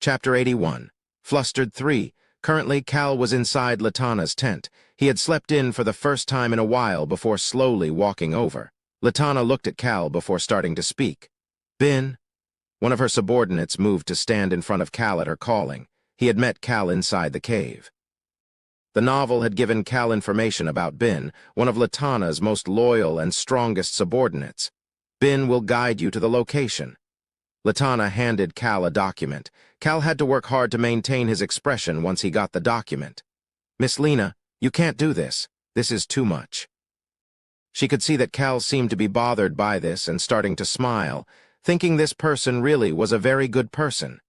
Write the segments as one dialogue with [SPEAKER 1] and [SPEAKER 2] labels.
[SPEAKER 1] Chapter 81. Flustered 3. Currently, Cal was inside Latana's tent. He had slept in for the first time in a while before slowly walking over. Latana looked at Cal before starting to speak. Bin? One of her subordinates moved to stand in front of Cal at her calling. He had met Cal inside the cave. The novel had given Cal information about Bin, one of Latana's most loyal and strongest subordinates. Bin will guide you to the location. Latana handed Cal a document. Cal had to work hard to maintain his expression once he got the document. Miss Lena, you can't do this. This is too much. She could see that Cal seemed to be bothered by this and starting to smile, thinking this person really was a very good person.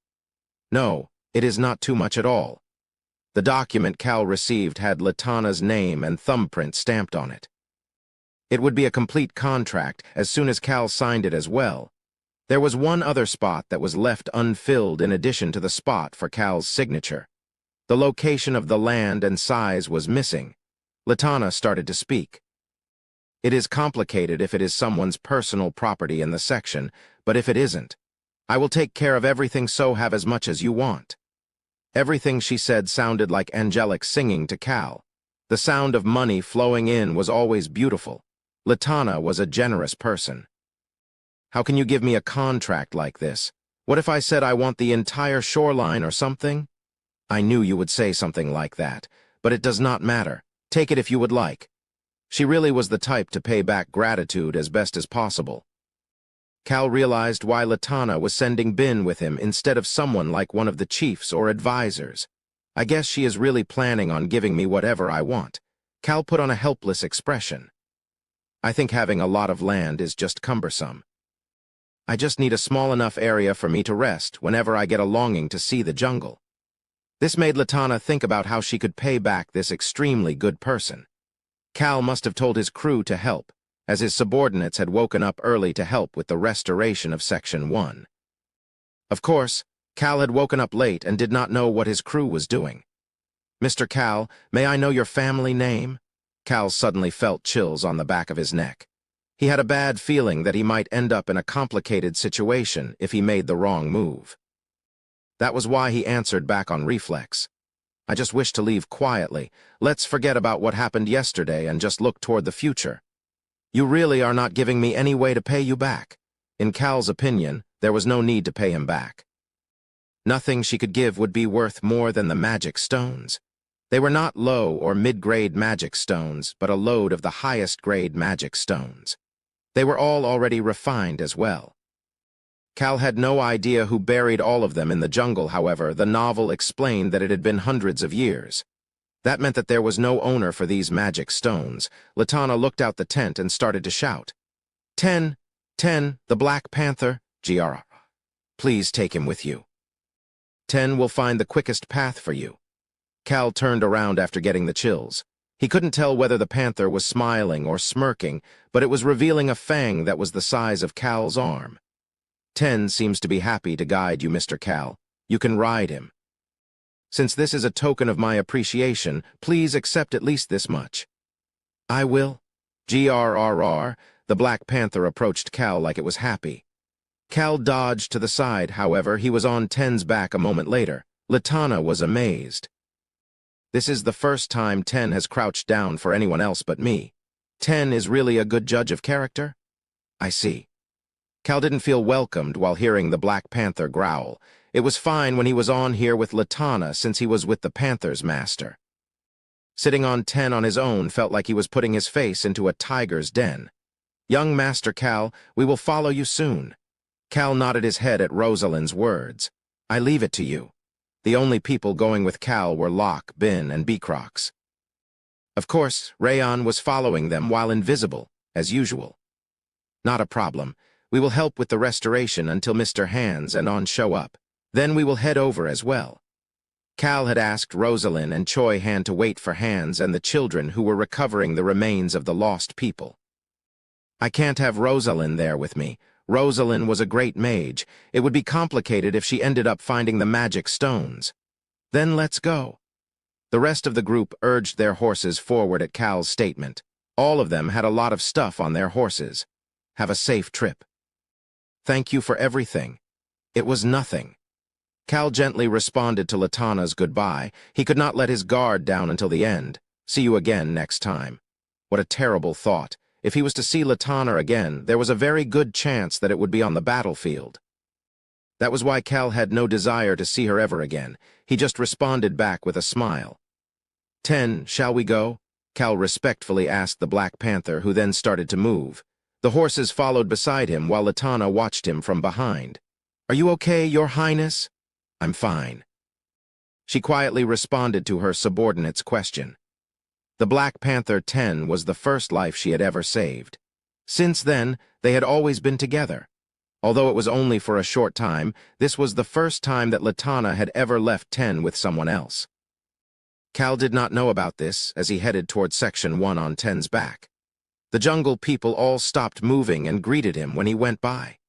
[SPEAKER 1] No, it is not too much at all. The document Cal received had Latana's name and thumbprint stamped on it. It would be a complete contract as soon as Cal signed it as well. There was one other spot that was left unfilled in addition to the spot for Cal's signature. The location of the land and size was missing. Latana started to speak. It is complicated if it is someone's personal property in the section, but if it isn't, I will take care of everything, so have as much as you want. Everything she said sounded like angelic singing to Cal. The sound of money flowing in was always beautiful. Latana was a generous person. How can you give me a contract like this? What if I said I want the entire shoreline or something? I knew you would say something like that, but it does not matter. Take it if you would like. She really was the type to pay back gratitude as best as possible. Cal realized why Latana was sending Bin with him instead of someone like one of the chiefs or advisors. I guess she is really planning on giving me whatever I want. Cal put on a helpless expression. I think having a lot of land is just cumbersome. I just need a small enough area for me to rest whenever I get a longing to see the jungle. This made Latana think about how she could pay back this extremely good person. Cal must have told his crew to help, as his subordinates had woken up early to help with the restoration of Section 1. Of course, Cal had woken up late and did not know what his crew was doing. Mr. Cal, may I know your family name? Cal suddenly felt chills on the back of his neck. He had a bad feeling that he might end up in a complicated situation if he made the wrong move. That was why he answered back on reflex. I just wish to leave quietly. Let's forget about what happened yesterday and just look toward the future. You really are not giving me any way to pay you back. In Cal's opinion, there was no need to pay him back. Nothing she could give would be worth more than the magic stones. They were not low or mid-grade magic stones, but a load of the highest-grade magic stones. They were all already refined as well. Cal had no idea who buried all of them in the jungle, however. The novel explained that it had been hundreds of years. That meant that there was no owner for these magic stones. Latana looked out the tent and started to shout. 10, the Black Panther, GR. Please take him with you. 10 will find the quickest path for you. Cal turned around after getting the chills. He couldn't tell whether the panther was smiling or smirking, but it was revealing a fang that was the size of Cal's arm. 10 seems to be happy to guide you, Mr. Cal. You can ride him. Since this is a token of my appreciation, please accept at least this much. I will. GRRR. The Black Panther approached Cal like it was happy. Cal dodged to the side, however. He was on 10's back a moment later. Latana was amazed. This is the first time 10 has crouched down for anyone else but me. 10 is really a good judge of character? I see. Cal didn't feel welcomed while hearing the Black Panther growl. It was fine when he was on here with Latana since he was with the Panther's master. Sitting on 10 on his own felt like he was putting his face into a tiger's den. Young Master Cal, we will follow you soon. Cal nodded his head at Rosalind's words. I leave it to you. The only people going with Cal were Locke, Bin, and Beecrox. Of course, Rayon was following them while invisible, as usual. Not a problem. We will help with the restoration until Mr. Hands and On show up. Then we will head over as well. Cal had asked Rosalind and Choi Han to wait for Hands and the children who were recovering the remains of the lost people. I can't have Rosalind there with me. Rosalind was a great mage. It would be complicated if she ended up finding the magic stones. Then let's go. The rest of the group urged their horses forward at Cal's statement. All of them had a lot of stuff on their horses. Have a safe trip. Thank you for everything. It was nothing. Cal gently responded to Latana's goodbye. He could not let his guard down until the end. See you again next time. What a terrible thought. If he was to see Latana again, there was a very good chance that it would be on the battlefield. That was why Cal had no desire to see her ever again. He just responded back with a smile. 10, shall we go? Cal respectfully asked the Black Panther, who then started to move. The horses followed beside him while Latana watched him from behind. Are you okay, Your Highness? I'm fine. She quietly responded to her subordinate's question. The Black Panther 10 was the first life she had ever saved. Since then, they had always been together. Although it was only for a short time, this was the first time that Latana had ever left 10 with someone else. Cal did not know about this as he headed toward Section 1 on 10's back. The jungle people all stopped moving and greeted him when he went by.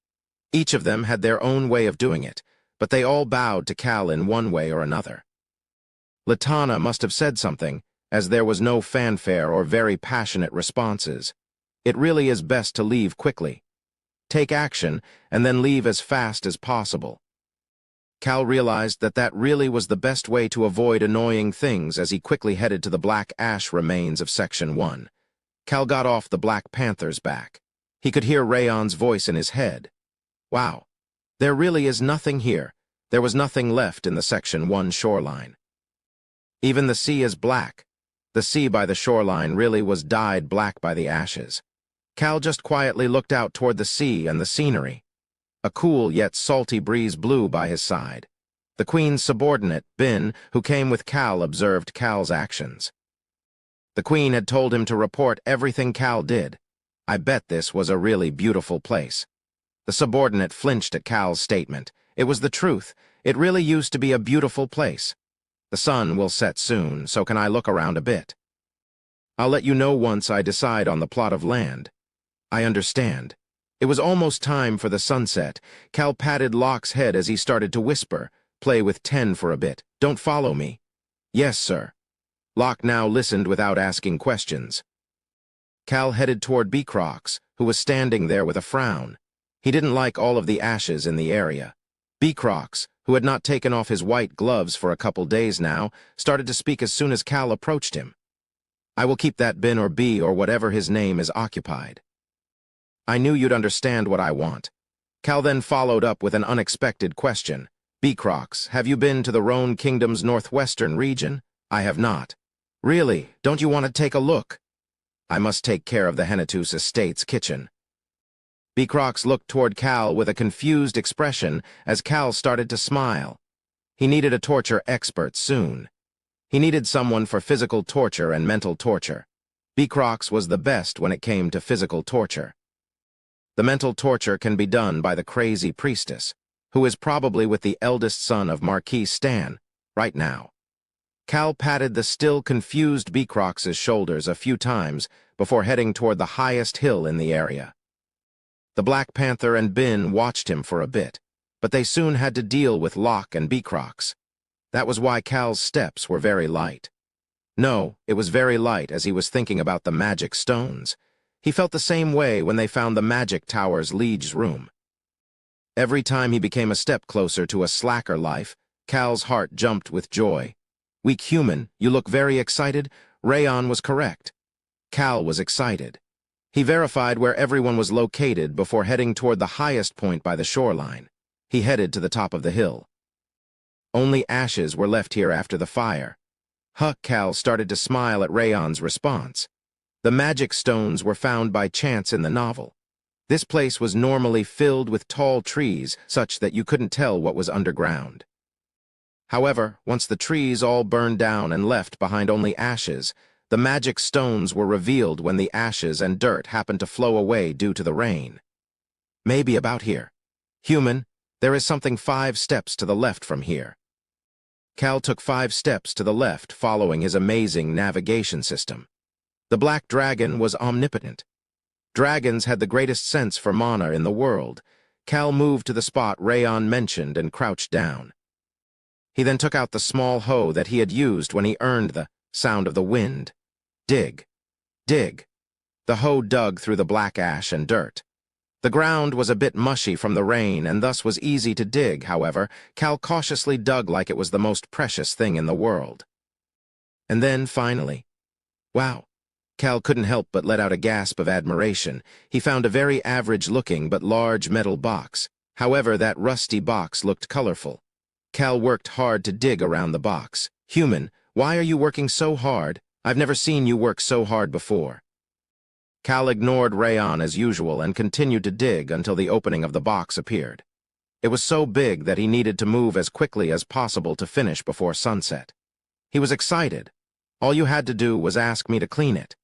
[SPEAKER 1] Each of them had their own way of doing it, but they all bowed to Cal in one way or another. Latana must have said something, as there was no fanfare or very passionate responses. It really is best to leave quickly. Take action, and then leave as fast as possible. Cal realized that that really was the best way to avoid annoying things as he quickly headed to the black ash remains of Section 1. Cal got off the Black Panther's back. He could hear Rayon's voice in his head. Wow, there really is nothing here. There was nothing left in the Section 1 shoreline. Even the sea is black. The sea by the shoreline really was dyed black by the ashes. Cal just quietly looked out toward the sea and the scenery. A cool yet salty breeze blew by his side. The Queen's subordinate, Bin, who came with Cal, observed Cal's actions. The Queen had told him to report everything Cal did. I bet this was a really beautiful place. The subordinate flinched at Cal's statement. It was the truth. It really used to be a beautiful place. The sun will set soon, so can I look around a bit? I'll let you know once I decide on the plot of land. I understand. It was almost time for the sunset. Cal patted Locke's head as he started to whisper, play with 10 for a bit. Don't follow me. Yes, sir. Locke now listened without asking questions. Cal headed toward Beecrox, who was standing there with a frown. He didn't like all of the ashes in the area. Beecrox, who had not taken off his white gloves for a couple days now, started to speak as soon as Cal approached him. I will keep that Bin or B or whatever his name is occupied. I knew you'd understand what I want. Cal then followed up with an unexpected question. Beecrox, have you been to the Roan Kingdom's northwestern region? I have not. Really? Don't you want to take a look? I must take care of the Hennetus Estate's kitchen. Beecrox looked toward Cal with a confused expression as Cal started to smile. He needed a torture expert soon. He needed someone for physical torture and mental torture. Beecrox was the best when it came to physical torture. The mental torture can be done by the crazy priestess, who is probably with the eldest son of Marquis Stan, right now. Cal patted the still confused Beecrox's shoulders a few times before heading toward the highest hill in the area. The Black Panther and Bin watched him for a bit, but they soon had to deal with Locke and Beecrox. That was why Cal's steps were very light. No, it was very light as he was thinking about the magic stones. He felt the same way when they found the magic tower's liege's room. Every time he became a step closer to a slacker life, Cal's heart jumped with joy. Weak human, you look very excited. Rayon was correct. Cal was excited. He verified where everyone was located before heading toward the highest point by the shoreline. He headed to the top of the hill. Only ashes were left here after the fire. Cal started to smile at Rayon's response. The magic stones were found by chance in the novel. This place was normally filled with tall trees, such that you couldn't tell what was underground. However, once the trees all burned down and left behind only ashes, the magic stones were revealed when the ashes and dirt happened to flow away due to the rain. Maybe about here. Human, there is something 5 steps to the left from here. Cal took 5 steps to the left, following his amazing navigation system. The Black Dragon was omnipotent. Dragons had the greatest sense for mana in the world. Cal moved to the spot Rayon mentioned and crouched down. He then took out the small hoe that he had used when he earned the sound of the wind. Dig. Dig. The hoe dug through the black ash and dirt. The ground was a bit mushy from the rain and thus was easy to dig. However, Cal cautiously dug like it was the most precious thing in the world. And then, finally, wow! Cal couldn't help but let out a gasp of admiration. He found a very average-looking but large metal box. However, that rusty box looked colorful. Cal worked hard to dig around the box. "Human, why are you working so hard? I've never seen you work so hard before." Cal ignored Rayon as usual and continued to dig until the opening of the box appeared. It was so big that he needed to move as quickly as possible to finish before sunset. He was excited. "All you had to do was ask me to clean it."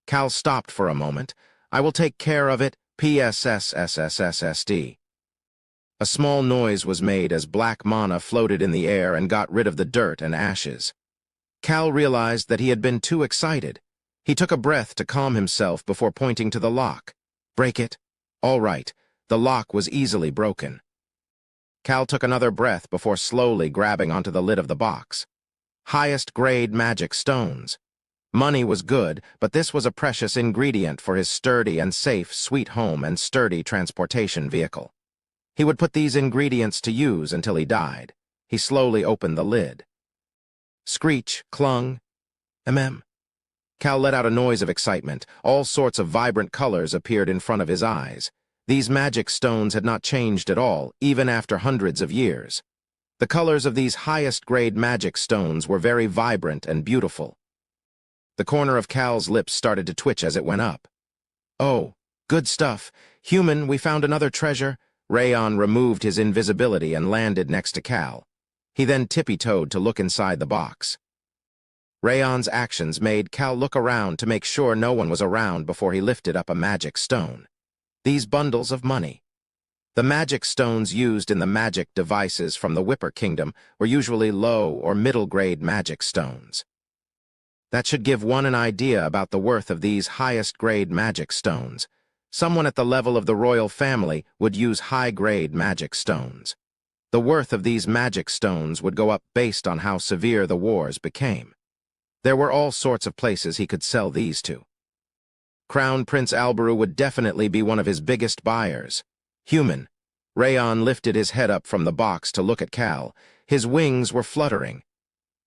[SPEAKER 1] Cal stopped for a moment. "I will take care of it, PSSSSSSD." A small noise was made as black mana floated in the air and got rid of the dirt and ashes. Cal realized that he had been too excited. He took a breath to calm himself before pointing to the lock. "Break it?" "All right." The lock was easily broken. Cal took another breath before slowly grabbing onto the lid of the box. Highest grade magic stones. Money was good, but this was a precious ingredient for his sturdy and safe sweet home and sturdy transportation vehicle. He would put these ingredients to use until he died. He slowly opened the lid. Screech, clung. Cal let out a noise of excitement. All sorts of vibrant colors appeared in front of his eyes. These magic stones had not changed at all, even after hundreds of years. The colors of these highest-grade magic stones were very vibrant and beautiful. The corner of Cal's lips started to twitch as it went up. "Oh, good stuff. Human, we found another treasure." Rayon removed his invisibility and landed next to Cal. He then tippy-toed to look inside the box. Rayon's actions made Cal look around to make sure no one was around before he lifted up a magic stone. These bundles of money. The magic stones used in the magic devices from the Whipper Kingdom were usually low or middle-grade magic stones. That should give one an idea about the worth of these highest-grade magic stones. Someone at the level of the royal family would use high-grade magic stones. The worth of these magic stones would go up based on how severe the wars became. There were all sorts of places he could sell these to. Crown Prince Alberu would definitely be one of his biggest buyers. "Human." Rayon lifted his head up from the box to look at Cal. His wings were fluttering.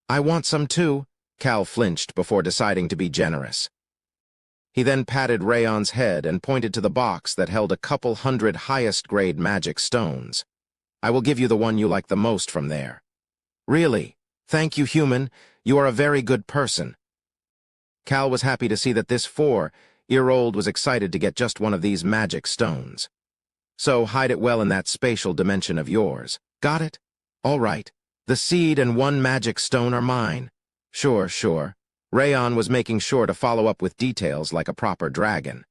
[SPEAKER 1] "I want some too." Cal flinched before deciding to be generous. He then patted Rayon's head and pointed to the box that held a couple hundred highest-grade magic stones. "I will give you the one you like the most from there." "Really? Thank you, Human. You are a very good person." Cal was happy to see that this 4-year-old was excited to get just one of these magic stones. "So hide it well in that spatial dimension of yours. Got it? All right. The seed and one magic stone are mine." Sure. Rayon was making sure to follow up with details like a proper dragon.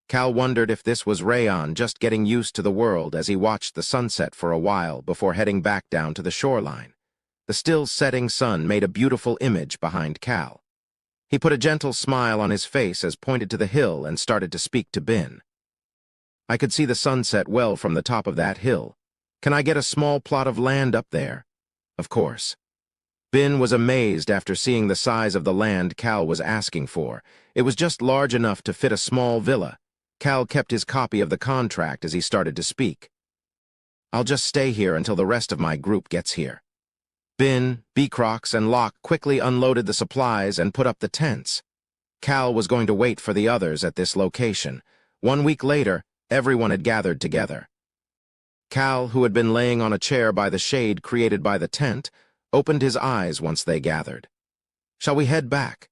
[SPEAKER 1] Cal wondered if this was Rayon just getting used to the world as he watched the sunset for a while before heading back down to the shoreline. The still setting sun made a beautiful image behind Cal. He put a gentle smile on his face as pointed to the hill and started to speak to Bin. "I could see the sunset well from the top of that hill. Can I get a small plot of land up there?" "Of course." Bin was amazed after seeing the size of the land Cal was asking for. It was just large enough to fit a small villa. Cal kept his copy of the contract as he started to speak. "I'll just stay here until the rest of my group gets here." Bin, Beecrox, and Locke quickly unloaded the supplies and put up the tents. Cal was going to wait for the others at this location. 1 week later, everyone had gathered together. Cal, who had been laying on a chair by the shade created by the tent, opened his eyes once they gathered. "Shall we head back?"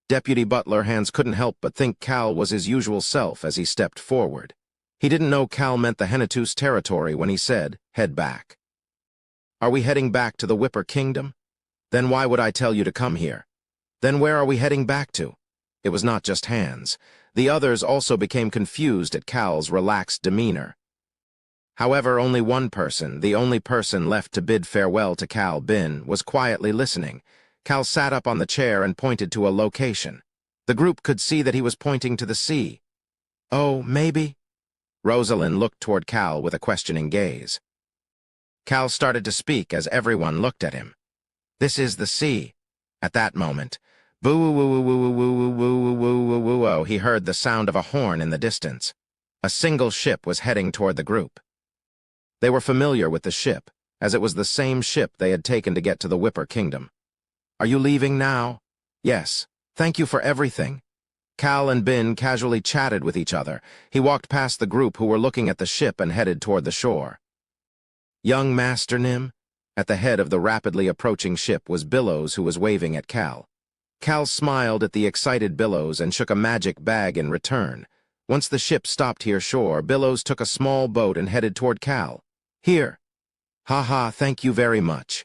[SPEAKER 1] Deputy Butler Hands couldn't help but think Cal was his usual self as he stepped forward. He didn't know Cal meant the Hennetus territory when he said, "Head back." "Are we heading back to the Whipper Kingdom?" "Then why would I tell you to come here?" "Then where are we heading back to?" It was not just Hands. The others also became confused at Cal's relaxed demeanor. However, only one person, the only person left to bid farewell to Cal, Bin, was quietly listening. Cal sat up on the chair and pointed to a location. The group could see that he was pointing to the sea. "Oh, maybe?" Rosalind looked toward Cal with a questioning gaze. Cal started to speak as everyone looked at him. "This is the sea." At that moment, boo-woo-woo-woo-woo-woo-woo-woo-woo-woo-woo, he heard the sound of a horn in the distance. A single ship was heading toward the group. They were familiar with the ship, as it was the same ship they had taken to get to the Whipper Kingdom. "Are you leaving now?" "Yes. Thank you for everything." Cal and Bin casually chatted with each other. He walked past the group who were looking at the ship and headed toward the shore. "Young Master Nim?" At the head of the rapidly approaching ship was Billows, who was waving at Cal. Cal smiled at the excited Billows and shook a magic bag in return. Once the ship stopped near shore, Billows took a small boat and headed toward Cal. "Here." "Ha, thank you very much."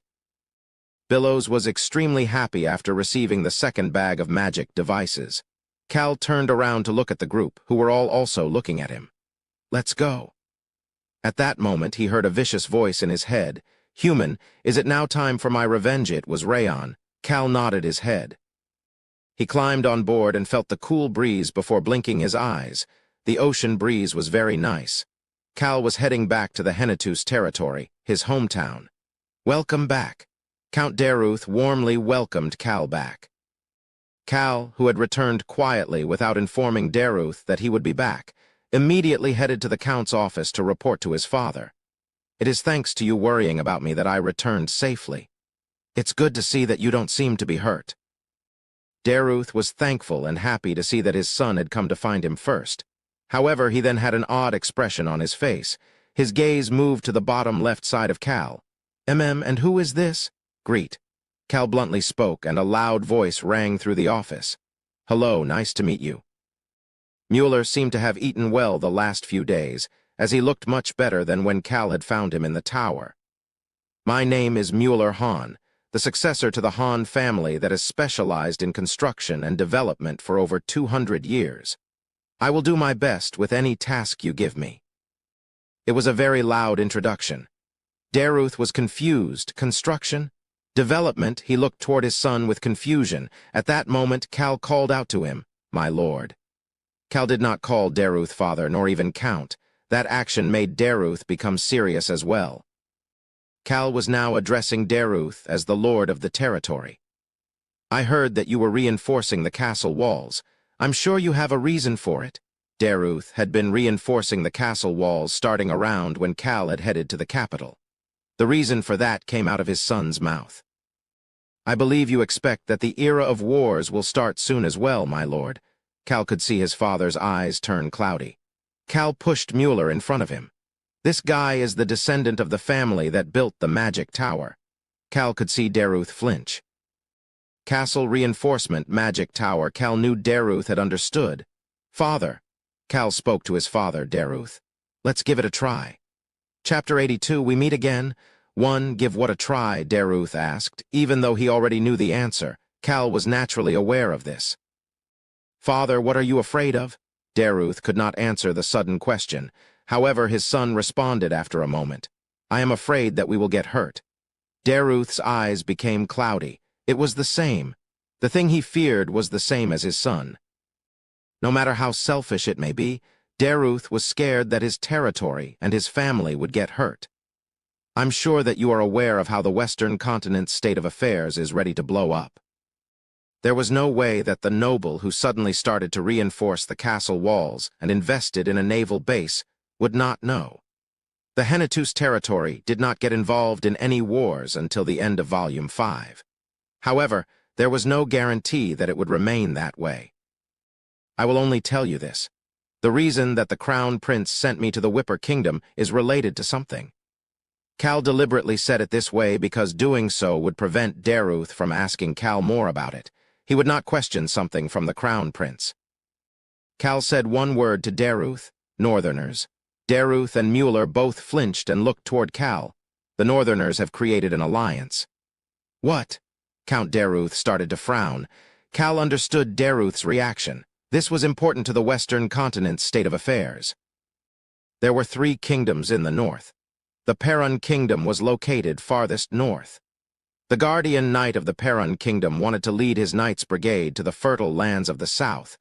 [SPEAKER 1] Billows was extremely happy after receiving the second bag of magic devices. Cal turned around to look at the group, who were all also looking at him. "Let's go." At that moment, he heard a vicious voice in his head. "Human, is it now time for my revenge?" It was Rayon. Cal nodded his head. He climbed on board and felt the cool breeze before blinking his eyes. The ocean breeze was very nice. Cal was heading back to the Hennetus territory, his hometown. "Welcome back." Count Daruth warmly welcomed Cal back. Cal, who had returned quietly without informing Daruth that he would be back, immediately headed to the Count's office to report to his father. "It is thanks to you worrying about me that I returned safely. It's good to see that you don't seem to be hurt." Daruth was thankful and happy to see that his son had come to find him first. However, he then had an odd expression on his face. His gaze moved to the bottom left side of Cal. And who is this?" "Greet." Cal bluntly spoke, and a loud voice rang through the office. "Hello, nice to meet you." Mueller seemed to have eaten well the last few days, as he looked much better than when Cal had found him in the tower. "My name is Mueller Hahn, the successor to the Hahn family that has specialized in construction and development for over 200 years. I will do my best with any task you give me." It was a very loud introduction. Daruth was confused. Construction? Development? He looked toward his son with confusion. At that moment, Cal called out to him, "My lord." Cal did not call Daruth father, nor even Count. That action made Daruth become serious as well. Cal was now addressing Daruth as the lord of the territory. "I heard that you were reinforcing the castle walls. I'm sure you have a reason for it." Daruth had been reinforcing the castle walls starting around when Cal had headed to the capital. The reason for that came out of his son's mouth. "I believe you expect that the era of wars will start soon as well, my lord." Cal could see his father's eyes turn cloudy. Cal pushed Mueller in front of him. "This guy is the descendant of the family that built the magic tower." Cal could see Daruth flinch. Castle reinforcement magic tower. Cal knew Daruth had understood. "Father." Cal spoke to his father, Daruth. "Let's give it a try." Chapter 82, we meet again. Give what a try, Daruth asked. Even though he already knew the answer, Cal was naturally aware of this. "Father, what are you afraid of?" Daruth could not answer the sudden question. However, his son responded after a moment. "I am afraid that we will get hurt." Daruth's eyes became cloudy. It was the same. The thing he feared was the same as his son. No matter how selfish it may be, Daruth was scared that his territory and his family would get hurt. "I'm sure that you are aware of how the Western continent's state of affairs is ready to blow up." There was no way that the noble who suddenly started to reinforce the castle walls and invested in a naval base would not know. The Hennetus territory did not get involved in any wars until the end of Volume 5. However, there was no guarantee that it would remain that way. "I will only tell you this. The reason that the Crown Prince sent me to the Whipper Kingdom is related to something." Cal deliberately said it this way because doing so would prevent Daruth from asking Cal more about it. He would not question something from the Crown Prince. Cal said one word to Daruth: "Northerners." Daruth and Mueller both flinched and looked toward Cal. "The Northerners have created an alliance." "What?" Count Daruth started to frown. Cal understood Daruth's reaction. This was important to the Western continent's state of affairs. There were 3 kingdoms in the north. The Perun Kingdom was located farthest north. The guardian knight of the Perun Kingdom wanted to lead his knight's brigade to the fertile lands of the south.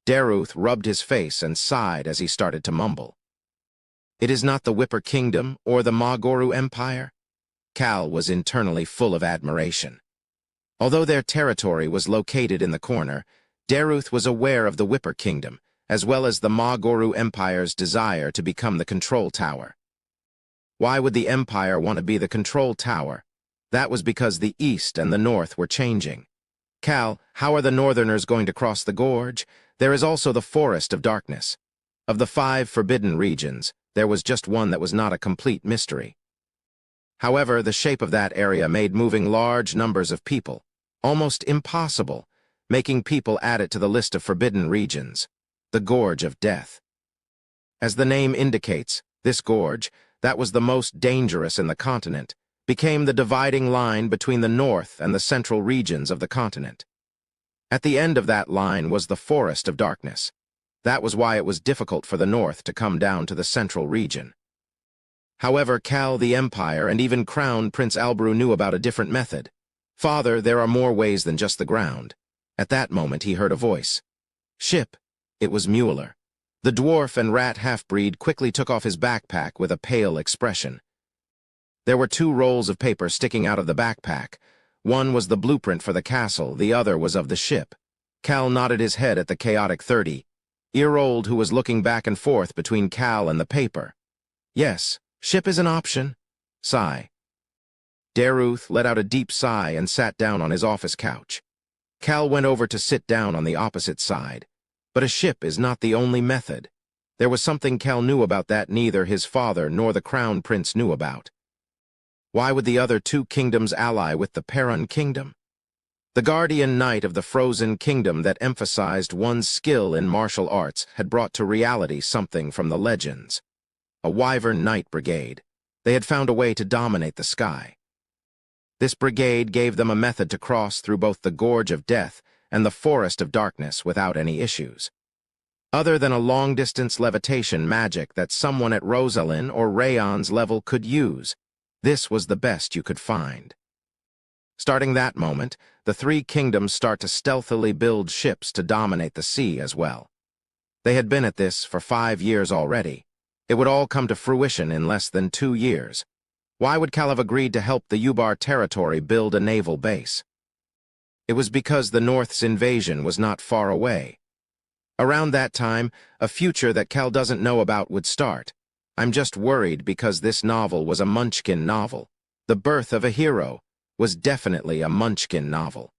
[SPEAKER 1] Daruth rubbed his face and sighed as he started to mumble. "It is not the Whipper Kingdom or the Magoru Empire?" Cal was internally full of admiration. Although their territory was located in the corner, Daruth was aware of the Whipper Kingdom, as well as the Ma-Goru Empire's desire to become the control tower. Why would the Empire want to be the control tower? That was because the East and the North were changing. Cal, how are the Northerners going to cross the gorge? There is also the Forest of Darkness. Of the 5 forbidden regions, there was just one that was not a complete mystery. However, the shape of that area made moving large numbers of people almost impossible, making people add it to the list of forbidden regions, the Gorge of Death. As the name indicates, this gorge, that was the most dangerous in the continent, became the dividing line between the north and the central regions of the continent. At the end of that line was the Forest of Darkness. That was why it was difficult for the north to come down to the central region. However, Cal, the Empire, and even Crown Prince Albrew knew about a different method. Father, there are more ways than just the ground. At that moment he heard a voice. Ship. It was Mueller. The dwarf and rat half-breed quickly took off his backpack with a pale expression. There were 2 rolls of paper sticking out of the backpack. One was the blueprint for the castle, the other was of the ship. Cal nodded his head at the chaotic 30-year-old who was looking back and forth between Cal and the paper. Yes, ship is an option. Sigh. Daruth let out a deep sigh and sat down on his office couch. Cal went over to sit down on the opposite side. But a ship is not the only method. There was something Cal knew about that neither his father nor the Crown Prince knew about. Why would the other 2 kingdoms ally with the Perun Kingdom? The guardian knight of the Frozen Kingdom that emphasized one's skill in martial arts had brought to reality something from the legends. A Wyvern Knight Brigade. They had found a way to dominate the sky. This brigade gave them a method to cross through both the Gorge of Death and the Forest of Darkness without any issues. Other than a long-distance levitation magic that someone at Rosalind or Rayon's level could use, this was the best you could find. Starting that moment, the 3 kingdoms start to stealthily build ships to dominate the sea as well. They had been at this for 5 years already. It would all come to fruition in less than 2 years. Why would Cal have agreed to help the Ubar territory build a naval base? It was because the North's invasion was not far away. Around that time, a future that Cal doesn't know about would start. I'm just worried because this novel was a Munchkin novel. The Birth of a Hero was definitely a Munchkin novel.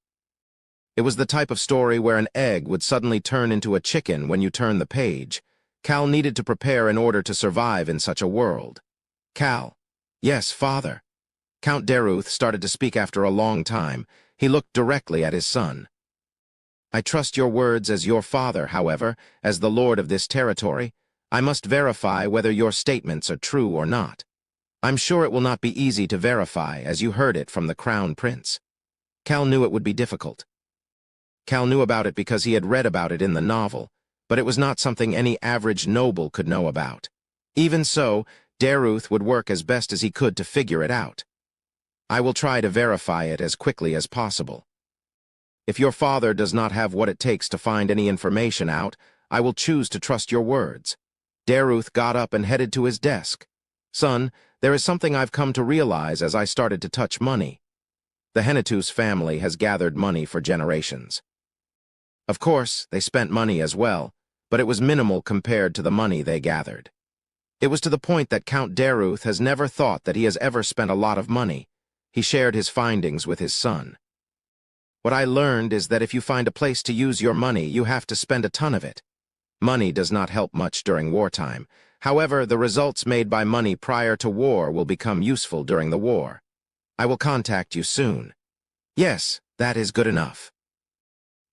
[SPEAKER 1] It was the type of story where an egg would suddenly turn into a chicken when you turn the page. Cal needed to prepare in order to survive in such a world. Cal. Yes, father. Count Daruth started to speak after a long time. He looked directly at his son. I trust your words as your father, however, as the lord of this territory. I must verify whether your statements are true or not. I'm sure it will not be easy to verify, as you heard it from the Crown Prince. Cal knew it would be difficult. Cal knew about it because he had read about it in the novel, but it was not something any average noble could know about. Even so, Daruth would work as best as he could to figure it out. I will try to verify it as quickly as possible. If your father does not have what it takes to find any information out, I will choose to trust your words. Daruth got up and headed to his desk. Son, there is something I've come to realize as I started to touch money. The Henetus family has gathered money for generations. Of course, they spent money as well, but it was minimal compared to the money they gathered. It was to the point that Count Daruth has never thought that he has ever spent a lot of money. He shared his findings with his son. What I learned is that if you find a place to use your money, you have to spend a ton of it. Money does not help much during wartime. However, the results made by money prior to war will become useful during the war. I will contact you soon. Yes, that is good enough.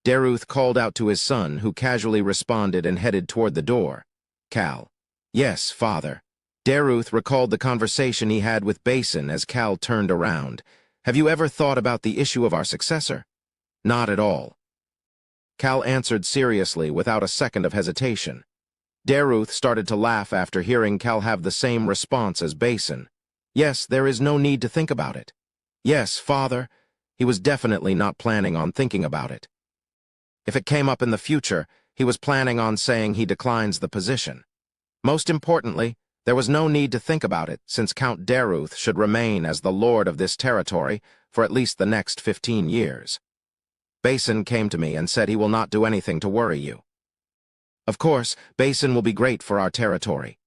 [SPEAKER 1] Daruth called out to his son, who casually responded and headed toward the door. Cal. Yes, father. Daruth recalled the conversation he had with Basin as Cal turned around. Have you ever thought about the issue of our successor? Not at all. Cal answered seriously without a second of hesitation. Daruth started to laugh after hearing Cal have the same response as Basin. Yes, there is no need to think about it. Yes, father. He was definitely not planning on thinking about it. If it came up in the future, he was planning on saying he declines the position. Most importantly, there was no need to think about it, since Count Daruth should remain as the lord of this territory for at least the next 15 years. Basin came to me and said he will not do anything to worry you. Of course, Basin will be great for our territory.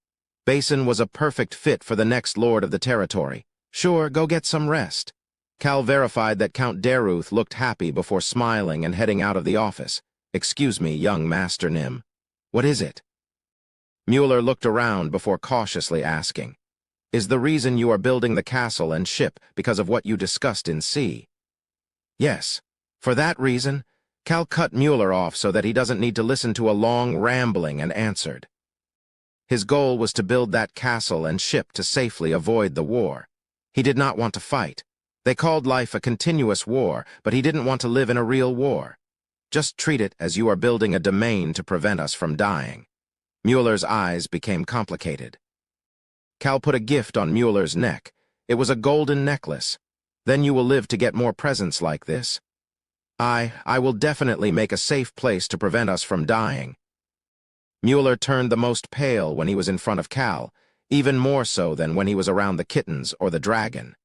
[SPEAKER 1] Basin was a perfect fit for the next lord of the territory. Sure, go get some rest. Cal verified that Count Daruth looked happy before smiling and heading out of the office. Excuse me, young Master Nim. What is it? Mueller looked around before cautiously asking, Is the reason you are building the castle and ship because of what you discussed in C? Yes. For that reason, Cal cut Mueller off so that he doesn't need to listen to a long rambling and answered. His goal was to build that castle and ship to safely avoid the war. He did not want to fight. They called life a continuous war, but he didn't want to live in a real war. Just treat it as you are building a domain to prevent us from dying. Mueller's eyes became complicated. Cal put a gift on Mueller's neck. It was a golden necklace. Then you will live to get more presents like this. I will definitely make a safe place to prevent us from dying. Mueller turned the most pale when he was in front of Cal, even more so than when he was around the kittens or the dragon.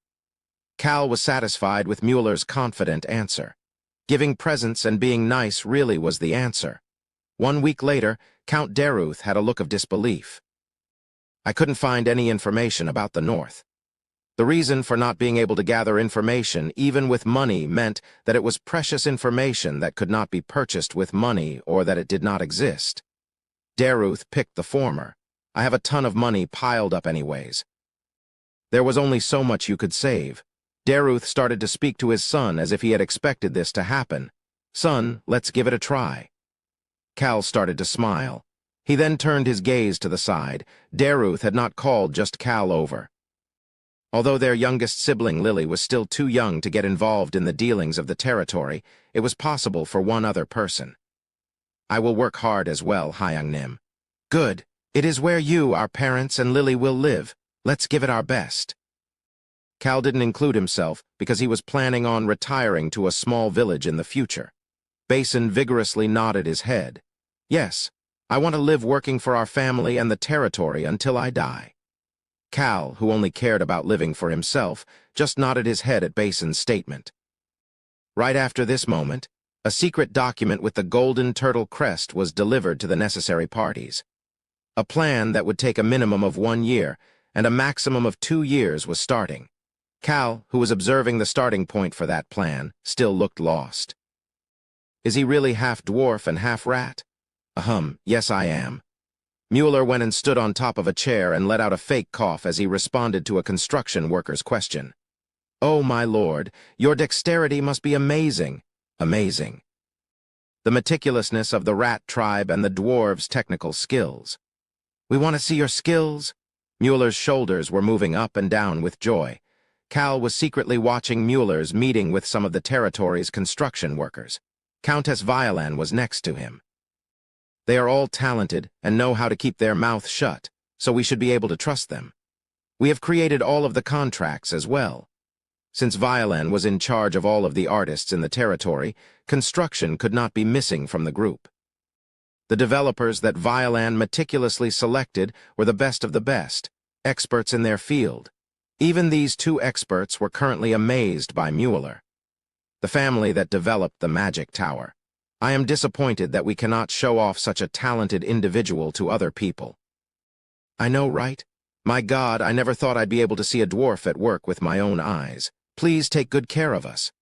[SPEAKER 1] Cal was satisfied with Mueller's confident answer. Giving presents and being nice really was the answer. 1 week later, Count Daruth had a look of disbelief. I couldn't find any information about the North. The reason for not being able to gather information, even with money, meant that it was precious information that could not be purchased with money or that it did not exist. Daruth picked the former. I have a ton of money piled up anyways. There was only so much you could save. Daruth started to speak to his son as if he had expected this to happen. Son, let's give it a try. Cal started to smile. He then turned his gaze to the side. Daruth had not called just Cal over. Although their youngest sibling, Lily, was still too young to get involved in the dealings of the territory, it was possible for one other person. I will work hard as well, Hyung Nim. Good. It is where you, our parents, and Lily will live. Let's give it our best. Cal didn't include himself because he was planning on retiring to a small village in the future. Basin vigorously nodded his head. Yes, I want to live working for our family and the territory until I die. Cal, who only cared about living for himself, just nodded his head at Basin's statement. Right after this moment, a secret document with the golden turtle crest was delivered to the necessary parties. A plan that would take a minimum of 1 year and a maximum of 2 years was starting. Cal, who was observing the starting point for that plan, still looked lost. Is he really half dwarf and half rat? Yes I am. Mueller went and stood on top of a chair and let out a fake cough as he responded to a construction worker's question. Oh, my lord, your dexterity must be amazing. Amazing. The meticulousness of the rat tribe and the dwarves' technical skills. We want to see your skills? Mueller's shoulders were moving up and down with joy. Cal was secretly watching Mueller's meeting with some of the territory's construction workers. Countess Violan was next to him. They are all talented and know how to keep their mouth shut, so we should be able to trust them. We have created all of the contracts as well. Since Violan was in charge of all of the artists in the territory, construction could not be missing from the group. The developers that Violan meticulously selected were the best of the best, experts in their field. Even these 2 experts were currently amazed by Mueller. The family that developed the magic tower. I am disappointed that we cannot show off such a talented individual to other people. I know, right? My God, I never thought I'd be able to see a dwarf at work with my own eyes. Please take good care of us.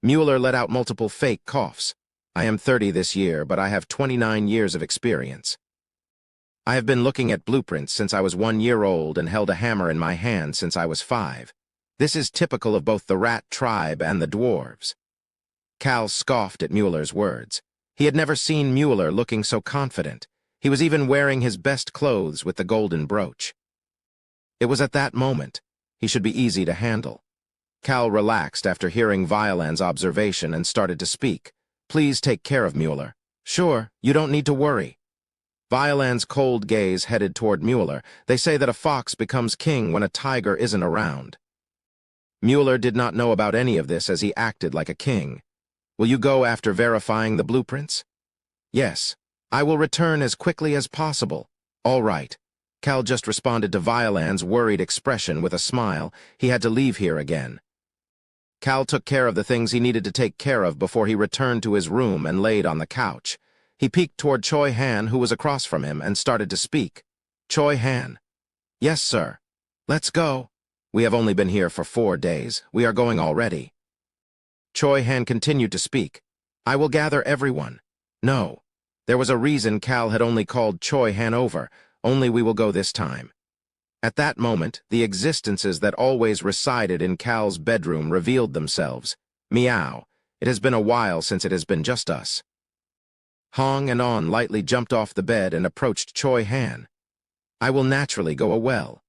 [SPEAKER 1] Mueller let out multiple fake coughs. I am 30 this year, but I have 29 years of experience. I have been looking at blueprints since I was 1 year old and held a hammer in my hand since I was 5. This is typical of both the rat tribe and the dwarves. Cal scoffed at Mueller's words. He had never seen Mueller looking so confident. He was even wearing his best clothes with the golden brooch. It was at that moment. He should be easy to handle. Cal relaxed after hearing Violan's observation and started to speak. Please take care of Mueller. Sure, you don't need to worry. Violan's cold gaze headed toward Mueller. They say that a fox becomes king when a tiger isn't around. Mueller did not know about any of this as he acted like a king. Will you go after verifying the blueprints? Yes. I will return as quickly as possible. All right. Cal just responded to Violan's worried expression with a smile. He had to leave here again. Cal took care of the things he needed to take care of before he returned to his room and laid on the couch. He peeked toward Choi Han, who was across from him, and started to speak. Choi Han. Yes, sir. Let's go. We have only been here for 4 days. We are going already. Choi Han continued to speak. I will gather everyone. No. There was a reason Cal had only called Choi Han over. Only we will go this time. At that moment, the existences that always resided in Cal's bedroom revealed themselves. Meow. It has been a while since it has been just us. Hong and On lightly jumped off the bed and approached Choi Han. I will naturally go a well.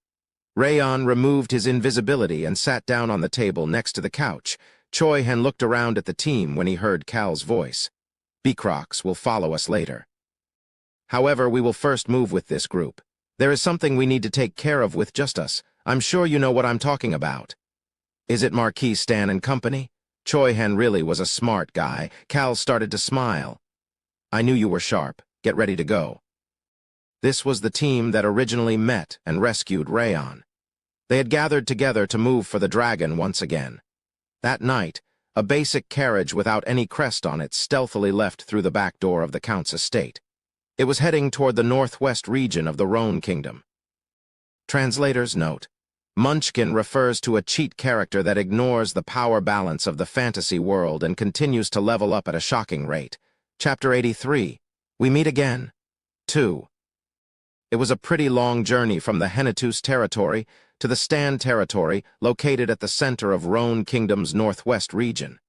[SPEAKER 1] Rayon removed his invisibility and sat down on the table next to the couch. Choi Han looked around at the team when he heard Cal's voice. Beacrocs will follow us later. However, we will first move with this group. There is something we need to take care of with just us. I'm sure you know what I'm talking about. Is it Marquis Stan and Company? Choi Han really was a smart guy. Cal started to smile. I knew you were sharp. Get ready to go. This was the team that originally met and rescued Rayon. They had gathered together to move for the dragon once again. That night, a basic carriage without any crest on it stealthily left through the back door of the Count's estate. It was heading toward the northwest region of the Rhone Kingdom. Translator's note. Munchkin refers to a cheat character that ignores the power balance of the fantasy world and continues to level up at a shocking rate. Chapter 83. We meet again. 2. It was a pretty long journey from the Hennetus territory to the Stan territory located at the center of Rhone Kingdom's northwest region.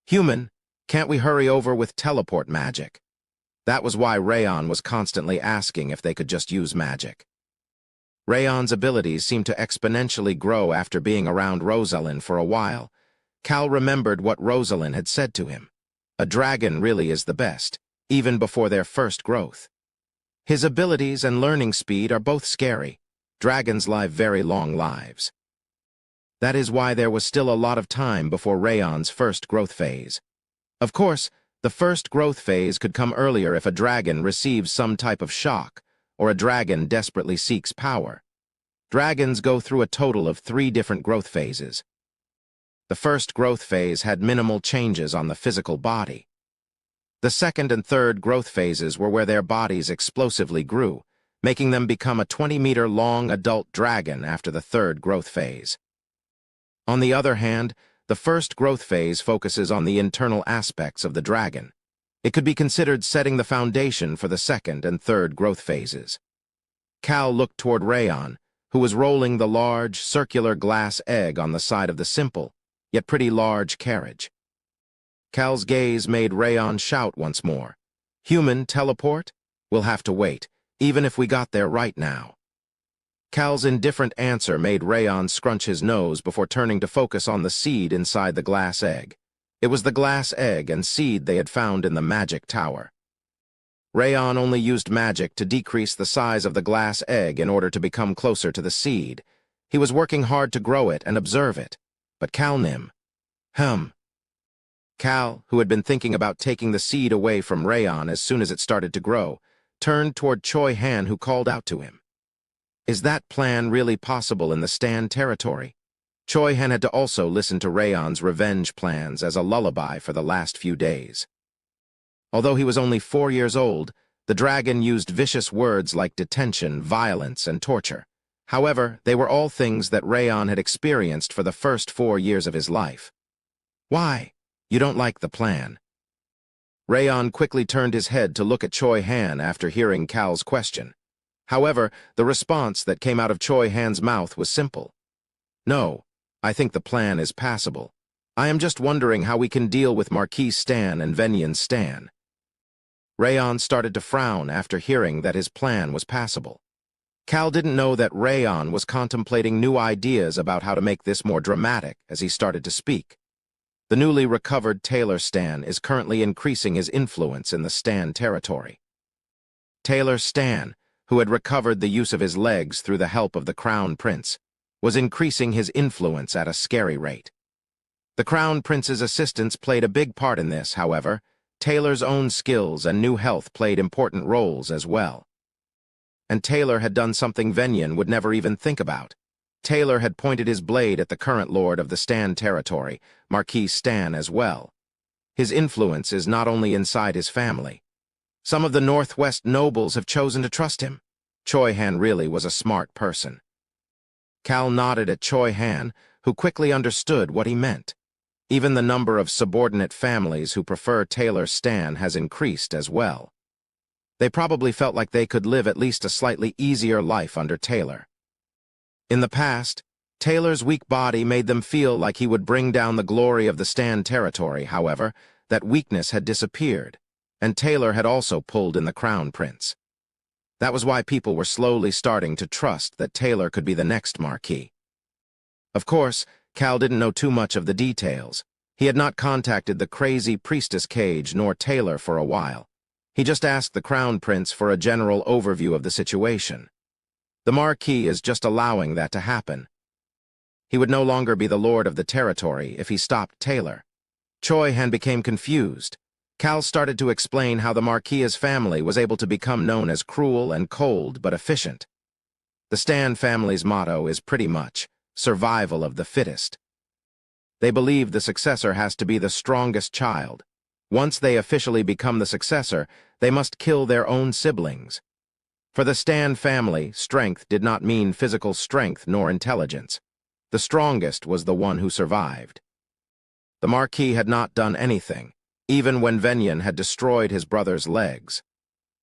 [SPEAKER 1] Human, can't we hurry over with teleport magic? That was why Rayon was constantly asking if they could just use magic. Rayon's abilities seemed to exponentially grow after being around Rosalind for a while. Cal remembered what Rosalind had said to him. A dragon really is the best, even before their first growth. His abilities and learning speed are both scary. Dragons live very long lives. That is why there was still a lot of time before Rayon's first growth phase. Of course, the first growth phase could come earlier if a dragon receives some type of shock, or a dragon desperately seeks power. Dragons go through a total of 3 different growth phases. The first growth phase had minimal changes on the physical body. The second and third growth phases were where their bodies explosively grew, making them become a 20-meter-long adult dragon after the third growth phase. On the other hand, the first growth phase focuses on the internal aspects of the dragon. It could be considered setting the foundation for the second and third growth phases. Cal looked toward Rayon, who was rolling the large, circular glass egg on the side of the simple, yet pretty large carriage. Cal's gaze made Rayon shout once more. Human teleport? We'll have to wait, even if we got there right now. Cal's indifferent answer made Rayon scrunch his nose before turning to focus on the seed inside the glass egg. It was the glass egg and seed they had found in the magic tower. Rayon only used magic to decrease the size of the glass egg in order to become closer to the seed. He was working hard to grow it and observe it. But Cal, who had been thinking about taking the seed away from Rayon as soon as it started to grow, turned toward Choi Han, who called out to him. Is that plan really possible in the Stan territory? Choi Han had to also listen to Rayon's revenge plans as a lullaby for the last few days. Although he was only 4 years old, the dragon used vicious words like detention, violence, and torture. However, they were all things that Rayon had experienced for the first 4 years of his life. Why? You don't like the plan? Rayon quickly turned his head to look at Choi Han after hearing Cal's question. However, the response that came out of Choi Han's mouth was simple. No, I think the plan is passable. I am just wondering how we can deal with Marquis Stan and Venyan Stan. Rayon started to frown after hearing that his plan was passable. Cal didn't know that Rayon was contemplating new ideas about how to make this more dramatic as he started to speak. The newly recovered Taylor Stan is currently increasing his influence in the Stan territory. Taylor Stan, who had recovered the use of his legs through the help of the Crown Prince, was increasing his influence at a scary rate. The Crown Prince's assistance played a big part in this, however. Taylor's own skills and new health played important roles as well. And Taylor had done something Venyan would never even think about. Taylor had pointed his blade at the current lord of the Stan territory, Marquis Stan, as well. His influence is not only inside his family. Some of the Northwest nobles have chosen to trust him. Choi Han really was a smart person. Cal nodded at Choi Han, who quickly understood what he meant. Even the number of subordinate families who prefer Taylor Stan has increased as well. They probably felt like they could live at least a slightly easier life under Taylor. In the past, Taylor's weak body made them feel like he would bring down the glory of the Stan territory. However, that weakness had disappeared, and Taylor had also pulled in the Crown Prince. That was why people were slowly starting to trust that Taylor could be the next Marquis. Of course, Cal didn't know too much of the details. He had not contacted the crazy priestess Cage nor Taylor for a while. He just asked the Crown Prince for a general overview of the situation. The Marquis is just allowing that to happen. He would no longer be the lord of the territory if he stopped Taylor. Choi Han became confused. Cal started to explain how the Marquis's family was able to become known as cruel and cold but efficient. The Stan family's motto is pretty much survival of the fittest. They believe the successor has to be the strongest child. Once they officially become the successor, they must kill their own siblings. For the Stan family, strength did not mean physical strength nor intelligence. The strongest was the one who survived. The Marquis had not done anything, even when Venyan had destroyed his brother's legs.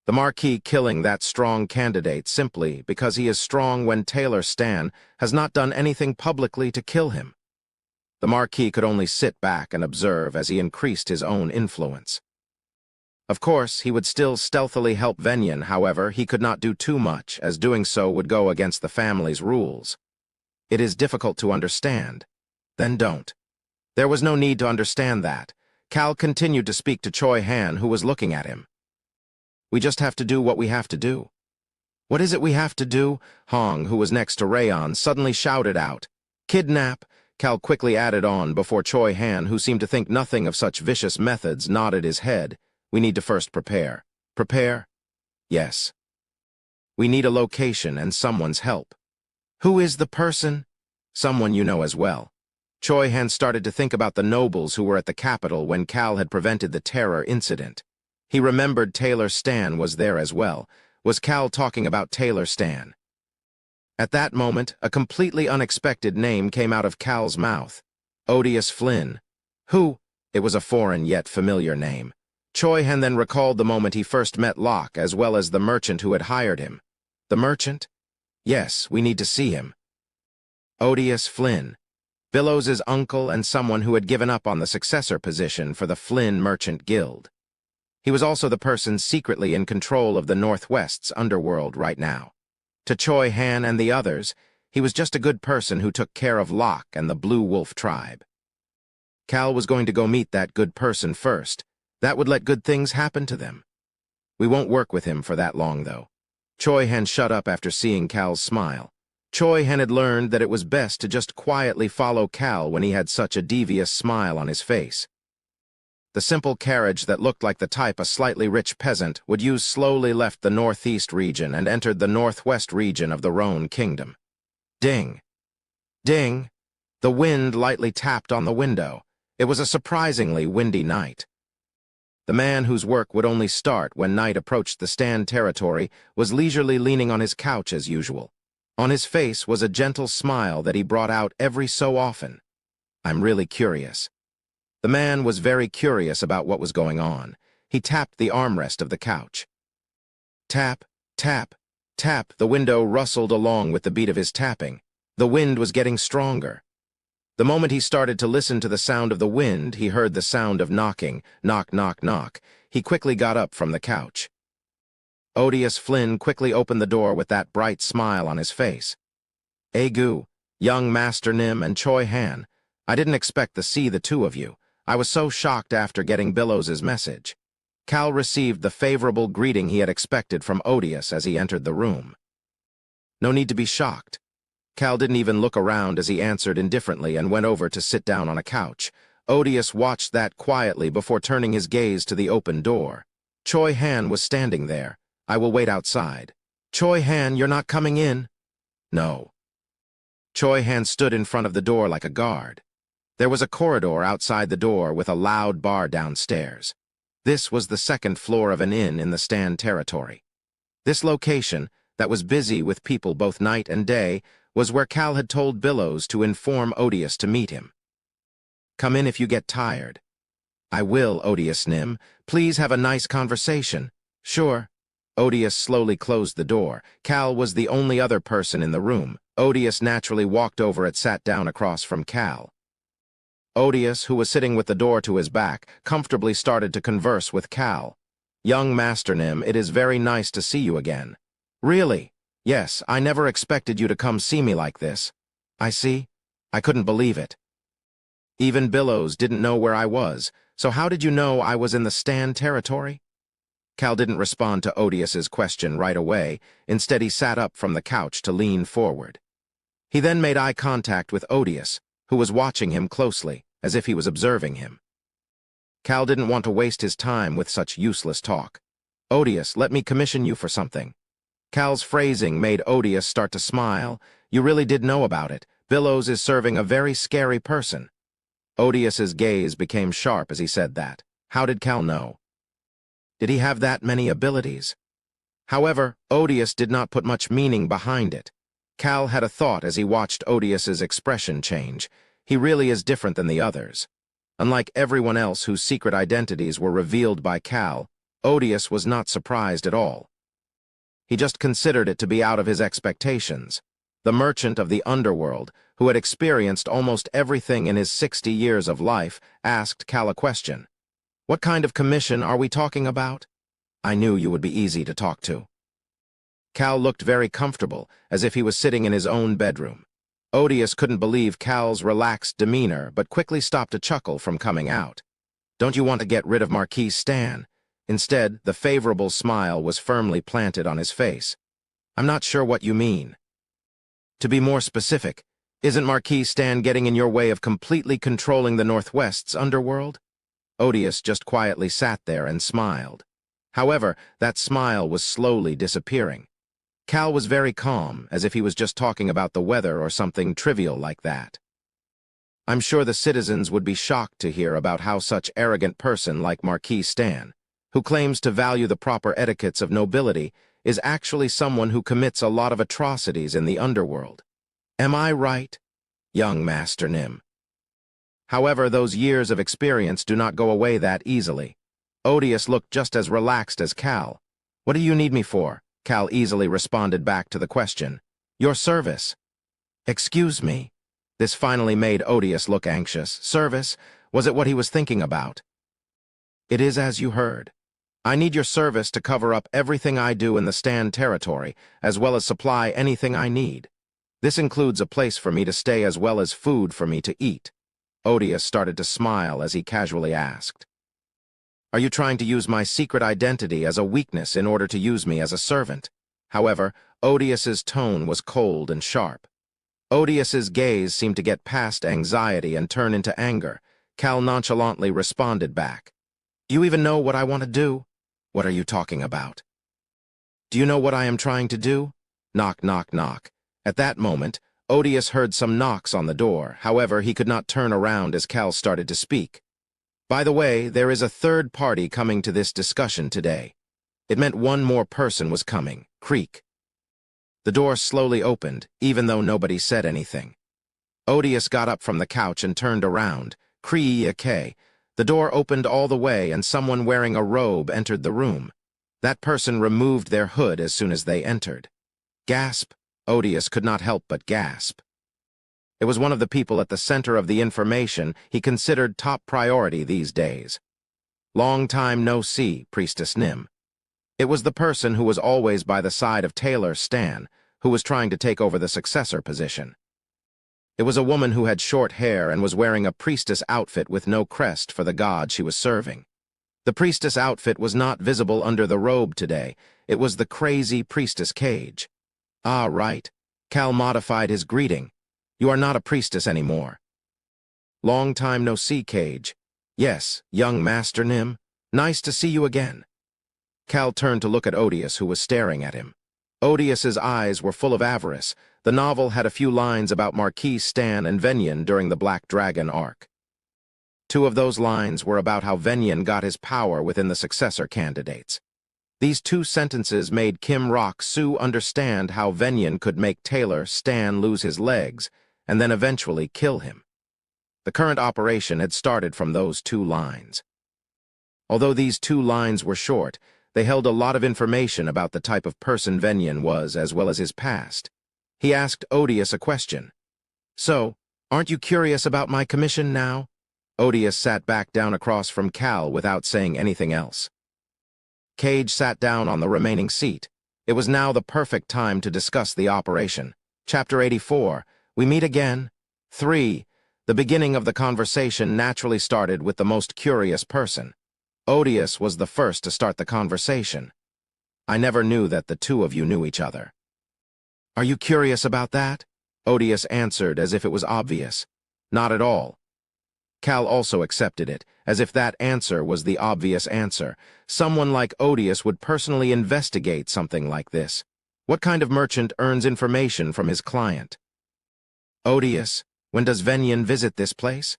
[SPEAKER 1] The Marquis killing that strong candidate simply because he is strong when Taylor Stan has not done anything publicly to kill him. The Marquis could only sit back and observe as he increased his own influence. Of course, he would still stealthily help Venyan. However, he could not do too much, as doing so would go against the family's rules. It is difficult to understand. Then don't. There was no need to understand that. Cal continued to speak to Choi Han, who was looking at him. We just have to do what we have to do. What is it we have to do? Hong, who was next to Rayon, suddenly shouted out. Kidnap. Cal quickly added on before Choi Han, who seemed to think nothing of such vicious methods, nodded his head. We need to first prepare. Prepare? Yes. We need a location and someone's help. Who is the person? Someone you know as well. Choi Han started to think about the nobles who were at the capital when Cal had prevented the terror incident. He remembered Taylor Stan was there as well. Was Cal talking about Taylor Stan? At that moment, a completely unexpected name came out of Cal's mouth. Odious Flynn. Who? It was a foreign yet familiar name. Choi Han then recalled the moment he first met Locke, as well as the merchant who had hired him. The merchant? Yes, we need to see him. Odious Flynn. Billows's uncle and someone who had given up on the successor position for the Flynn Merchant Guild. He was also the person secretly in control of the Northwest's underworld right now. To Choi Han and the others, he was just a good person who took care of Locke and the Blue Wolf tribe. Cal was going to go meet that good person first. That would let good things happen to them. We won't work with him for that long, though. Choi Han shut up after seeing Cal's smile. Choi Han had learned that it was best to just quietly follow Cal when he had such a devious smile on his face. The simple carriage that looked like the type a slightly rich peasant would use slowly left the northeast region and entered the northwest region of the Roan Kingdom. Ding! Ding! The wind lightly tapped on the window. It was a surprisingly windy night. The man whose work would only start when night approached the Stan territory was leisurely leaning on his couch as usual. On his face was a gentle smile that he brought out every so often. I'm really curious. The man was very curious about what was going on. He tapped the armrest of the couch. Tap, tap, tap. The window rustled along with the beat of his tapping. The wind was getting stronger. The moment he started to listen to the sound of the wind, he heard the sound of knocking. Knock, knock, knock. He quickly got up from the couch. Odious Flynn quickly opened the door with that bright smile on his face. Agu, young Master Nim and Choi Han, I didn't expect to see the two of you. I was so shocked after getting Billows's message. Cal received the favorable greeting he had expected from Odious as he entered the room. No need to be shocked. Cal didn't even look around as he answered indifferently and went over to sit down on a couch. Odious watched that quietly before turning his gaze to the open door. Choi Han was standing there. I will wait outside. Choi Han, you're not coming in? No. Choi Han stood in front of the door like a guard. There was a corridor outside the door with a loud bar downstairs. This was the second floor of an inn in the Stan territory. This location, that was busy with people both night and day, was where Cal had told Billows to inform Odious to meet him. "Come in if you get tired." "I will, Odious Nim. Please have a nice conversation." "Sure." Odious slowly closed the door. Cal was the only other person in the room. Odious naturally walked over and sat down across from Cal. Odious, who was sitting with the door to his back, comfortably started to converse with Cal. "Young Master Nim, it is very nice to see you again." "Really? Yes, I never expected you to come see me like this." "I see. I couldn't believe it. Even Billows didn't know where I was, so how did you know I was in the Stan territory?" Cal didn't respond to Odious's question right away. Instead, he sat up from the couch to lean forward. He then made eye contact with Odious, who was watching him closely, as if he was observing him. Cal didn't want to waste his time with such useless talk. "Odious, let me commission you for something." Cal's phrasing made Odious start to smile. "You really did know about it. Billows is serving a very scary person." Odious's gaze became sharp as he said that. How did Cal know? Did he have that many abilities? However, Odious did not put much meaning behind it. Cal had a thought as he watched Odious's expression change. He really is different than the others. Unlike everyone else whose secret identities were revealed by Cal, Odious was not surprised at all. He just considered it to be out of his expectations. The merchant of the underworld, who had experienced almost everything in his 60 years of life, asked Cal a question. "What kind of commission are we talking about?" "I knew you would be easy to talk to." Cal looked very comfortable, as if he was sitting in his own bedroom. Odious couldn't believe Cal's relaxed demeanor, but quickly stopped a chuckle from coming out. "Don't you want to get rid of Marquis Stan?" Instead, the favorable smile was firmly planted on his face. "I'm not sure what you mean." "To be more specific, isn't Marquis Stan getting in your way of completely controlling the Northwest's underworld?" Odious just quietly sat there and smiled. However, that smile was slowly disappearing. Cal was very calm, as if he was just talking about the weather or something trivial like that. "I'm sure the citizens would be shocked to hear about how such arrogant person like Marquis Stan, who claims to value the proper etiquettes of nobility, is actually someone who commits a lot of atrocities in the underworld. Am I right, young Master Nim?" However, those years of experience do not go away that easily. Odious looked just as relaxed as Cal. "What do you need me for?" Cal easily responded back to the question. "Your service." "Excuse me." This finally made Odious look anxious. Service? Was it what he was thinking about? "It is as you heard. I need your service to cover up everything I do in the Stan territory, as well as supply anything I need. This includes a place for me to stay as well as food for me to eat." Odious started to smile as he casually asked. "Are you trying to use my secret identity as a weakness in order to use me as a servant?" However, Odious's tone was cold and sharp. Odious's gaze seemed to get past anxiety and turn into anger. Cal nonchalantly responded back. "You even know what I want to do?" "What are you talking about?" "Do you know what I am trying to do?" Knock, knock, knock. At that moment, Odious heard some knocks on the door. However, he could not turn around as Cal started to speak. "By the way, there is a third party coming to this discussion today." It meant one more person was coming. Creak. The door slowly opened, even though nobody said anything. Odious got up from the couch and turned around. Cree-a-kay. The door opened all the way and someone wearing a robe entered the room. That person removed their hood as soon as they entered. Gasp! Odious could not help but gasp. It was one of the people at the center of the information he considered top priority these days. Long time no see, Priestess Nim. It was the person who was always by the side of Taylor Stan, who was trying to take over the successor position. It was a woman who had short hair and was wearing a priestess outfit with no crest for the god she was serving. The priestess outfit was not visible under the robe today. It was the crazy priestess cage. "Ah, right." Cal modified his greeting. "You are not a priestess anymore." "Long time no see, Cage." "Yes, young Master Nim. Nice to see you again." Cal turned to look at Odious, who was staring at him. Odious's eyes were full of avarice. The novel had a few lines about Marquis Stan and Venyan during the Black Dragon arc. Two of those lines were about how Venyan got his power within the successor candidates. These two sentences made Kim Rock-soo understand how Venyan could make Taylor Stan lose his legs and then eventually kill him. The current operation had started from those two lines. Although these two lines were short, they held a lot of information about the type of person Venyan was as well as his past. He asked Odious a question. "So, aren't you curious about my commission now?" Odious sat back down across from Cal without saying anything else. Cage sat down on the remaining seat. It was now the perfect time to discuss the operation. Chapter 84, We Meet Again. 3. The beginning of the conversation naturally started with the most curious person. Odious was the first to start the conversation. "I never knew that the two of you knew each other." "Are you curious about that?" Odious answered as if it was obvious. "Not at all." Cal also accepted it, as if that answer was the obvious answer. Someone like Odious would personally investigate something like this. What kind of merchant earns information from his client? "Odious, when does Venyan visit this place?"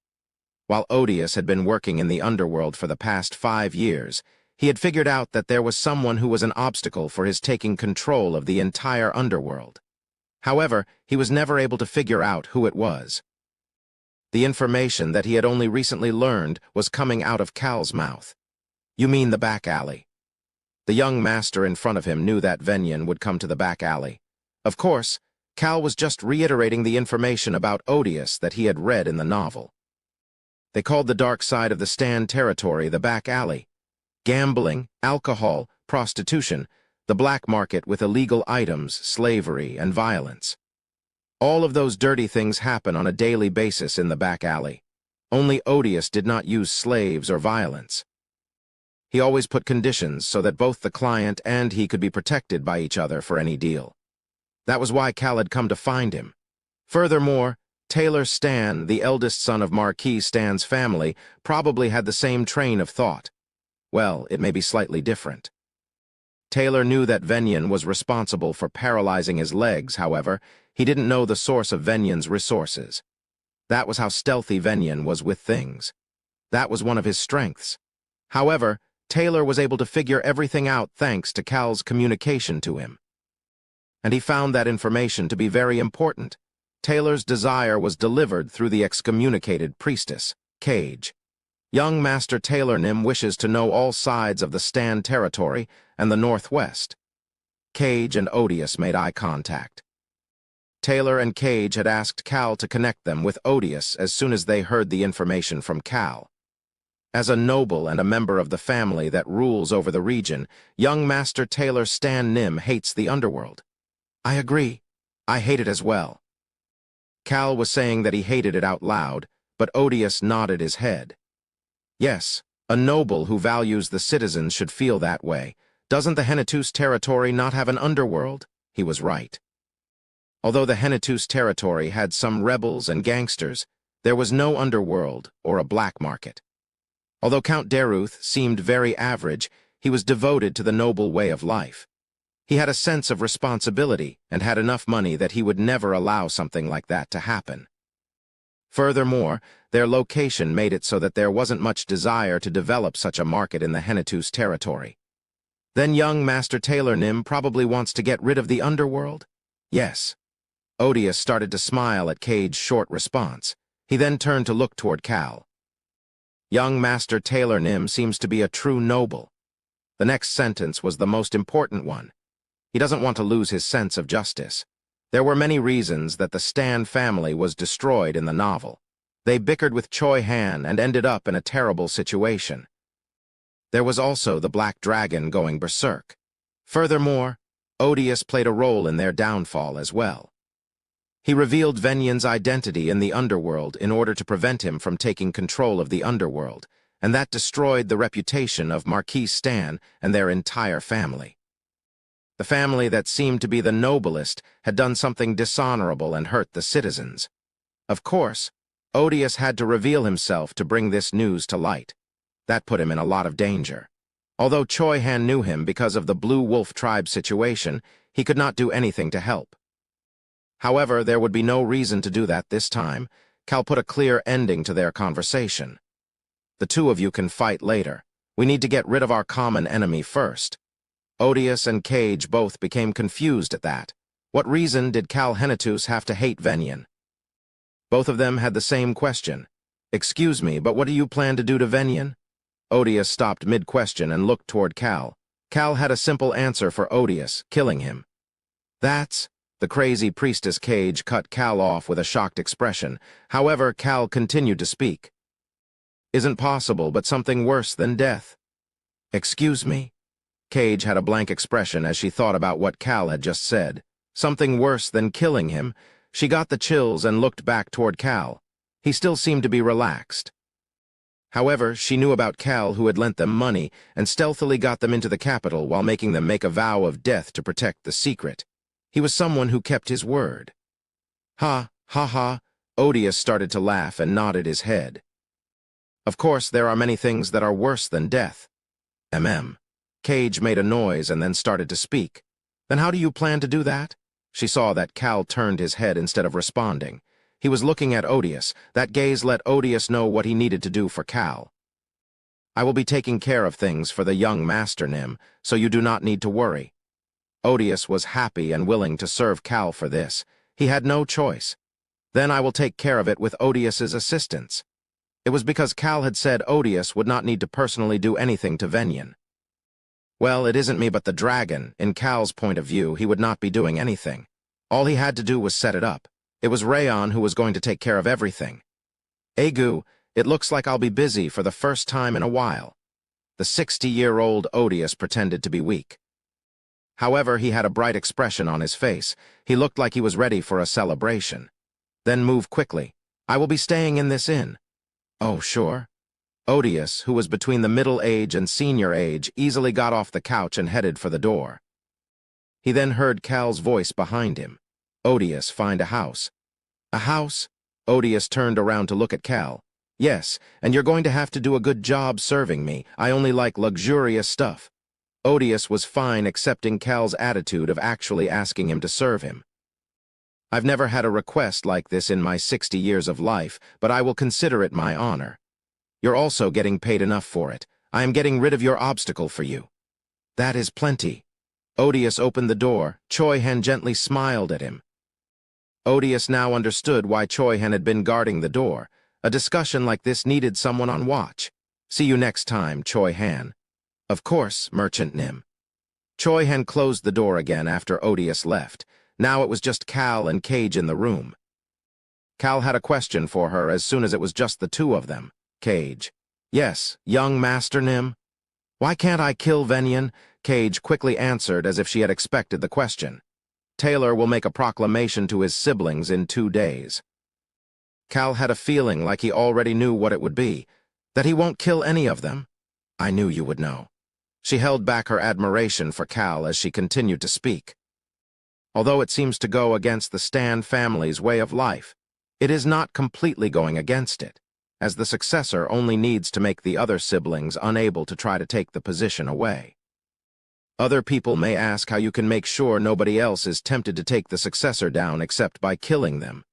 [SPEAKER 1] While Odious had been working in the underworld for the past 5 years, he had figured out that there was someone who was an obstacle for his taking control of the entire underworld. However, he was never able to figure out who it was. The information that he had only recently learned was coming out of Cal's mouth. "You mean the back alley?" The young master in front of him knew that Venyan would come to the back alley. Of course, Cal was just reiterating the information about Odious that he had read in the novel. They called the dark side of the Stan territory the back alley. Gambling, alcohol, prostitution, the black market with illegal items, slavery, and violence. All of those dirty things happen on a daily basis in the back alley. Only Odious did not use slaves or violence. He always put conditions so that both the client and he could be protected by each other for any deal. That was why Cal had come to find him. Furthermore, Taylor Stan, the eldest son of Marquis Stan's family, probably had the same train of thought. Well, it may be slightly different. Taylor knew that Venyan was responsible for paralyzing his legs, however, he didn't know the source of Venyan's resources. That was how stealthy Venyan was with things. That was one of his strengths. However, Taylor was able to figure everything out thanks to Cal's communication to him. And he found that information to be very important. Taylor's desire was delivered through the excommunicated priestess, Cage. Young Master Taylor Nim wishes to know all sides of the Stan territory and the Northwest. Cage and Odious made eye contact. Taylor and Cage had asked Cal to connect them with Odious as soon as they heard the information from Cal. As a noble and a member of the family that rules over the region, young Master Taylor Stan Nim hates the underworld. "I agree. I hate it as well." Cal was saying that he hated it out loud, but Odious nodded his head. "Yes, a noble who values the citizens should feel that way. Doesn't the Hennetus territory not have an underworld?" He was right. Although the Hennetus territory had some rebels and gangsters, there was no underworld or a black market. Although Count Daruth seemed very average, he was devoted to the noble way of life. He had a sense of responsibility and had enough money that he would never allow something like that to happen. Furthermore, their location made it so that there wasn't much desire to develop such a market in the Hennetus territory. Then young Master Taylor Nim probably wants to get rid of the underworld? Yes. Odious started to smile at Cage's short response. He then turned to look toward Cal. Young Master Taylor Nim seems to be a true noble. The next sentence was the most important one. He doesn't want to lose his sense of justice. There were many reasons that the Stan family was destroyed in the novel. They bickered with Choi Han and ended up in a terrible situation. There was also the Black Dragon going berserk. Furthermore, Odious played a role in their downfall as well. He revealed Venyan's identity in the underworld in order to prevent him from taking control of the underworld, and that destroyed the reputation of Marquis Stan and their entire family. The family that seemed to be the noblest had done something dishonorable and hurt the citizens. Of course, Odious had to reveal himself to bring this news to light. That put him in a lot of danger. Although Choi Han knew him because of the Blue Wolf tribe situation, he could not do anything to help. However, there would be no reason to do that this time. Cal put a clear ending to their conversation. The two of you can fight later. We need to get rid of our common enemy first. Odious and Cage both became confused at that. What reason did Cal Henitus have to hate Venyan? Both of them had the same question. Excuse me, but what do you plan to do to Venyan? Odious stopped mid-question and looked toward Cal. Cal had a simple answer for Odious, killing him. The crazy priestess. Cage cut Cal off with a shocked expression. However, Cal continued to speak. Isn't possible, but something worse than death. Excuse me? Cage had a blank expression as she thought about what Cal had just said. Something worse than killing him. She got the chills and looked back toward Cal. He still seemed to be relaxed. However, she knew about Cal, who had lent them money and stealthily got them into the capital while making them make a vow of death to protect the secret. He was someone who kept his word. Ha, ha, ha. Odious started to laugh and nodded his head. Of course, there are many things that are worse than death. Cage made a noise and then started to speak. Then how do you plan to do that? She saw that Cal turned his head instead of responding. He was looking at Odious. That gaze let Odious know what he needed to do for Cal. I will be taking care of things for the young master Nim, so you do not need to worry. Odious was happy and willing to serve Cal for this. He had no choice. Then I will take care of it with Odious's assistance. It was because Cal had said Odious would not need to personally do anything to Venyan. Well, it isn't me but the dragon. In Cal's point of view, he would not be doing anything. All he had to do was set it up. It was Rayon who was going to take care of everything. Egu, it looks like I'll be busy for the first time in a while. The 60-year-old Odious pretended to be weak. However, he had a bright expression on his face. He looked like he was ready for a celebration. Then move quickly. I will be staying in this inn. Oh, sure. Odious, who was between the middle age and senior age, easily got off the couch and headed for the door. He then heard Cal's voice behind him. Odious, find a house. A house? Odious turned around to look at Cal. Yes, and you're going to have to do a good job serving me. I only like luxurious stuff. Odious was fine accepting Cal's attitude of actually asking him to serve him. I've never had a request like this in my 60 years of life, but I will consider it my honor. You're also getting paid enough for it. I am getting rid of your obstacle for you. That is plenty. Odious opened the door. Choi Hen gently smiled at him. Odious now understood why Choi Hen had been guarding the door. A discussion like this needed someone on watch. See you next time, Choi Han. Of course, Merchant Nim. Choi Hen closed the door again after Odious left. Now it was just Cal and Cage in the room. Cal had a question for her as soon as it was just the two of them. Cage. Yes, young Master Nim. Why can't I kill Venyan? Cage quickly answered as if she had expected the question. Taylor will make a proclamation to his siblings in 2 days. Cal had a feeling like he already knew what it would be, that he won't kill any of them. I knew you would know. She held back her admiration for Cal as she continued to speak. Although it seems to go against the Stan family's way of life, it is not completely going against it, as the successor only needs to make the other siblings unable to try to take the position away. Other people may ask how you can make sure nobody else is tempted to take the successor down except by killing them.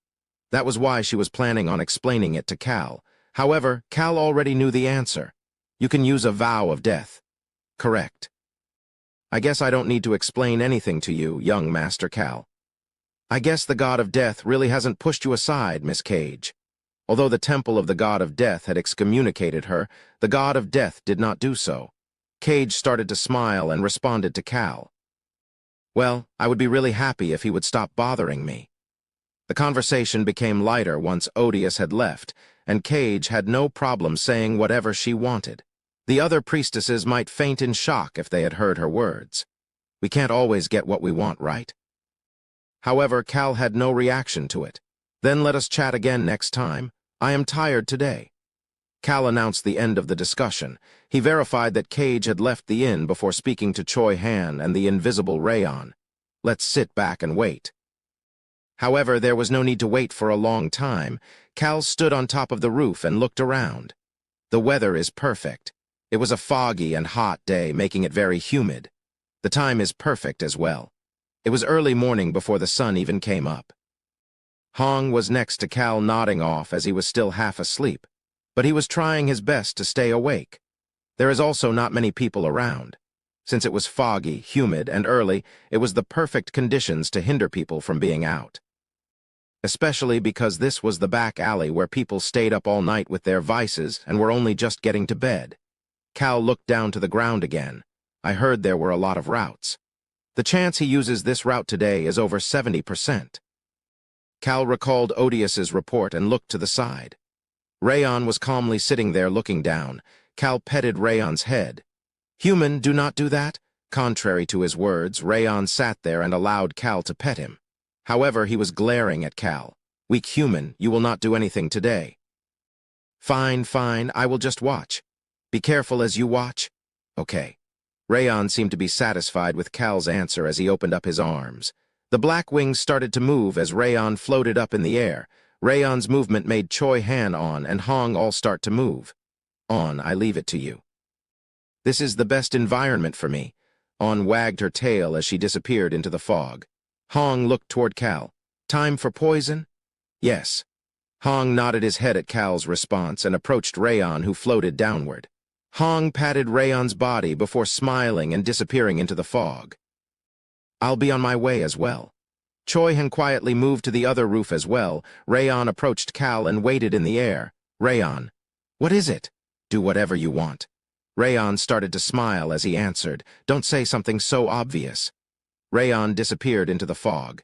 [SPEAKER 1] That was why she was planning on explaining it to Cal. However, Cal already knew the answer. You can use a vow of death. Correct. I guess I don't need to explain anything to you, young Master Cal. I guess the god of death really hasn't pushed you aside, Miss Cage. Although the temple of the god of death had excommunicated her, the god of death did not do so. Cage started to smile and responded to Cal. Well, I would be really happy if he would stop bothering me. The conversation became lighter once Odious had left, and Cage had no problem saying whatever she wanted. The other priestesses might faint in shock if they had heard her words. We can't always get what we want, right? However, Cal had no reaction to it. Then let us chat again next time. I am tired today. Cal announced the end of the discussion. He verified that Cage had left the inn before speaking to Choi Han and the invisible Rayon. Let's sit back and wait. However, there was no need to wait for a long time. Cal stood on top of the roof and looked around. The weather is perfect. It was a foggy and hot day, making it very humid. The time is perfect as well. It was early morning before the sun even came up. Hong was next to Cal, nodding off as he was still half asleep. but he was trying his best to stay awake. There is also not many people around. Since it was foggy, humid, and early, it was the perfect conditions to hinder people from being out. Especially because this was the back alley where people stayed up all night with their vices and were only just getting to bed. Cal looked down to the ground again. I heard there were a lot of routes. The chance he uses this route today is over 70%. Cal recalled Odius's report and looked to the side. Rayon was calmly sitting there looking down. Cal petted Rayon's head. "Human, do not do that." Contrary to his words, Rayon sat there and allowed Cal to pet him. However, he was glaring at Cal. "Weak human, you will not do anything today." "Fine, fine, I will just watch." "Be careful as you watch." "Okay." Rayon seemed to be satisfied with Cal's answer as he opened up his arms. The black wings started to move as Rayon floated up in the air. Rayon's movement made Choi Han On and Hong all start to move. "On, I leave it to you." "This is the best environment for me." On wagged her tail as she disappeared into the fog. Hong looked toward Cal. "Time for poison?" "Yes." Hong nodded his head at Cal's response and approached Rayon, who floated downward. Hong patted Rayon's body before smiling and disappearing into the fog. "I'll be on my way as well." Choi Han quietly moved to the other roof as well. Rayon approached Cal and waited in the air. "Rayon, what is it?" "Do whatever you want." Rayon started to smile as he answered, "Don't say something so obvious." Rayon disappeared into the fog.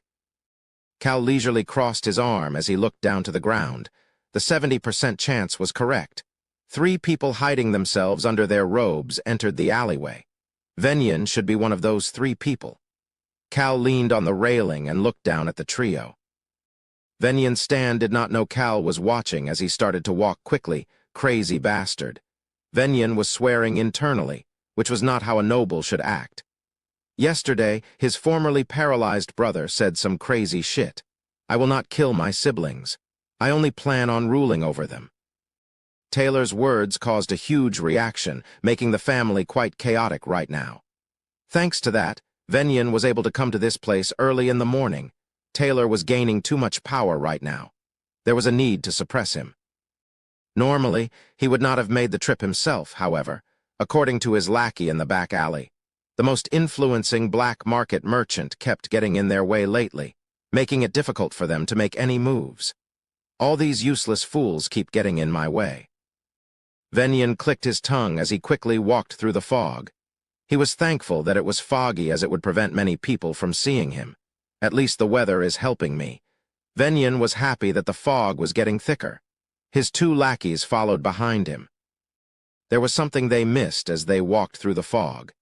[SPEAKER 1] Cal leisurely crossed his arm as he looked down to the ground. The 70% chance was correct. 3 people hiding themselves under their robes entered the alleyway. Venyan should be one of those 3 people. Cal leaned on the railing and looked down at the trio. Venyan Stan did not know Cal was watching as he started to walk quickly. Crazy bastard. Venyan was swearing internally, which was not how a noble should act. Yesterday, his formerly paralyzed brother said some crazy shit. "I will not kill my siblings. I only plan on ruling over them." Taylor's words caused a huge reaction, making the family quite chaotic right now. Thanks to that, Venyan was able to come to this place early in the morning. Taylor was gaining too much power right now. There was a need to suppress him. Normally, he would not have made the trip himself, however, according to his lackey in the back alley. The most influencing black market merchant kept getting in their way lately, making it difficult for them to make any moves. "All these useless fools keep getting in my way." Venyan clicked his tongue as he quickly walked through the fog. He was thankful that it was foggy as it would prevent many people from seeing him. "At least the weather is helping me." Venyan was happy that the fog was getting thicker. His 2 lackeys followed behind him. There was something they missed as they walked through the fog.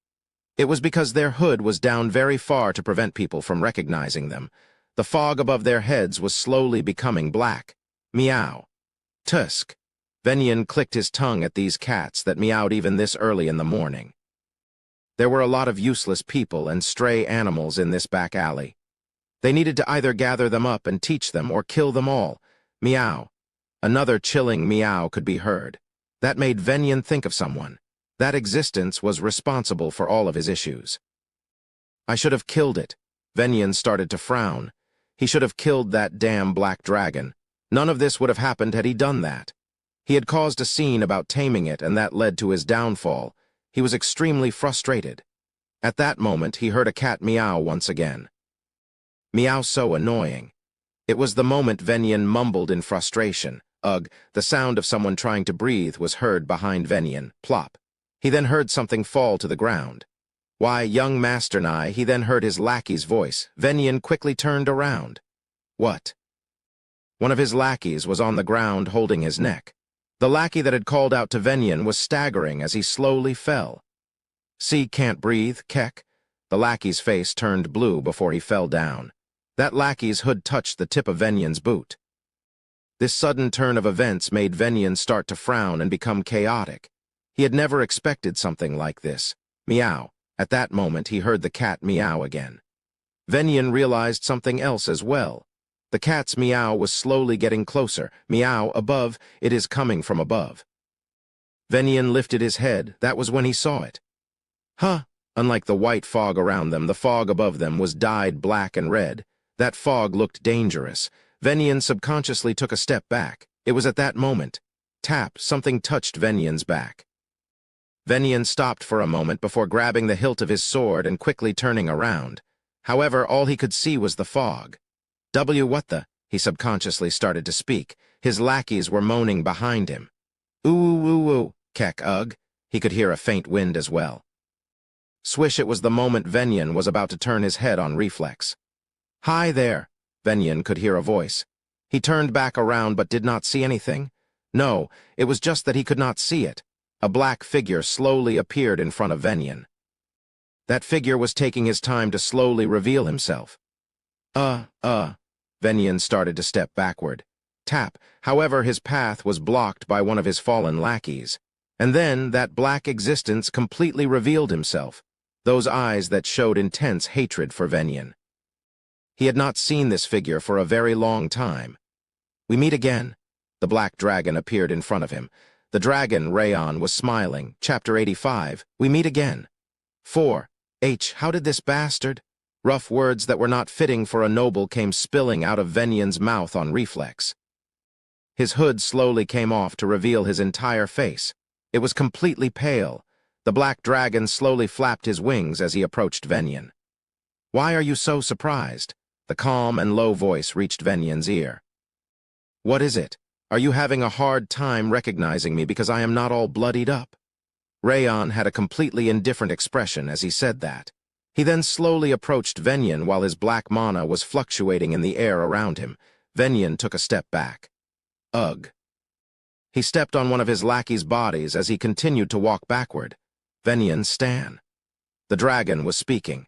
[SPEAKER 1] It was because their hood was down very far to prevent people from recognizing them. The fog above their heads was slowly becoming black. Meow. Tusk. Venyan clicked his tongue at these cats that meowed even this early in the morning. There were a lot of useless people and stray animals in this back alley. They needed to either gather them up and teach them or kill them all. Meow. Another chilling meow could be heard. That made Venyan think of someone. That existence was responsible for all of his issues. "I should have killed it." Venyan started to frown. He should have killed that damn black dragon. None of this would have happened had he done that. He had caused a scene about taming it, and that led to his downfall. He was extremely frustrated. At that moment, he heard a cat meow once again. Meow so annoying. It was the moment Venyan mumbled in frustration. Ugh, the sound of someone trying to breathe was heard behind Venyan. Plop. He then heard something fall to the ground. "Why, young Master Nai," he then heard his lackey's voice. Venyan quickly turned around. What? One of his lackeys was on the ground holding his neck. The lackey that had called out to Venyan was staggering as he slowly fell. "See, can't breathe, Keck." The lackey's face turned blue before he fell down. That lackey's hood touched the tip of Venyan's boot. This sudden turn of events made Venyan start to frown and become chaotic. He had never expected something like this. Meow. At that moment, he heard the cat meow again. Venyan realized something else as well. The cat's meow was slowly getting closer. Meow, above, it is coming from above. Venyan lifted his head. That was when he saw it. Huh! Unlike the white fog around them, the fog above them was dyed black and red. That fog looked dangerous. Venyan subconsciously took a step back. It was at that moment. Tap, something touched Venyan's back. Venyan stopped for a moment before grabbing the hilt of his sword and quickly turning around. However, all he could see was the fog. What the? He subconsciously started to speak. His lackeys were moaning behind him. Ooh, ooh, ooh, ooh, kek, ugh. He could hear a faint wind as well. Swish, it was the moment Venyan was about to turn his head on reflex. Hi there, Venyan could hear a voice. He turned back around but did not see anything. No, it was just that he could not see it. A black figure slowly appeared in front of Venyan. That figure was taking his time to slowly reveal himself. Venyan started to step backward. Tap, however, his path was blocked by one of his fallen lackeys. And then that black existence completely revealed himself, those eyes that showed intense hatred for Venyan. He had not seen this figure for a very long time. We meet again. The black dragon appeared in front of him. The dragon, Rayon, was smiling. Chapter 85, we meet again. 4. How did this bastard? Rough words that were not fitting for a noble came spilling out of Venyan's mouth on reflex. His hood slowly came off to reveal his entire face. It was completely pale. The black dragon slowly flapped his wings as he approached Venyan. Why are you so surprised? The calm and low voice reached Venyan's ear. What is it? Are you having a hard time recognizing me because I am not all bloodied up? Rayon had a completely indifferent expression as he said that. He then slowly approached Venyan while his black mana was fluctuating in the air around him. Venyan took a step back. Ugh. He stepped on one of his lackey's bodies as he continued to walk backward. Venyan Stan. The dragon was speaking.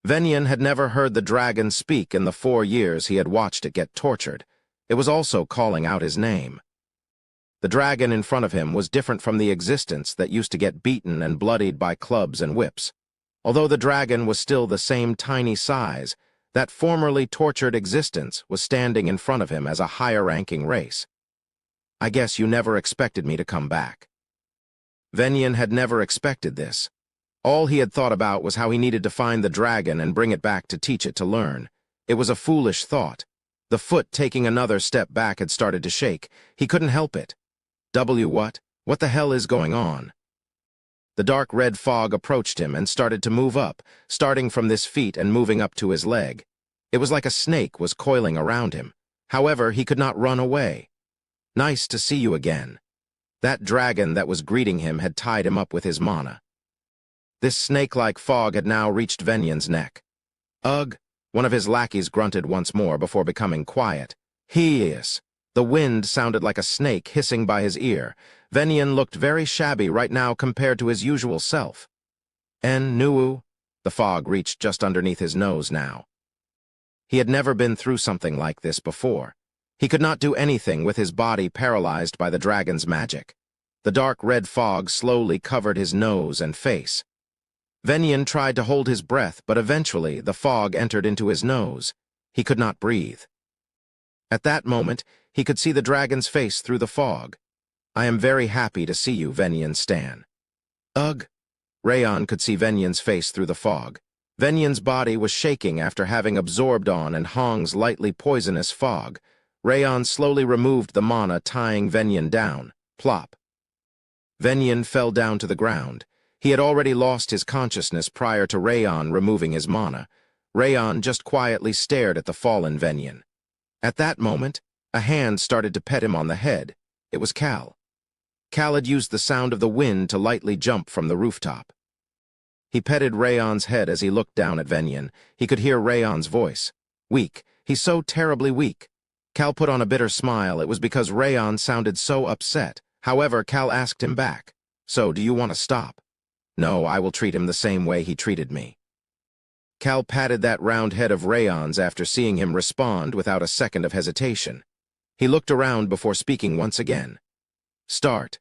[SPEAKER 1] Venyan had never heard the dragon speak in the 4 years he had watched it get tortured. It was also calling out his name. The dragon in front of him was different from the existence that used to get beaten and bloodied by clubs and whips. Although the dragon was still the same tiny size, that formerly tortured existence was standing in front of him as a higher-ranking race. I guess you never expected me to come back. Venyan had never expected this. All he had thought about was how he needed to find the dragon and bring it back to teach it to learn. It was a foolish thought. The foot taking another step back had started to shake. He couldn't help it. What? What the hell is going on? The dark red fog approached him and started to move up, starting from this feet and moving up to his leg. It was like a snake was coiling around him. However, he could not run away. Nice to see you again. That dragon that was greeting him had tied him up with his mana. This snake-like fog had now reached Venyan's neck. Ugh, one of his lackeys grunted once more before becoming quiet. Hiss. The wind sounded like a snake hissing by his ear. Venyan looked very shabby right now compared to his usual self. Nuu. The fog reached just underneath his nose now. He had never been through something like this before. He could not do anything with his body paralyzed by the dragon's magic. The dark red fog slowly covered his nose and face. Venyan tried to hold his breath, but eventually the fog entered into his nose. He could not breathe. At that moment, he could see the dragon's face through the fog. I am very happy to see you, Venyan Stan. Ugh. Rayon could see Venyan's face through the fog. Venyan's body was shaking after having absorbed on and Hong's lightly poisonous fog. Rayon slowly removed the mana, tying Venyan down. Plop. Venyan fell down to the ground. He had already lost his consciousness prior to Rayon removing his mana. Rayon just quietly stared at the fallen Venyan. At that moment, a hand started to pet him on the head. It was Cal. Cal had used the sound of the wind to lightly jump from the rooftop. He petted Rayon's head as he looked down at Venyan. He could hear Rayon's voice. Weak. He's so terribly weak. Cal put on a bitter smile. It was because Rayon sounded so upset. However, Cal asked him back. So, do you want to stop? No, I will treat him the same way he treated me. Cal patted that round head of Rayon's after seeing him respond without a second of hesitation. He looked around before speaking once again. Start.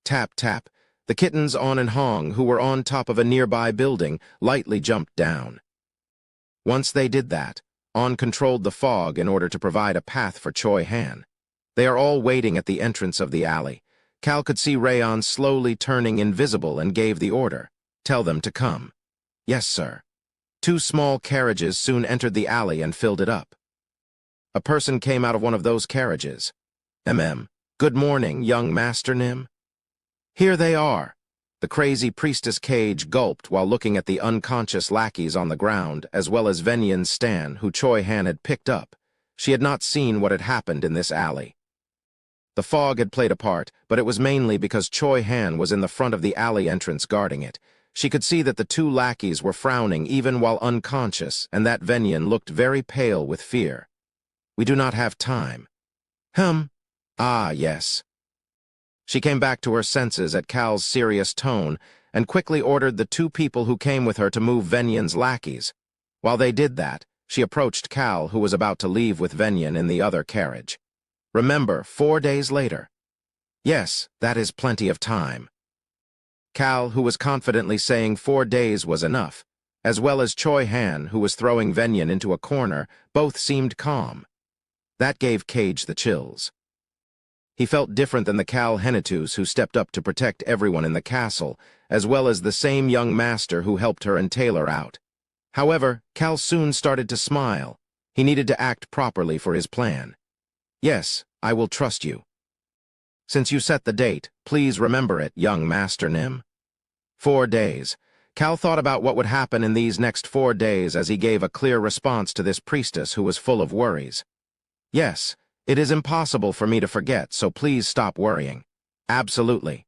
[SPEAKER 1] Tap, tap. The kittens On and Hong, who were on top of a nearby building, lightly jumped down. Once they did that, On controlled the fog in order to provide a path for Choi Han. They are all waiting at the entrance of the alley. Cal could see Rayon slowly turning invisible and gave the order. Tell them to come. Yes, sir. 2 small carriages soon entered the alley and filled it up. A person came out of one of those carriages. Good morning, young Master Nim. Here they are. The crazy priestess Cage gulped while looking at the unconscious lackeys on the ground, as well as Venyan's Stan, who Choi Han had picked up. She had not seen what had happened in this alley. The fog had played a part, but it was mainly because Choi Han was in the front of the alley entrance guarding it. She could see that the two lackeys were frowning even while unconscious, and that Venyan looked very pale with fear. We do not have time. Ah, yes. She came back to her senses at Cal's serious tone and quickly ordered the two people who came with her to move Venyan's lackeys. While they did that, she approached Cal, who was about to leave with Venyan in the other carriage. Remember, 4 days later. Yes, that is plenty of time. Cal, who was confidently saying 4 days was enough, as well as Choi Han, who was throwing Venyan into a corner, both seemed calm. That gave Cage the chills. He felt different than the Cal Henitus who stepped up to protect everyone in the castle, as well as the same young master who helped her and Taylor out. However, Cal soon started to smile. He needed to act properly for his plan. Yes, I will trust you. Since you set the date, please remember it, young Master Nim. 4 days. Cal thought about what would happen in these next 4 days as he gave a clear response to this priestess who was full of worries. Yes, it is impossible for me to forget, so please stop worrying. Absolutely.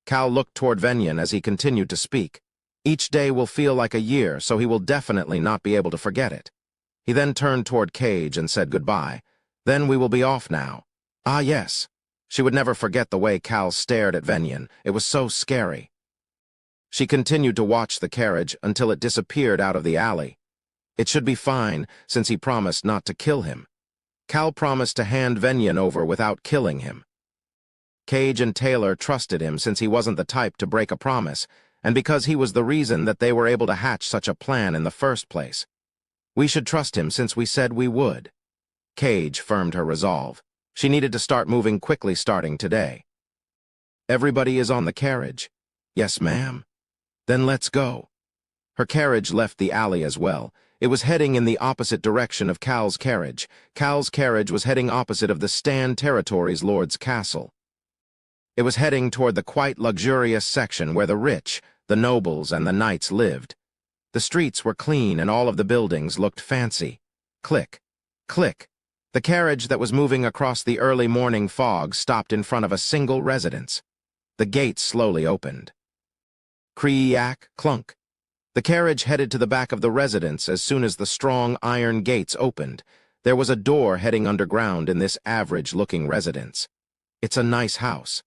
[SPEAKER 1] Cal looked toward Venyan as he continued to speak. Each day will feel like a year, so he will definitely not be able to forget it. He then turned toward Cage and said goodbye. Then we will be off now. Ah, yes. She would never forget the way Cal stared at Venyan. It was so scary. She continued to watch the carriage until it disappeared out of the alley. It should be fine, since he promised not to kill him. Cal promised to hand Venyan over without killing him. Cage and Taylor trusted him since he wasn't the type to break a promise, and because he was the reason that they were able to hatch such a plan in the first place. We should trust him since we said we would. Cage firmed her resolve. She needed to start moving quickly starting today. Everybody is on the carriage. Yes, ma'am. Then let's go. Her carriage left the alley as well. It was heading in the opposite direction of Cal's carriage. Cal's carriage was heading opposite of the Stan Territories Lord's castle. It was heading toward the quite luxurious section where the rich, the nobles, and the knights lived. The streets were clean and all of the buildings looked fancy. Click, click. The carriage that was moving across the early morning fog stopped in front of a single residence. The gates slowly opened. Cree-yak, clunk. The carriage headed to the back of the residence as soon as the strong iron gates opened. There was a door heading underground in this average-looking residence. It's a nice house.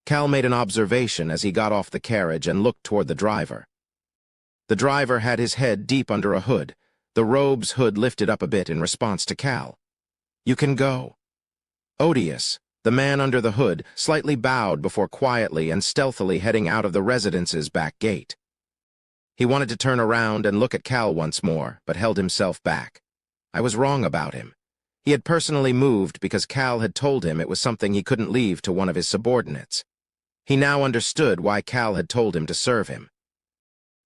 [SPEAKER 1] Cal made an observation as he got off the carriage and looked toward the driver. The driver had his head deep under a hood. The robe's hood lifted up a bit in response to Cal. You can go. Odious, the man under the hood, slightly bowed before quietly and stealthily heading out of the residence's back gate. He wanted to turn around and look at Cal once more, but held himself back. I was wrong about him. He had personally moved because Cal had told him it was something he couldn't leave to one of his subordinates. He now understood why Cal had told him to serve him.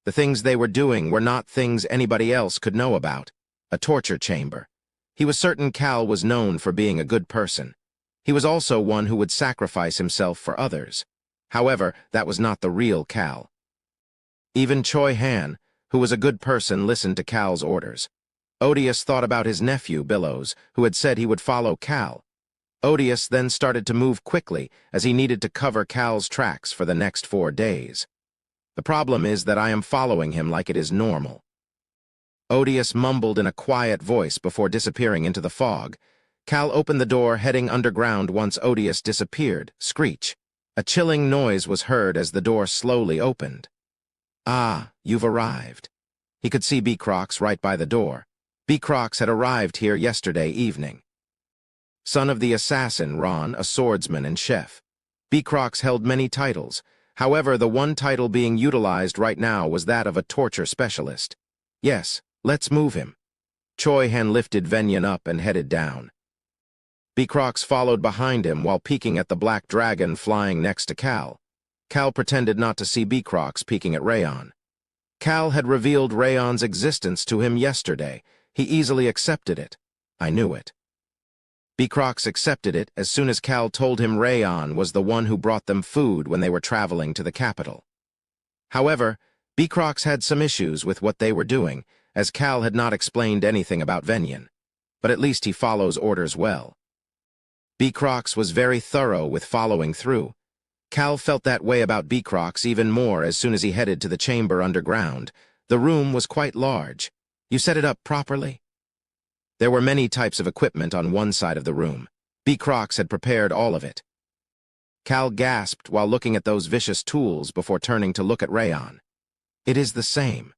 [SPEAKER 1] The things they were doing were not things anybody else could know about. A torture chamber. He was certain Cal was known for being a good person. He was also one who would sacrifice himself for others. However, that was not the real Cal. Even Choi Han, who was a good person, listened to Cal's orders. Odious thought about his nephew, Billows, who had said he would follow Cal. Odious then started to move quickly as he needed to cover Cal's tracks for the next 4 days. The problem is that I am following him like it is normal. Odious mumbled in a quiet voice before disappearing into the fog. Cal opened the door heading underground once Odious disappeared. Screech. A chilling noise was heard as the door slowly opened. Ah, you've arrived. He could see B-Crocs right by the door. B-Crocs had arrived here yesterday evening. Son of the assassin, Ron, a swordsman and chef. B-Crocs held many titles. However, the one title being utilized right now was that of a torture specialist. Yes, let's move him. Choi Han lifted Venyan up and headed down. B-Crocs followed behind him while peeking at the black dragon flying next to Cal. Cal pretended not to see B-Crocs peeking at Rayon. Cal had revealed Rayon's existence to him yesterday. He easily accepted it. I knew it. Beecrox accepted it as soon as Cal told him Rayon was the one who brought them food when they were traveling to the capital. However, Beecrox had some issues with what they were doing, as Cal had not explained anything about Venyon. But at least he follows orders well. Beecrox was very thorough with following through. Cal felt that way about Beecrox even more as soon as he headed to the chamber underground. The room was quite large. You set it up properly? There were many types of equipment on one side of the room. Beecrox had prepared all of it. Cal gasped while looking at those vicious tools before turning to look at Rayon. It is the same.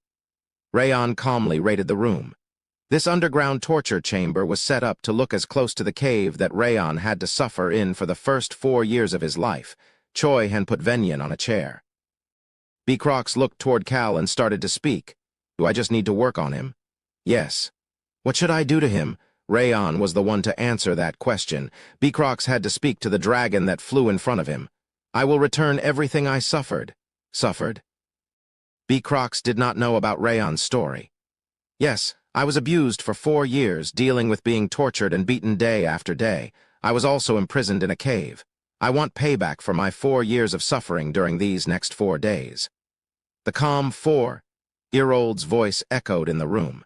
[SPEAKER 1] Rayon calmly rated the room. This underground torture chamber was set up to look as close to the cave that Rayon had to suffer in for the first 4 years of his life. Choi had put Venyon on a chair. Beecrox looked toward Cal and started to speak. Do I just need to work on him? Yes. What should I do to him? Rayon was the one to answer that question. Beecrox had to speak to the dragon that flew in front of him. I will return everything I suffered. Suffered? Beecrox did not know about Rayon's story. Yes, I was abused for 4 years, dealing with being tortured and beaten day after day. I was also imprisoned in a cave. I want payback for my 4 years of suffering during these next 4 days. The calm 4-year-old's voice echoed in the room.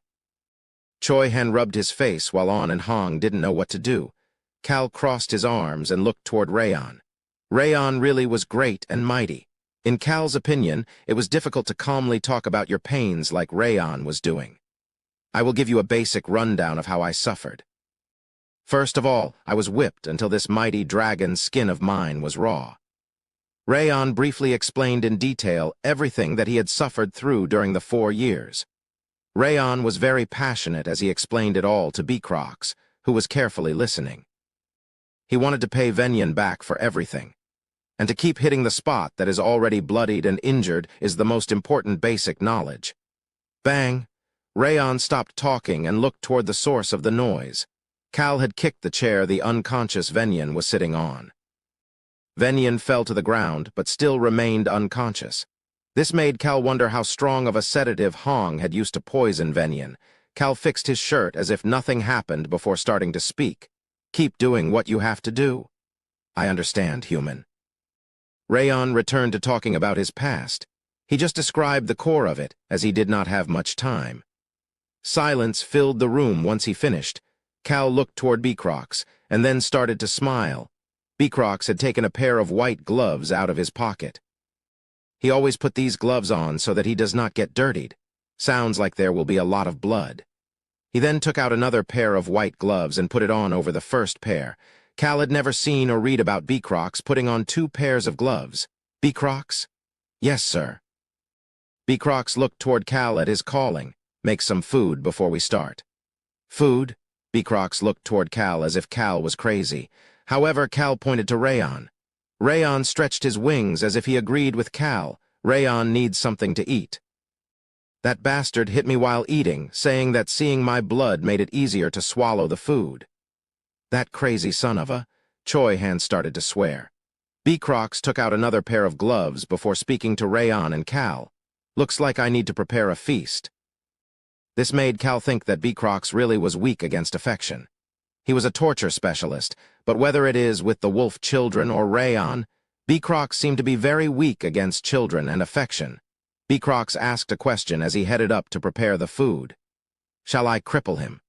[SPEAKER 1] Choi Han rubbed his face while On and Hong didn't know what to do. Cal crossed his arms and looked toward Rayon. Rayon really was great and mighty. In Cal's opinion, it was difficult to calmly talk about your pains like Rayon was doing. I will give you a basic rundown of how I suffered. First of all, I was whipped until this mighty dragon's skin of mine was raw. Rayon briefly explained in detail everything that he had suffered through during the 4 years. Rayon was very passionate as he explained it all to Beecrox, who was carefully listening. He wanted to pay Venyon back for everything. And to keep hitting the spot that is already bloodied and injured is the most important basic knowledge. Bang! Rayon stopped talking and looked toward the source of the noise. Cal had kicked the chair the unconscious Venyon was sitting on. Venyon fell to the ground, but still remained unconscious. This made Cal wonder how strong of a sedative Hong had used to poison Venyon. Cal fixed his shirt as if nothing happened before starting to speak. Keep doing what you have to do. I understand, human. Rayon returned to talking about his past. He just described the core of it, as he did not have much time. Silence filled the room once he finished. Cal looked toward Beecrox, and then started to smile. Beecrox had taken a pair of white gloves out of his pocket. He always put these gloves on so that he does not get dirtied. Sounds like there will be a lot of blood. He then took out another pair of white gloves and put it on over the first pair. Cal had never seen or read about Beecrox putting on 2 pairs of gloves. Beecrox? Yes, sir. Beecrox looked toward Cal at his calling. Make some food before we start. Food? Beecrox looked toward Cal as if Cal was crazy. However, Cal pointed to Rayon. Rayon stretched his wings as if he agreed with Cal. Rayon needs something to eat. That bastard hit me while eating, saying that seeing my blood made it easier to swallow the food. That crazy son of a... Choi Han started to swear. Beecrox took out another pair of gloves before speaking to Rayon and Cal. Looks like I need to prepare a feast. This made Cal think that Beecrox really was weak against affection. He was a torture specialist, but whether it is with the wolf children or Rayon, Beecrox seemed to be very weak against children and affection. Beecrox asked a question as he headed up to prepare the food. Shall I cripple him?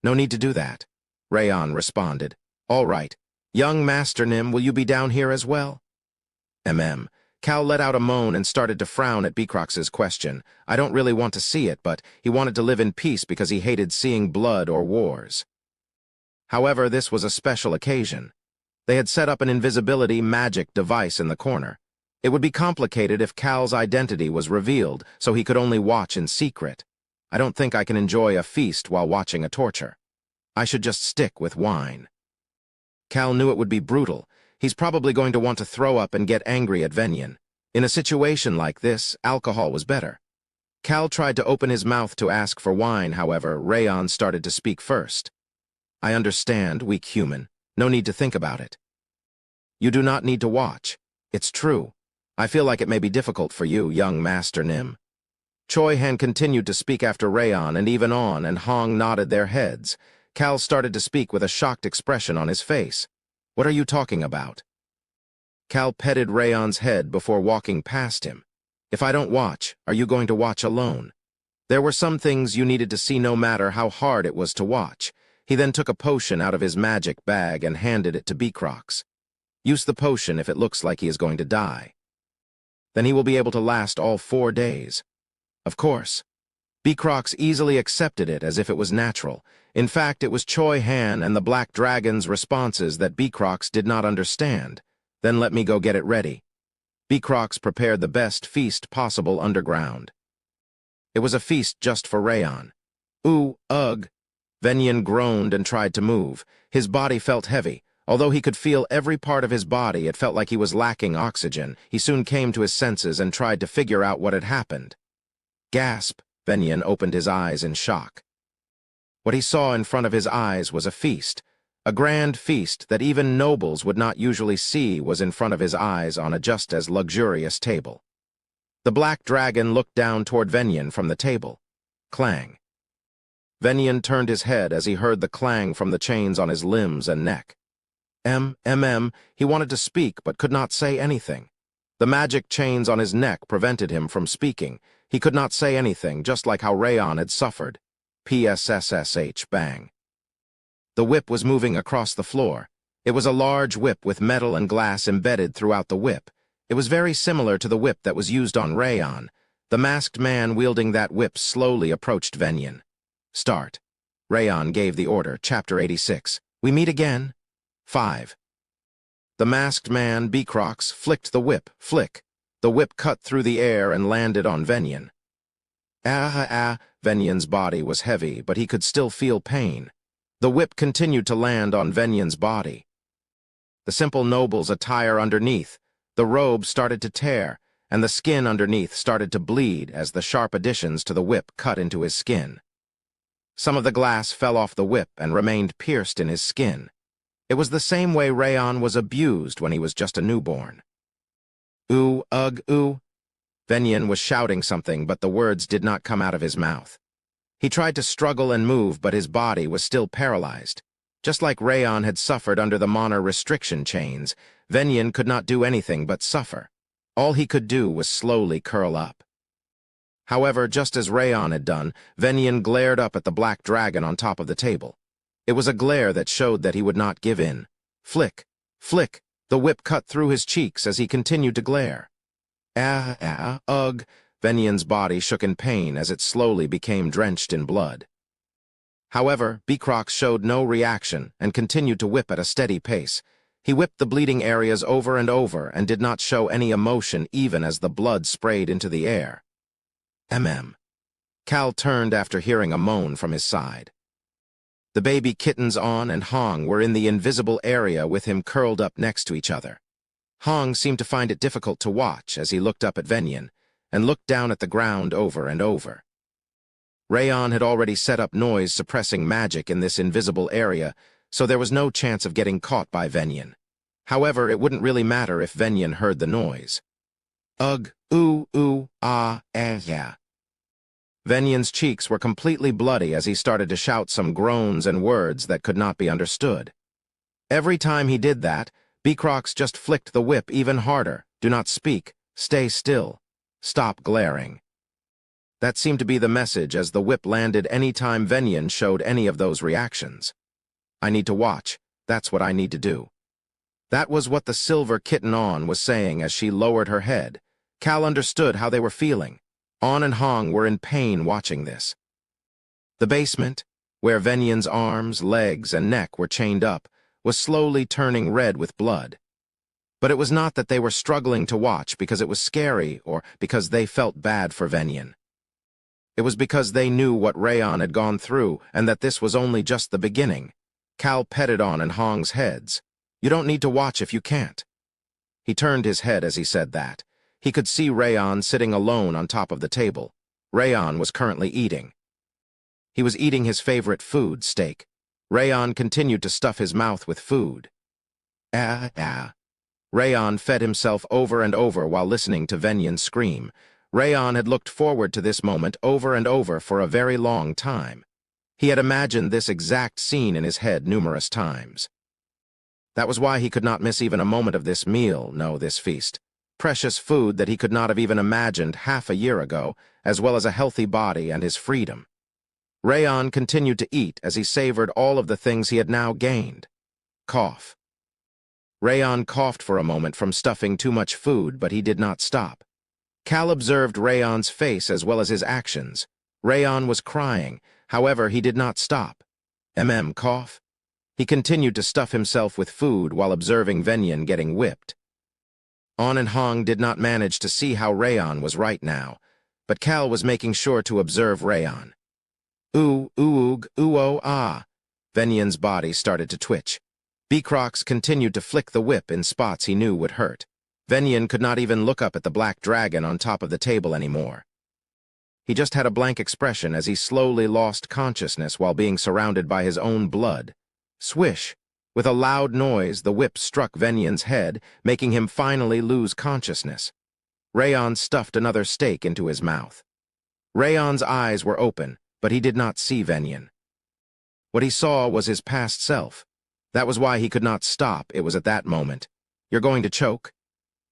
[SPEAKER 1] No need to do that. Rayon responded. All right. Young Master Nim, will you be down here as well? Cal let out a moan and started to frown at Beecrox's question. I don't really want to see it, but he wanted to live in peace because he hated seeing blood or wars. However, this was a special occasion. They had set up an invisibility magic device in the corner. It would be complicated if Cal's identity was revealed, so he could only watch in secret. I don't think I can enjoy a feast while watching a torture. I should just stick with wine. Cal knew it would be brutal. He's probably going to want to throw up and get angry at Venyon. In a situation like this, alcohol was better. Cal tried to open his mouth to ask for wine, however, Rayon started to speak first. I understand, weak human. No need to think about it. You do not need to watch. It's true. I feel like it may be difficult for you, young Master Nim. Choi Han continued to speak after Rayon, and even On and Hong nodded their heads. Cal started to speak with a shocked expression on his face. "What are you talking about?" Cal petted Rayon's head before walking past him. "If I don't watch, are you going to watch alone?" There were some things you needed to see no matter how hard it was to watch. He then took a potion out of his magic bag and handed it to Beacrox. "Use the potion if it looks like he is going to die. Then he will be able to last all 4 days." Of course. Beacrox easily accepted it as if it was natural. In fact, it was Choi Han and the Black Dragon's responses that Beacrox did not understand. "Then let me go get it ready." Beacrox prepared the best feast possible underground. It was a feast just for Rayon. "Ooh, ugh." Venyan groaned and tried to move. His body felt heavy. Although he could feel every part of his body, it felt like he was lacking oxygen. He soon came to his senses and tried to figure out what had happened. Gasp! Venyan opened his eyes in shock. What he saw in front of his eyes was a feast. A grand feast that even nobles would not usually see was in front of his eyes on a just as luxurious table. The Black Dragon looked down toward Venyan from the table. Clang. Venyan turned his head as he heard the clang from the chains on his limbs and neck. He wanted to speak but could not say anything. The magic chains on his neck prevented him from speaking. He could not say anything, just like how Rayon had suffered. PSSSH bang. The whip was moving across the floor. It was a large whip with metal and glass embedded throughout the whip. It was very similar to the whip that was used on Rayon. The masked man wielding that whip slowly approached Venyan. Start. Rayon gave the order. Chapter 86. We meet again. 5. The masked man, Beacrox, flicked the whip. Flick. The whip cut through the air and landed on Venyan. Venyan's body was heavy, but he could still feel pain. The whip continued to land on Venyan's body. The simple noble's attire underneath, the robe started to tear, and the skin underneath started to bleed as the sharp additions to the whip cut into his skin. Some of the glass fell off the whip and remained pierced in his skin. It was the same way Rayon was abused when he was just a newborn. Ooh, ugh, ooh. Venyan was shouting something, but the words did not come out of his mouth. He tried to struggle and move, but his body was still paralyzed. Just like Rayon had suffered under the Monar restriction chains, Venyan could not do anything but suffer. All he could do was slowly curl up. However, just as Rayon had done, Venyan glared up at the Black Dragon on top of the table. It was a glare that showed that he would not give in. Flick, flick, the whip cut through his cheeks as he continued to glare. Ugh, Venyan's body shook in pain as it slowly became drenched in blood. However, Beacrox showed no reaction and continued to whip at a steady pace. He whipped the bleeding areas over and over and did not show any emotion even as the blood sprayed into the air. Cal turned after hearing a moan from his side. The baby kittens On and Hong were in the invisible area with him curled up next to each other. Hong seemed to find it difficult to watch as he looked up at Venyan and looked down at the ground over and over. Rayon had already set up noise-suppressing magic in this invisible area, so there was no chance of getting caught by Venyan. However, it wouldn't really matter if Venyan heard the noise. Ugh, ooh, ooh, ah, yeah. Venyan's cheeks were completely bloody as he started to shout some groans and words that could not be understood. Every time he did that, Beacrox just flicked the whip even harder. Do not speak. Stay still. Stop glaring. That seemed to be the message as the whip landed any time Venyan showed any of those reactions. I need to watch. That's what I need to do. That was what the silver kitten On was saying as she lowered her head. Cal understood how they were feeling. On and Hong were in pain watching this. The basement, where Venyan's arms, legs, and neck were chained up, was slowly turning red with blood. But it was not that they were struggling to watch because it was scary or because they felt bad for Venyan. It was because they knew what Rayon had gone through and that this was only just the beginning. Cal petted On and Hong's heads. You don't need to watch if you can't. He turned his head as he said that. He could see Rayon sitting alone on top of the table. Rayon was currently eating. He was eating his favorite food, steak. Rayon continued to stuff his mouth with food. Rayon fed himself over and over while listening to Venyan scream. Rayon had looked forward to this moment over and over for a very long time. He had imagined this exact scene in his head numerous times. That was why he could not miss even a moment of this meal, no, this feast. Precious food that he could not have even imagined half a year ago, as well as a healthy body and his freedom. Rayon continued to eat as he savored all of the things he had now gained. Cough. Rayon coughed for a moment from stuffing too much food, but he did not stop. Cal observed Rayon's face as well as his actions. Rayon was crying, however, he did not stop. Cough. He continued to stuff himself with food while observing Venyan getting whipped. On and Hong did not manage to see how Rayon was right now, but Cal was making sure to observe Rayon. Ah. Venyan's body started to twitch. Beecrox continued to flick the whip in spots he knew would hurt. Venyan could not even look up at the black dragon on top of the table anymore. He just had a blank expression as he slowly lost consciousness while being surrounded by his own blood. Swish! With a loud noise, the whip struck Venyan's head, making him finally lose consciousness. Rayon stuffed another steak into his mouth. Rayon's eyes were open, but he did not see Venyan. What he saw was his past self. That was why he could not stop. It was at that moment. You're going to choke?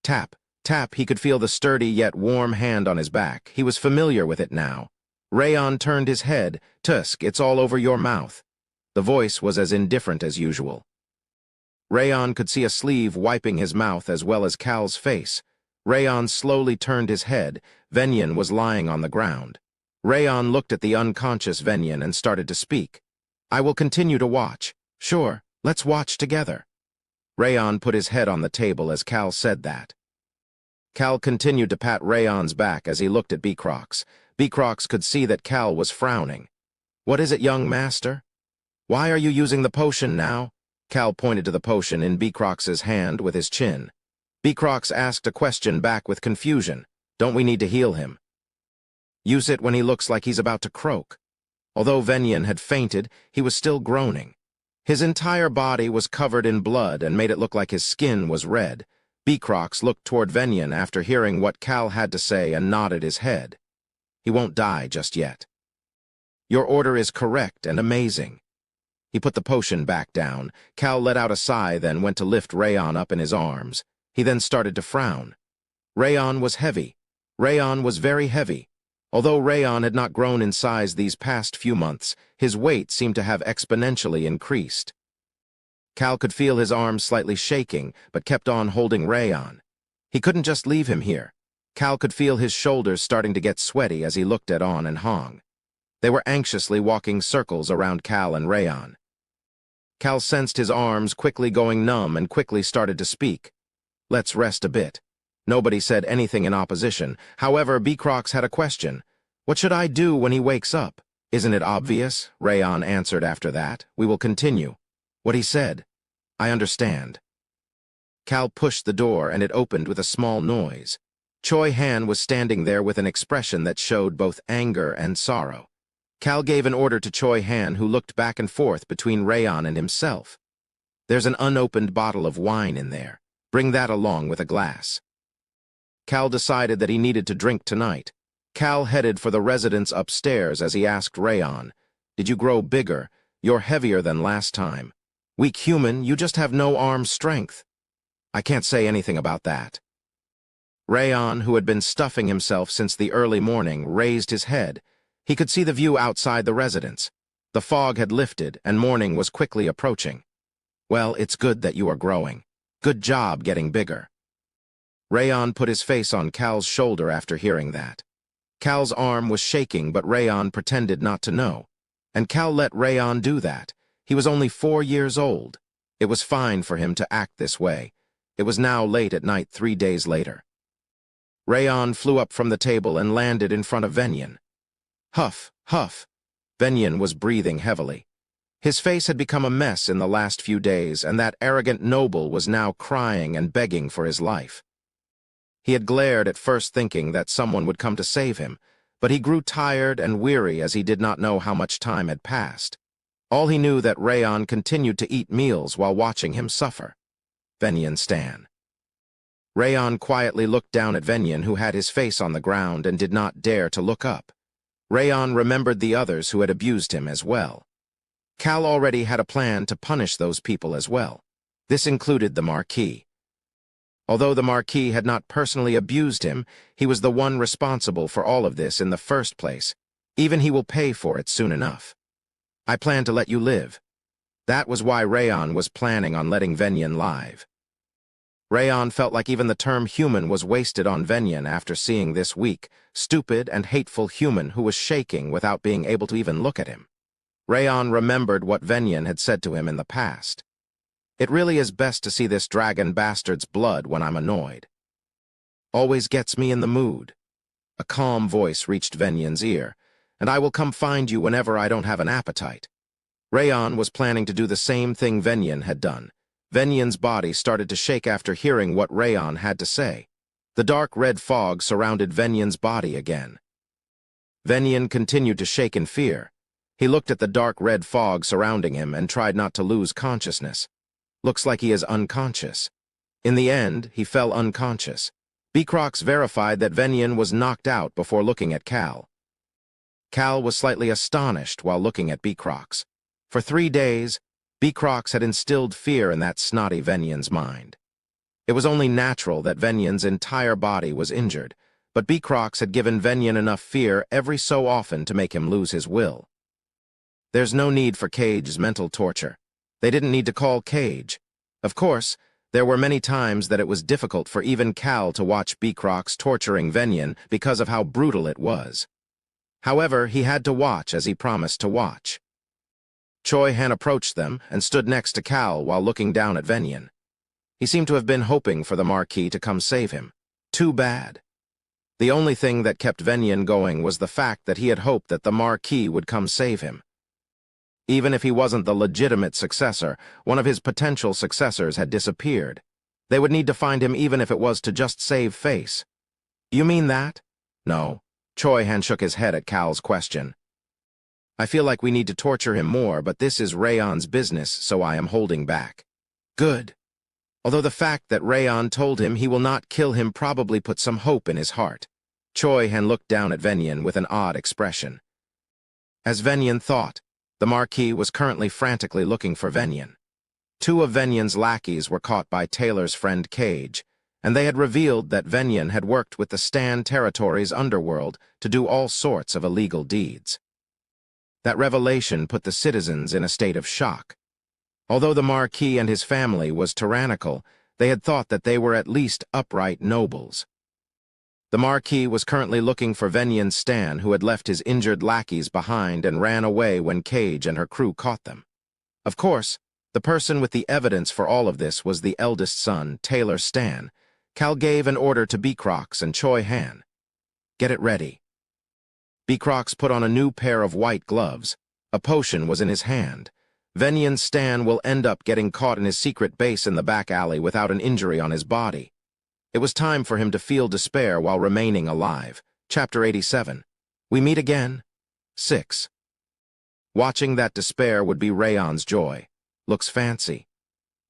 [SPEAKER 1] Tap, tap, he could feel the sturdy yet warm hand on his back. He was familiar with it now. Rayon turned his head. Tusk, it's all over your mouth. The voice was as indifferent as usual. Rayon could see a sleeve wiping his mouth as well as Cal's face. Rayon slowly turned his head. Venyan was lying on the ground. Rayon looked at the unconscious Venyan and started to speak. I will continue to watch. Sure, let's watch together. Rayon put his head on the table as Cal said that. Cal continued to pat Rayon's back as he looked at Beecrox. Beecrox could see that Cal was frowning. What is it, young master? Why are you using the potion now? Cal pointed to the potion in Beecrox's hand with his chin. Beecrox asked a question back with confusion. Don't we need to heal him? Use it when he looks like he's about to croak. Although Venyan had fainted, he was still groaning. His entire body was covered in blood and made it look like his skin was red. Beecrox looked toward Venyan after hearing what Cal had to say and nodded his head. He won't die just yet. Your order is correct and amazing. He put the potion back down. Cal let out a sigh, then went to lift Rayon up in his arms. He then started to frown. Rayon was heavy. Rayon was very heavy. Although Rayon had not grown in size these past few months, his weight seemed to have exponentially increased. Cal could feel his arms slightly shaking, but kept on holding Rayon. He couldn't just leave him here. Cal could feel his shoulders starting to get sweaty as he looked at On and Hong. They were anxiously walking circles around Cal and Rayon. Cal sensed his arms quickly going numb and quickly started to speak. Let's rest a bit. Nobody said anything in opposition. However, Beecrox had a question. What should I do when he wakes up? Isn't it obvious? Rayon answered after that. We will continue. What he said. I understand. Cal pushed the door and it opened with a small noise. Choi Han was standing there with an expression that showed both anger and sorrow. Cal gave an order to Choi Han, who looked back and forth between Rayon and himself. There's an unopened bottle of wine in there. Bring that along with a glass. Cal decided that he needed to drink tonight. Cal headed for the residence upstairs as he asked Rayon, Did you grow bigger? You're heavier than last time. Weak human, you just have no arm strength. I can't say anything about that. Rayon, who had been stuffing himself since the early morning, raised his head. He could see the view outside the residence. The fog had lifted and morning was quickly approaching. Well, it's good that you are growing. Good job getting bigger. Rayon put his face on Cal's shoulder after hearing that. Cal's arm was shaking, but Rayon pretended not to know. And Cal let Rayon do that. He was only 4 years old. It was fine for him to act this way. It was now late at night 3 days later. Rayon flew up from the table and landed in front of Venyan. Huff, huff. Venyan was breathing heavily. His face had become a mess in the last few days, and that arrogant noble was now crying and begging for his life. He had glared at first thinking that someone would come to save him, but he grew tired and weary as he did not know how much time had passed. All he knew that Rayon continued to eat meals while watching him suffer. Venyan Stan. Rayon quietly looked down at Venyan, who had his face on the ground and did not dare to look up. Rayon remembered the others who had abused him as well. Cal already had a plan to punish those people as well. This included the Marquis. Although the Marquis had not personally abused him, he was the one responsible for all of this in the first place. Even he will pay for it soon enough. I plan to let you live. That was why Rayon was planning on letting Venyan live. Rayon felt like even the term human was wasted on Venyan after seeing this weak, stupid, and hateful human who was shaking without being able to even look at him. Rayon remembered what Venyan had said to him in the past. It really is best to see this dragon bastard's blood when I'm annoyed. Always gets me in the mood. A calm voice reached Venyan's ear, and I will come find you whenever I don't have an appetite. Rayon was planning to do the same thing Venyan had done. Venyan's body started to shake after hearing what Rayon had to say. The dark red fog surrounded Venyan's body again. Venyan continued to shake in fear. He looked at the dark red fog surrounding him and tried not to lose consciousness. Looks like he is unconscious. In the end, he fell unconscious. Beacrox verified that Venyan was knocked out before looking at Cal. Cal was slightly astonished while looking at Beacrox. For 3 days, Beacrox had instilled fear in that snotty Venyan's mind. It was only natural that Venyan's entire body was injured, but Beacrox had given Venyan enough fear every so often to make him lose his will. There's no need for Cage's mental torture. They didn't need to call Cage. Of course, there were many times that it was difficult for even Cal to watch Beacrox torturing Venyan because of how brutal it was. However, he had to watch as he promised to watch. Choi Han approached them and stood next to Cal while looking down at Venyan. He seemed to have been hoping for the Marquis to come save him. Too bad. The only thing that kept Venyan going was the fact that he had hoped that the Marquis would come save him. Even if he wasn't the legitimate successor, one of his potential successors had disappeared. They would need to find him even if it was to just save face. You mean that? No. Choi Han shook his head at Cal's question. I feel like we need to torture him more, but this is Rayon's business, so I am holding back. Good. Although the fact that Rayon told him he will not kill him probably put some hope in his heart. Choi Han looked down at Venyan with an odd expression. As Venyan thought, the Marquis was currently frantically looking for Venyan. 2 of Venyan's lackeys were caught by Taylor's friend Cage, and they had revealed that Venyan had worked with the Stan Territory's underworld to do all sorts of illegal deeds. That revelation put the citizens in a state of shock. Although the Marquis and his family was tyrannical, they had thought that they were at least upright nobles. The Marquis was currently looking for Venyan Stan, who had left his injured lackeys behind and ran away when Cage and her crew caught them. Of course, the person with the evidence for all of this was the eldest son, Taylor Stan. Cal gave an order to Beacrox and Choi Han. Get it ready. Beacrox put on a new pair of white gloves. A potion was in his hand. Venyan Stan will end up getting caught in his secret base in the back alley without an injury on his body. It was time for him to feel despair while remaining alive. Chapter 87. We meet again. 6. Watching that despair would be Rayon's joy. Looks fancy.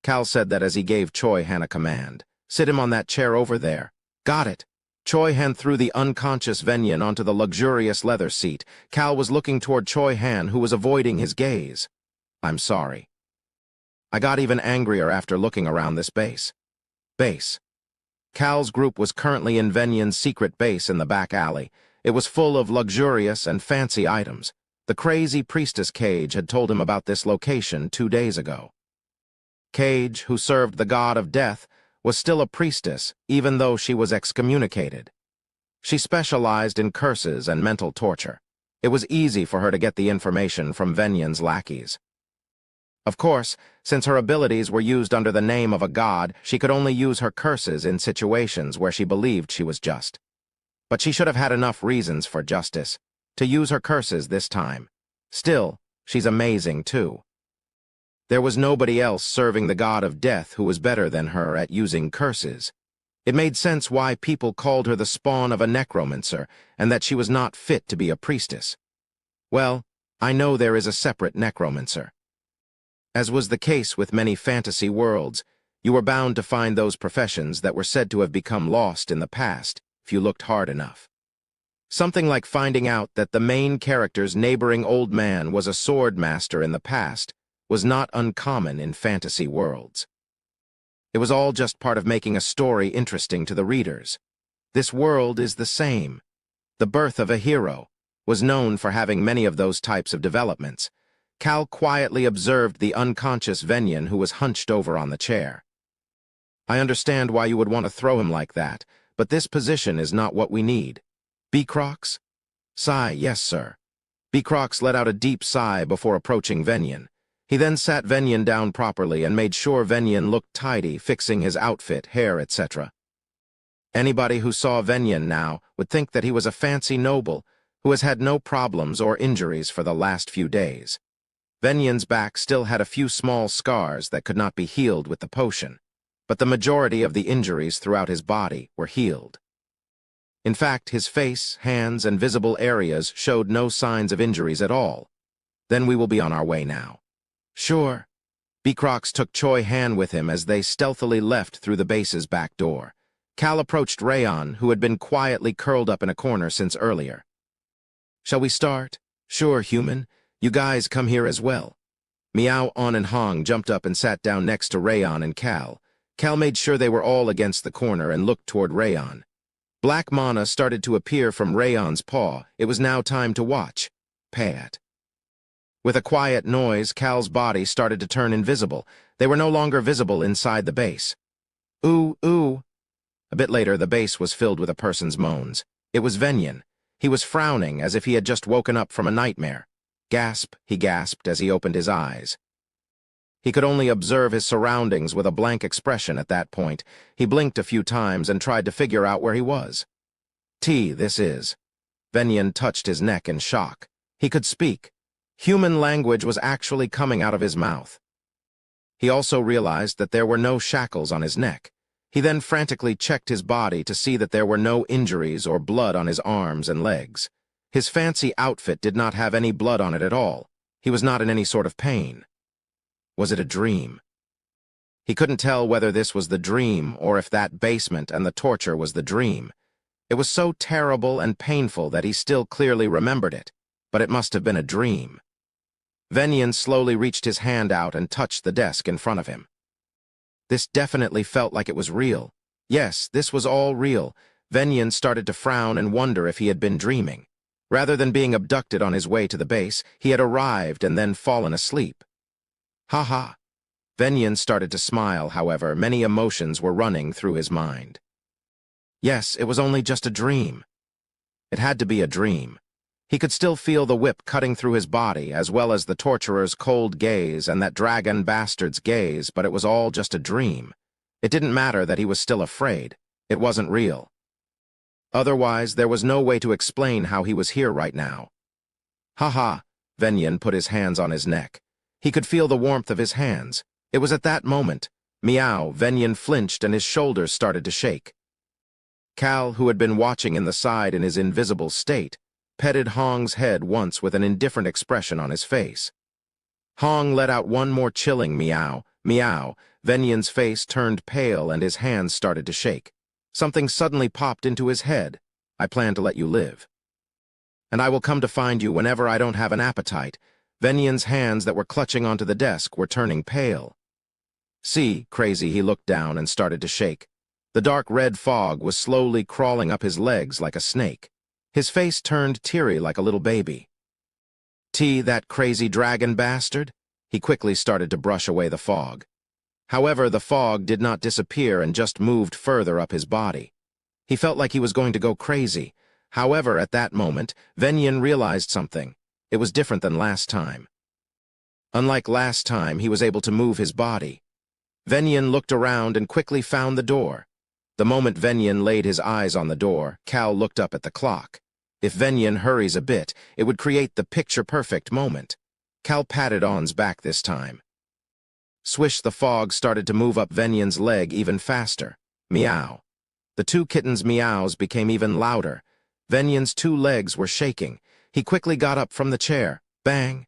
[SPEAKER 1] Cal said that as he gave Choi Han a command. Sit him on that chair over there. Got it. Choi Han threw the unconscious Venyan onto the luxurious leather seat. Cal was looking toward Choi Han, who was avoiding his gaze. I'm sorry. I got even angrier after looking around this base. Cal's group was currently in Venyan's secret base in the back alley. It was full of luxurious and fancy items. The crazy priestess Cage had told him about this location 2 days ago. Cage, who served the god of death, was still a priestess, even though she was excommunicated. She specialized in curses and mental torture. It was easy for her to get the information from Venyan's lackeys. Of course, since her abilities were used under the name of a god, she could only use her curses in situations where she believed she was just. But she should have had enough reasons for justice to use her curses this time. Still, she's amazing too. There was nobody else serving the god of death who was better than her at using curses. It made sense why people called her the spawn of a necromancer and that she was not fit to be a priestess. Well, I know there is a separate necromancer. As was the case with many fantasy worlds, you were bound to find those professions that were said to have become lost in the past if you looked hard enough. Something like finding out that the main character's neighboring old man was a sword master in the past was not uncommon in fantasy worlds. It was all just part of making a story interesting to the readers. This world is the same. The Birth of a Hero was known for having many of those types of developments. Cal quietly observed the unconscious Venyan, who was hunched over on the chair. I understand why you would want to throw him like that, but this position is not what we need. Beecrox? Sigh, yes, sir. Beecrox let out a deep sigh before approaching Venyan. He then sat Venyan down properly and made sure Venyan looked tidy, fixing his outfit, hair, etc. Anybody who saw Venyan now would think that he was a fancy noble who has had no problems or injuries for the last few days. Venyan's back still had a few small scars that could not be healed with the potion, but the majority of the injuries throughout his body were healed. In fact, his face, hands, and visible areas showed no signs of injuries at all. Then we will be on our way now. Sure. Beecrox took Choi Han with him as they stealthily left through the base's back door. Cal approached Rayon, who had been quietly curled up in a corner since earlier. Shall we start? Sure, human. You guys come here as well. Meow, On, and Hong jumped up and sat down next to Rayon and Cal. Cal made sure they were all against the corner and looked toward Rayon. Black mana started to appear from Rayon's paw. It was now time to watch. Pat. With a quiet noise, Cal's body started to turn invisible. They were no longer visible inside the base. Ooh, ooh. A bit later, the base was filled with a person's moans. It was Venyan. He was frowning as if he had just woken up from a nightmare. Gasp, he gasped as he opened his eyes. He could only observe his surroundings with a blank expression at that point. He blinked a few times and tried to figure out where he was. This is. Venyan touched his neck in shock. He could speak. Human language was actually coming out of his mouth. He also realized that there were no shackles on his neck. He then frantically checked his body to see that there were no injuries or blood on his arms and legs. His fancy outfit did not have any blood on it at all. He was not in any sort of pain. Was it a dream? He couldn't tell whether this was the dream or if that basement and the torture was the dream. It was so terrible and painful that he still clearly remembered it, but it must have been a dream. Venyan slowly reached his hand out and touched the desk in front of him. This definitely felt like it was real. Yes, this was all real. Venyan started to frown and wonder if he had been dreaming. Rather than being abducted on his way to the base, he had arrived and then fallen asleep. Ha ha. Venyan started to smile, however, many emotions were running through his mind. Yes, it was only just a dream. It had to be a dream. He could still feel the whip cutting through his body, as well as the torturer's cold gaze and that dragon bastard's gaze, but it was all just a dream. It didn't matter that he was still afraid. It wasn't real. Otherwise, there was no way to explain how he was here right now. Ha ha. Venyan put his hands on his neck. He could feel the warmth of his hands. It was at that moment. Meow, Venyan flinched and his shoulders started to shake. Cal, who had been watching in the side in his invisible state, petted Hong's head once with an indifferent expression on his face. Hong let out one more chilling meow, meow. Venyan's face turned pale and his hands started to shake. Something suddenly popped into his head. I plan to let you live. And I will come to find you whenever I don't have an appetite. Venyan's hands that were clutching onto the desk were turning pale. See, crazy, he looked down and started to shake. The dark red fog was slowly crawling up his legs like a snake. His face turned teary like a little baby. That crazy dragon bastard? He quickly started to brush away the fog. However, the fog did not disappear and just moved further up his body. He felt like he was going to go crazy. However, at that moment, Venyan realized something. It was different than last time. Unlike last time, he was able to move his body. Venyan looked around and quickly found the door. The moment Venyan laid his eyes on the door, Cal looked up at the clock. If Venyan hurries a bit, it would create the picture-perfect moment. Cal patted On's back this time. Swish, the fog started to move up Venyan's leg even faster. Meow. The two kittens' meows became even louder. Venyan's two legs were shaking. He quickly got up from the chair. Bang!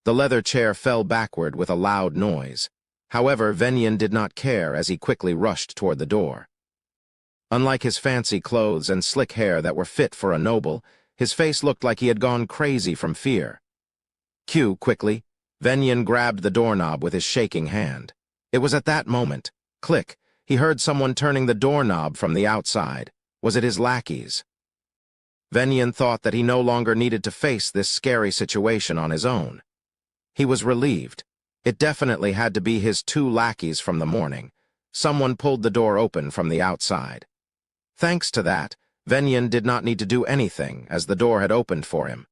[SPEAKER 1] The leather chair fell backward with a loud noise. However, Venyan did not care as he quickly rushed toward the door. Unlike his fancy clothes and slick hair that were fit for a noble, his face looked like he had gone crazy from fear. Cue, quickly. Venyan grabbed the doorknob with his shaking hand. It was at that moment, click, he heard someone turning the doorknob from the outside. Was it his lackeys? Venyan thought that he no longer needed to face this scary situation on his own. He was relieved. It definitely had to be his 2 lackeys from the morning. Someone pulled the door open from the outside. Thanks to that, Venyan did not need to do anything, as the door had opened for him.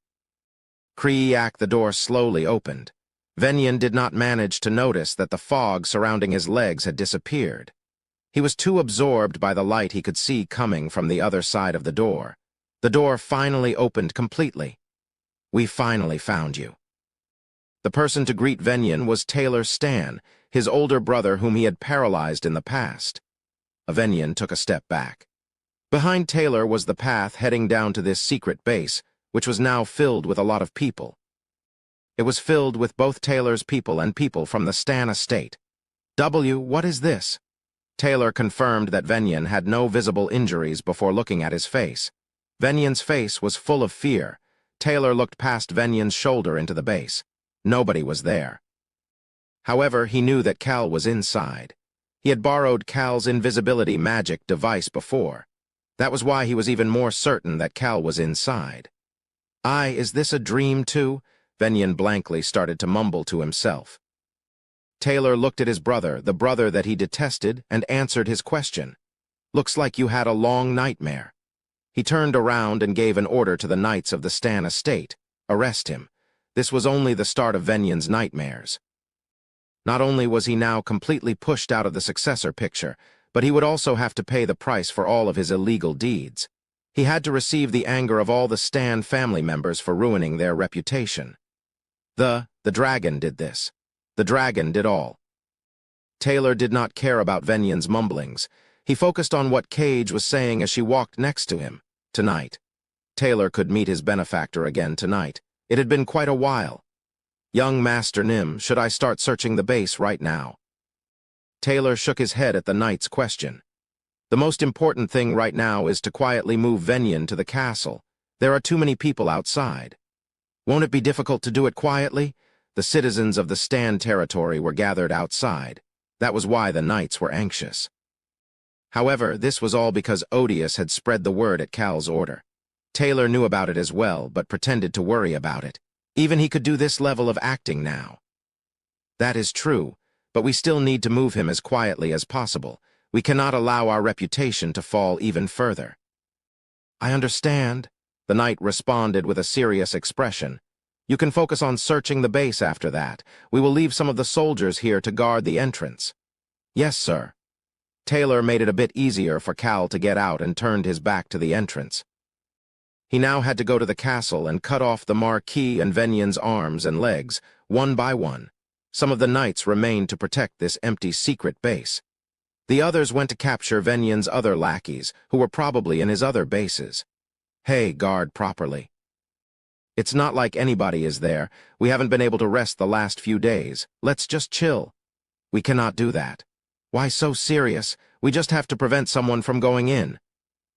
[SPEAKER 1] Kriyak, the door slowly opened. Venyan did not manage to notice that the fog surrounding his legs had disappeared. He was too absorbed by the light he could see coming from the other side of the door. The door finally opened completely. We finally found you. The person to greet Venyan was Taylor Stan, his older brother whom he had paralyzed in the past. Venyan took a step back. Behind Taylor was the path heading down to this secret base, which was now filled with a lot of people. It was filled with both Taylor's people and people from the Stan estate. What is this? Taylor confirmed that Venyan had no visible injuries before looking at his face. Venyan's face was full of fear. Taylor looked past Venyan's shoulder into the base. Nobody was there. However, he knew that Cal was inside. He had borrowed Cal's invisibility magic device before. That was why he was even more certain that Cal was inside. Is this a dream too? Venyan blankly started to mumble to himself. Taylor looked at his brother, the brother that he detested, and answered his question. Looks like you had a long nightmare. He turned around and gave an order to the knights of the Stan estate. Arrest him. This was only the start of Venyan's nightmares. Not only was he now completely pushed out of the successor picture, but he would also have to pay the price for all of his illegal deeds. He had to receive the anger of all the Stan family members for ruining their reputation. The dragon did this. The dragon did all. Taylor did not care about Venyan's mumblings. He focused on what Cage was saying as she walked next to him. Tonight. Taylor could meet his benefactor again tonight. It had been quite a while. Young Master Nim, should I start searching the base right now? Taylor shook his head at the knight's question. The most important thing right now is to quietly move Venyan to the castle. There are too many people outside. Won't it be difficult to do it quietly? The citizens of the Stan territory were gathered outside. That was why the knights were anxious. However, this was all because Odious had spread the word at Cal's order. Taylor knew about it as well, but pretended to worry about it. Even he could do this level of acting now. That is true, but we still need to move him as quietly as possible. We cannot allow our reputation to fall even further. I understand, the knight responded with a serious expression. You can focus on searching the base after that. We will leave some of the soldiers here to guard the entrance. Yes, sir. Taylor made it a bit easier for Cal to get out and turned his back to the entrance. He now had to go to the castle and cut off the Marquis and Venyan's arms and legs, one by one. Some of the knights remained to protect this empty secret base. The others went to capture Venyan's other lackeys, who were probably in his other bases. Hey, guard properly. It's not like anybody is there. We haven't been able to rest the last few days. Let's just chill. We cannot do that. Why so serious? We just have to prevent someone from going in.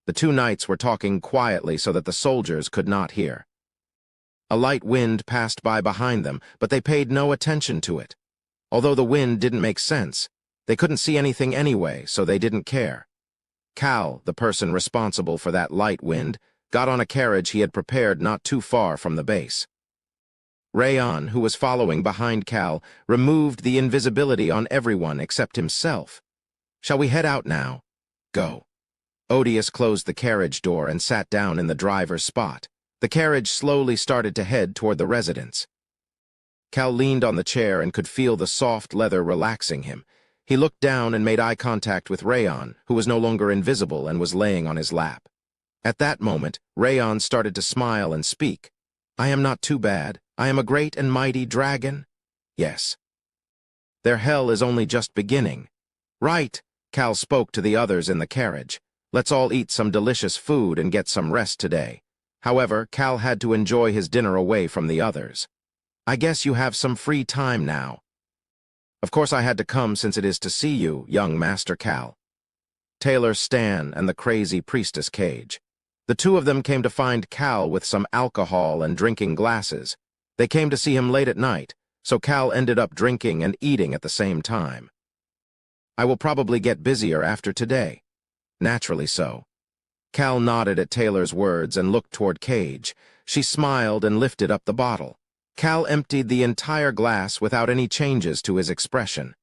[SPEAKER 1] The 2 knights were talking quietly so that the soldiers could not hear. A light wind passed by behind them, but they paid no attention to it. Although the wind didn't make sense, they couldn't see anything anyway, so they didn't care. Cal, the person responsible for that light wind, got on a carriage he had prepared not too far from the base. Rayon, who was following behind Cal, removed the invisibility on everyone except himself. Shall we head out now? Go. Odious closed the carriage door and sat down in the driver's spot. The carriage slowly started to head toward the residence. Cal leaned on the chair and could feel the soft leather relaxing him. He looked down and made eye contact with Rayon, who was no longer invisible and was laying on his lap. At that moment, Rayon started to smile and speak. I am not too bad. I am a great and mighty dragon. Yes. Their hell is only just beginning. Right, Cal spoke to the others in the carriage. Let's all eat some delicious food and get some rest today. However, Cal had to enjoy his dinner away from the others. I guess you have some free time now. Of course I had to come since it is to see you, young Master Cal. Taylor, Stan, and the crazy priestess Cage. The two of them came to find Cal with some alcohol and drinking glasses. They came to see him late at night, so Cal ended up drinking and eating at the same time. I will probably get busier after today. Naturally so. Cal nodded at Taylor's words and looked toward Cage. She smiled and lifted up the bottle. Cal emptied the entire glass without any changes to his expression.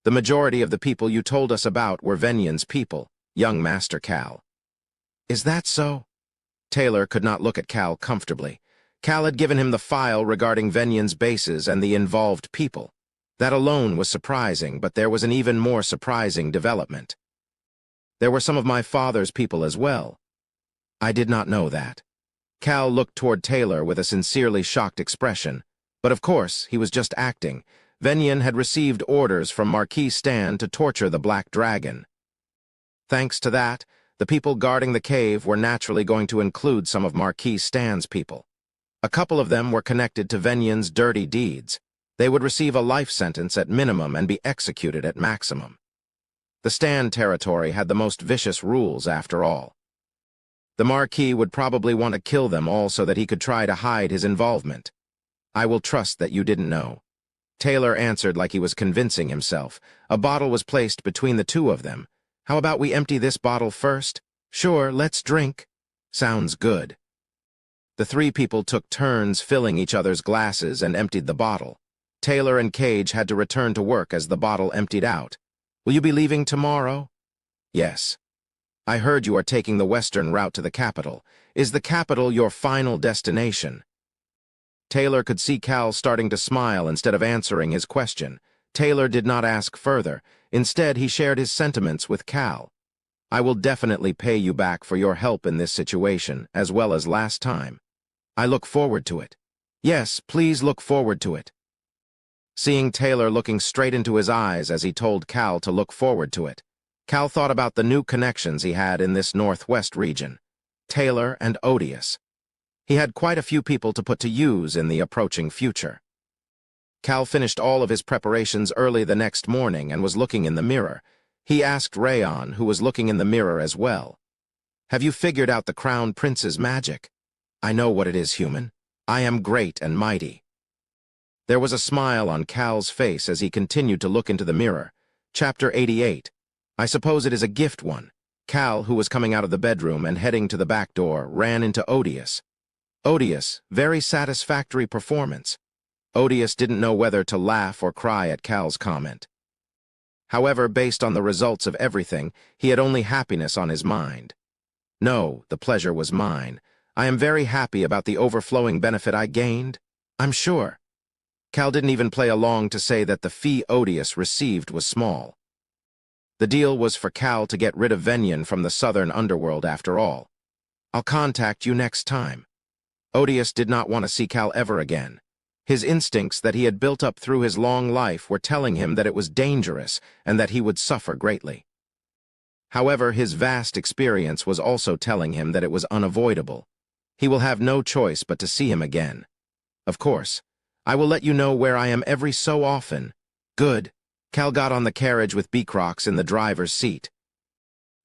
[SPEAKER 1] The majority of the people you told us about were Venyan's people, young Master Cal. Is that so? Taylor could not look at Cal comfortably. Cal had given him the file regarding Venyan's bases and the involved people. That alone was surprising, but there was an even more surprising development. There were some of my father's people as well. I did not know that. Cal looked toward Taylor with a sincerely shocked expression, but of course, he was just acting. Venyan had received orders from Marquis Stan to torture the Black Dragon. Thanks to that, the people guarding the cave were naturally going to include some of Marquis Stan's people. A couple of them were connected to Venyan's dirty deeds. They would receive a life sentence at minimum and be executed at maximum. The Stan territory had the most vicious rules after all. The Marquis would probably want to kill them all so that he could try to hide his involvement. I will trust that you didn't know. Taylor answered like he was convincing himself. A bottle was placed between the two of them. How about we empty this bottle first? Sure, let's drink. Sounds good. The three people took turns filling each other's glasses and emptied the bottle. Taylor and Cage had to return to work as the bottle emptied out. Will you be leaving tomorrow? Yes. I heard you are taking the western route to the capital. Is the capital your final destination? Taylor could see Cal starting to smile instead of answering his question. Taylor did not ask further. Instead, he shared his sentiments with Cal. I will definitely pay you back for your help in this situation, as well as last time. I look forward to it. Yes, please look forward to it. Seeing Taylor looking straight into his eyes as he told Cal to look forward to it, Cal thought about the new connections he had in this northwest region. Taylor and Odious. He had quite a few people to put to use in the approaching future. Cal finished all of his preparations early the next morning and was looking in the mirror. He asked Rayon, who was looking in the mirror as well. Have you figured out the Crown Prince's magic? I know what it is, human. I am great and mighty. There was a smile on Cal's face as he continued to look into the mirror. Chapter 88. I suppose it is a gift one. Cal, who was coming out of the bedroom and heading to the back door, ran into Odious. Odious, very satisfactory performance. Odious didn't know whether to laugh or cry at Cal's comment. However, based on the results of everything, he had only happiness on his mind. No, the pleasure was mine. I am very happy about the overflowing benefit I gained. I'm sure. Cal didn't even play along to say that the fee Odious received was small. The deal was for Cal to get rid of Venyan from the southern underworld after all. I'll contact you next time. Odious did not want to see Cal ever again. His instincts that he had built up through his long life were telling him that it was dangerous and that he would suffer greatly. However, his vast experience was also telling him that it was unavoidable. He will have no choice but to see him again. Of course, I will let you know where I am every so often. Good. Cal got on the carriage with Beacrox in the driver's seat.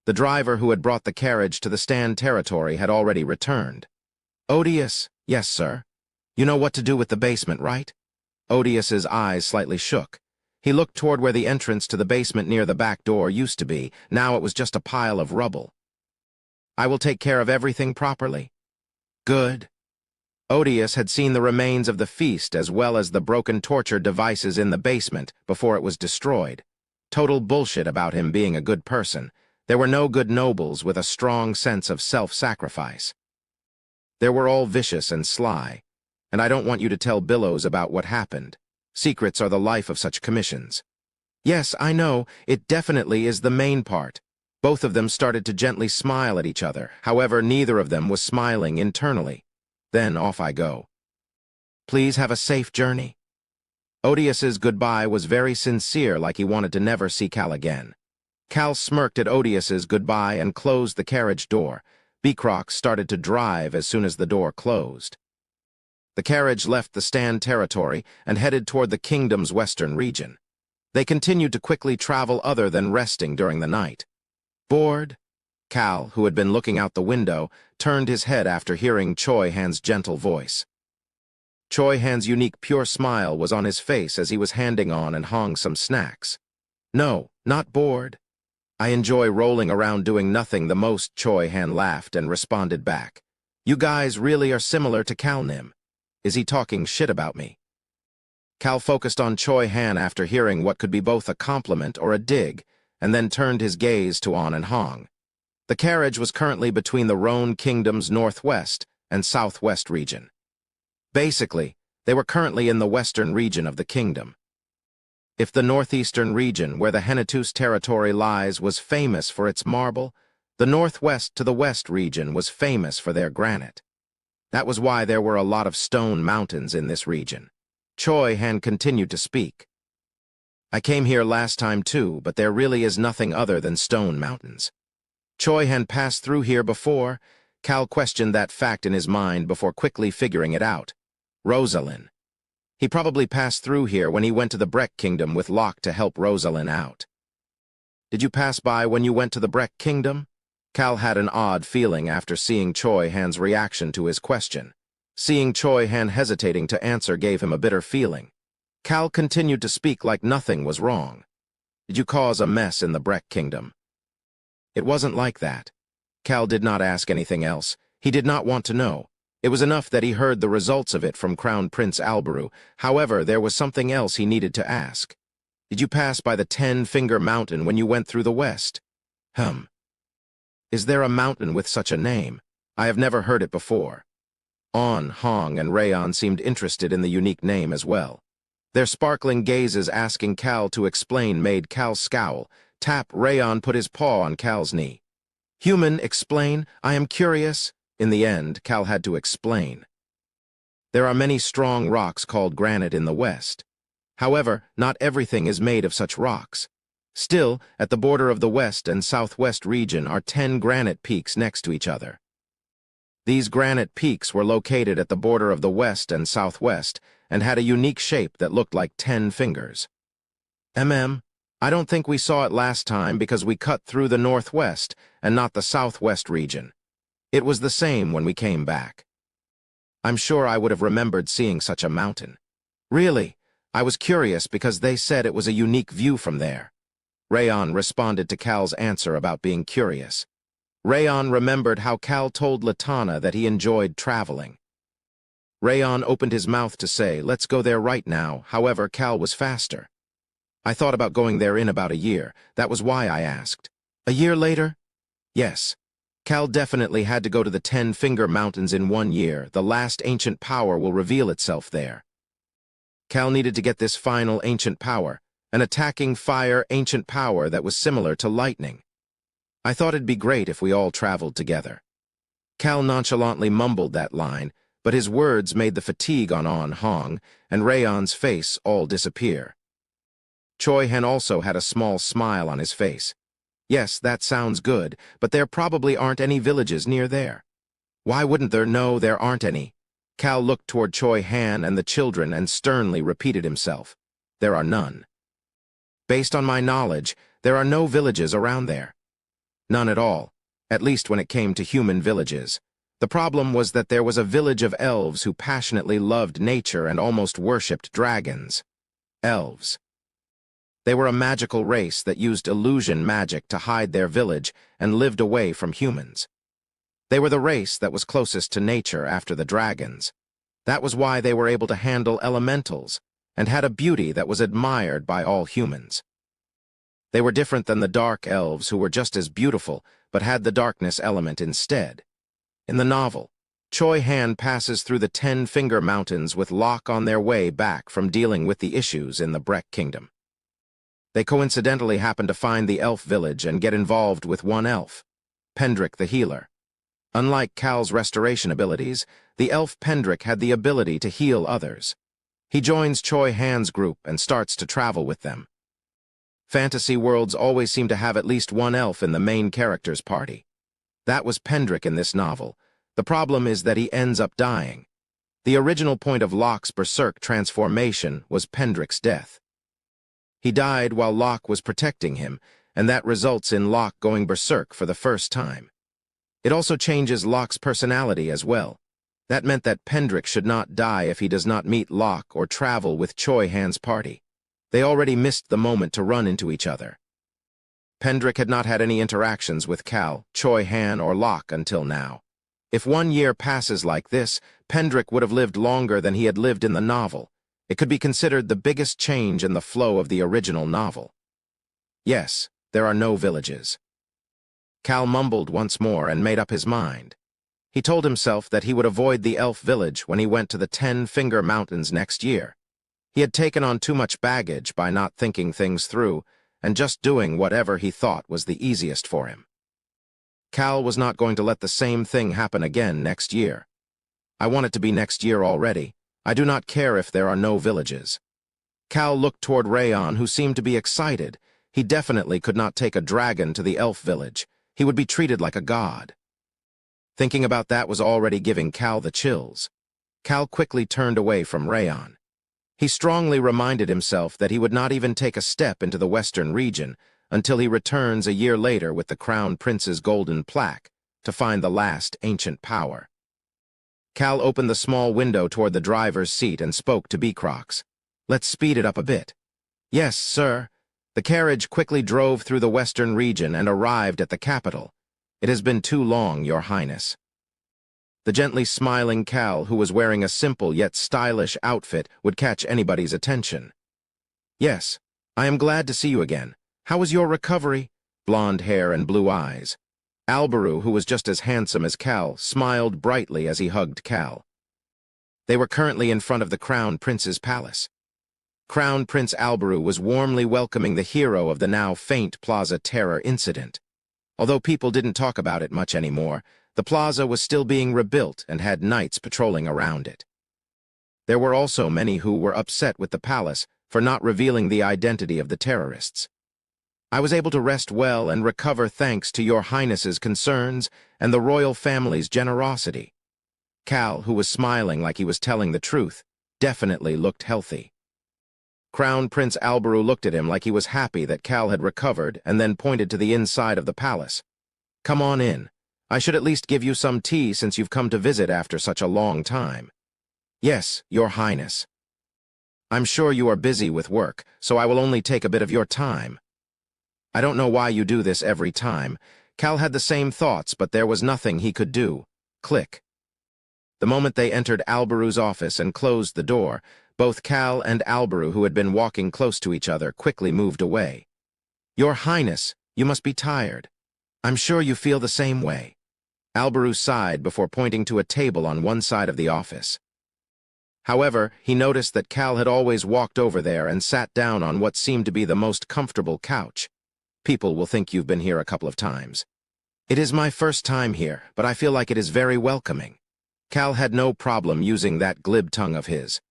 [SPEAKER 1] The driver who had brought the carriage to the Stan territory had already returned. Odious, yes, sir. You know what to do with the basement, right? Odious's eyes slightly shook. He looked toward where the entrance to the basement near the back door used to be. Now it was just a pile of rubble. I will take care of everything properly. Good. Odious had seen the remains of the feast as well as the broken torture devices in the basement before it was destroyed. Total bullshit about him being a good person. There were no good nobles with a strong sense of self-sacrifice. They were all vicious and sly, and I don't want you to tell Billows about what happened. Secrets are the life of such commissions. Yes, I know, it definitely is the main part. Both of them started to gently smile at each other. However, neither of them was smiling internally. Then off I go. Please have a safe journey. Odious's goodbye was very sincere, like he wanted to never see Cal again. Cal smirked at Odious's goodbye and closed the carriage door. Beacrox started to drive as soon as the door closed. The carriage left the Stan territory and headed toward the kingdom's western region. They continued to quickly travel other than resting during the night. Bored? Cal, who had been looking out the window, turned his head after hearing Choi Han's gentle voice. Choi Han's unique pure smile was on his face as he was handing on and Hong some snacks. No, not bored. I enjoy rolling around doing nothing the most. Choi Han laughed and responded back. You guys really are similar to Cal Nim. Is he talking shit about me? Cal focused on Choi Han after hearing what could be both a compliment or a dig, and then turned his gaze to An and Hong. The carriage was currently between the Roan Kingdom's northwest and southwest region. Basically, they were currently in the western region of the kingdom. If the northeastern region, where the Hennetus territory lies, was famous for its marble, the northwest to the west region was famous for their granite. That was why there were a lot of stone mountains in this region. Choi Han continued to speak. I came here last time too, but there really is nothing other than stone mountains. Choi Han passed through here before. Cal questioned that fact in his mind before quickly figuring it out. Rosalind. He probably passed through here when he went to the Breck Kingdom with Locke to help Rosalind out. Did you pass by when you went to the Breck Kingdom? Cal had an odd feeling after seeing Choi Han's reaction to his question. Seeing Choi Han hesitating to answer gave him a bitter feeling. Cal continued to speak like nothing was wrong. Did you cause a mess in the Breck Kingdom? It wasn't like that. Cal did not ask anything else. He did not want to know. It was enough that he heard the results of it from Crown Prince Alberu. However, there was something else he needed to ask. Did you pass by the 10-Finger Mountain when you went through the west? Is there a mountain with such a name? I have never heard it before. An, Hong, and Rayon seemed interested in the unique name as well. Their sparkling gazes asking Cal to explain made Cal scowl. Rayon put his paw on Cal's knee. Human, explain. I am curious. In the end, Cal had to explain. There are many strong rocks called granite in the west. However, not everything is made of such rocks. Still, at the border of the west and southwest region are 10 granite peaks next to each other. These granite peaks were located at the border of the west and southwest and had a unique shape that looked like 10 fingers. I don't think we saw it last time because we cut through the northwest and not the southwest region. It was the same when we came back. I'm sure I would have remembered seeing such a mountain. Really, I was curious because they said it was a unique view from there. Rayon responded to Cal's answer about being curious. Rayon remembered how Cal told Latana that he enjoyed traveling. Rayon opened his mouth to say, let's go there right now. However, Cal was faster. I thought about going there in about a year. That was why I asked. A year later? Yes. Cal definitely had to go to the 10-Finger Mountains in 1 year. The last ancient power will reveal itself there. Cal needed to get this final ancient power, an attacking fire ancient power that was similar to lightning. I thought it'd be great if we all traveled together. Cal nonchalantly mumbled that line, but his words made the fatigue on An, Hong, and Rayon's face all disappear. Choi Han also had a small smile on his face. Yes, that sounds good, but there probably aren't any villages near there. Why wouldn't there? No, there aren't any. Cal looked toward Choi Han and the children and sternly repeated himself. There are none. Based on my knowledge, there are no villages around there. None at all, at least when it came to human villages. The problem was that there was a village of elves who passionately loved nature and almost worshipped dragons. Elves. They were a magical race that used illusion magic to hide their village and lived away from humans. They were the race that was closest to nature after the dragons. That was why they were able to handle elementals and had a beauty that was admired by all humans. They were different than the dark elves who were just as beautiful but had the darkness element instead. In the novel, Choi Han passes through the 10-Finger Mountains with Locke on their way back from dealing with the issues in the Breck Kingdom. They coincidentally happen to find the elf village and get involved with one elf, Pendrick the healer. Unlike Cal's restoration abilities, the elf Pendrick had the ability to heal others. He joins Choi Han's group and starts to travel with them. Fantasy worlds always seem to have at least one elf in the main character's party. That was Pendrick in this novel. The problem is that he ends up dying. The original point of Locke's berserk transformation was Pendrick's death. He died while Locke was protecting him, and that results in Locke going berserk for the first time. It also changes Locke's personality as well. That meant that Pendrick should not die if he does not meet Locke or travel with Choi Han's party. They already missed the moment to run into each other. Pendrick had not had any interactions with Cal, Choi Han, or Locke until now. If 1 year passes like this, Pendrick would have lived longer than he had lived in the novel. It could be considered the biggest change in the flow of the original novel. Yes, there are no villages. Cal mumbled once more and made up his mind. He told himself that he would avoid the elf village when he went to the 10-Finger Mountains next year. He had taken on too much baggage by not thinking things through and just doing whatever he thought was the easiest for him. Cal was not going to let the same thing happen again next year. I want it to be next year already. I do not care if there are no villages. Cal looked toward Rayon, who seemed to be excited. He definitely could not take a dragon to the elf village. He would be treated like a god. Thinking about that was already giving Cal the chills. Cal quickly turned away from Rayon. He strongly reminded himself that he would not even take a step into the western region until he returns a year later with the Crown Prince's golden plaque to find the last ancient power. Cal opened the small window toward the driver's seat and spoke to Beecrox. "Let's speed it up a bit." "Yes, sir." The carriage quickly drove through the western region and arrived at the capital. "It has been too long, Your Highness." The gently smiling Cal, who was wearing a simple yet stylish outfit, would catch anybody's attention. "Yes, I am glad to see you again. How was your recovery?" Blonde hair and blue eyes. Alberu, who was just as handsome as Cal, smiled brightly as he hugged Cal. They were currently in front of the Crown Prince's palace. Crown Prince Alberu was warmly welcoming the hero of the now faint Plaza Terror incident. Although people didn't talk about it much anymore, the plaza was still being rebuilt and had knights patrolling around it. There were also many who were upset with the palace for not revealing the identity of the terrorists. "I was able to rest well and recover thanks to Your Highness's concerns and the royal family's generosity." Cal, who was smiling like he was telling the truth, definitely looked healthy. Crown Prince Alberu looked at him like he was happy that Cal had recovered and then pointed to the inside of the palace. "Come on in. I should at least give you some tea since you've come to visit after such a long time." "Yes, Your Highness." "I'm sure you are busy with work, so I will only take a bit of your time." "I don't know why you do this every time." Cal had the same thoughts, but there was nothing he could do. Click. The moment they entered Alberu's office and closed the door, both Cal and Alberu, who had been walking close to each other, quickly moved away. "Your Highness, you must be tired. I'm sure you feel the same way." Alberu sighed before pointing to a table on one side of the office. However, he noticed that Cal had always walked over there and sat down on what seemed to be the most comfortable couch. "People will think you've been here a couple of times." "It is my first time here, but I feel like it is very welcoming." Cal had no problem using that glib tongue of his.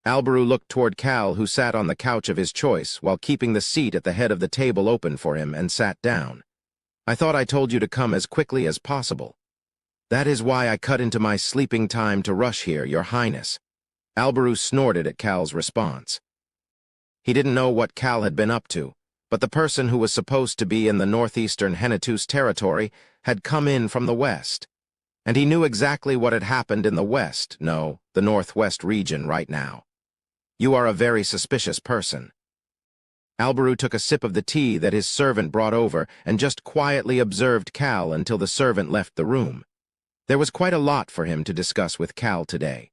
[SPEAKER 1] Alberu looked toward Cal, who sat on the couch of his choice while keeping the seat at the head of the table open for him, and sat down. "I thought I told you to come as quickly as possible." "That is why I cut into my sleeping time to rush here, Your Highness." Alberu snorted at Cal's response. He didn't know what Cal had been up to, but the person who was supposed to be in the northeastern Hennetus territory had come in from the west. And he knew exactly what had happened in the west, no, the northwest region right now. "You are a very suspicious person." Alberu took a sip of the tea that his servant brought over and just quietly observed Cal until the servant left the room. There was quite a lot for him to discuss with Cal today.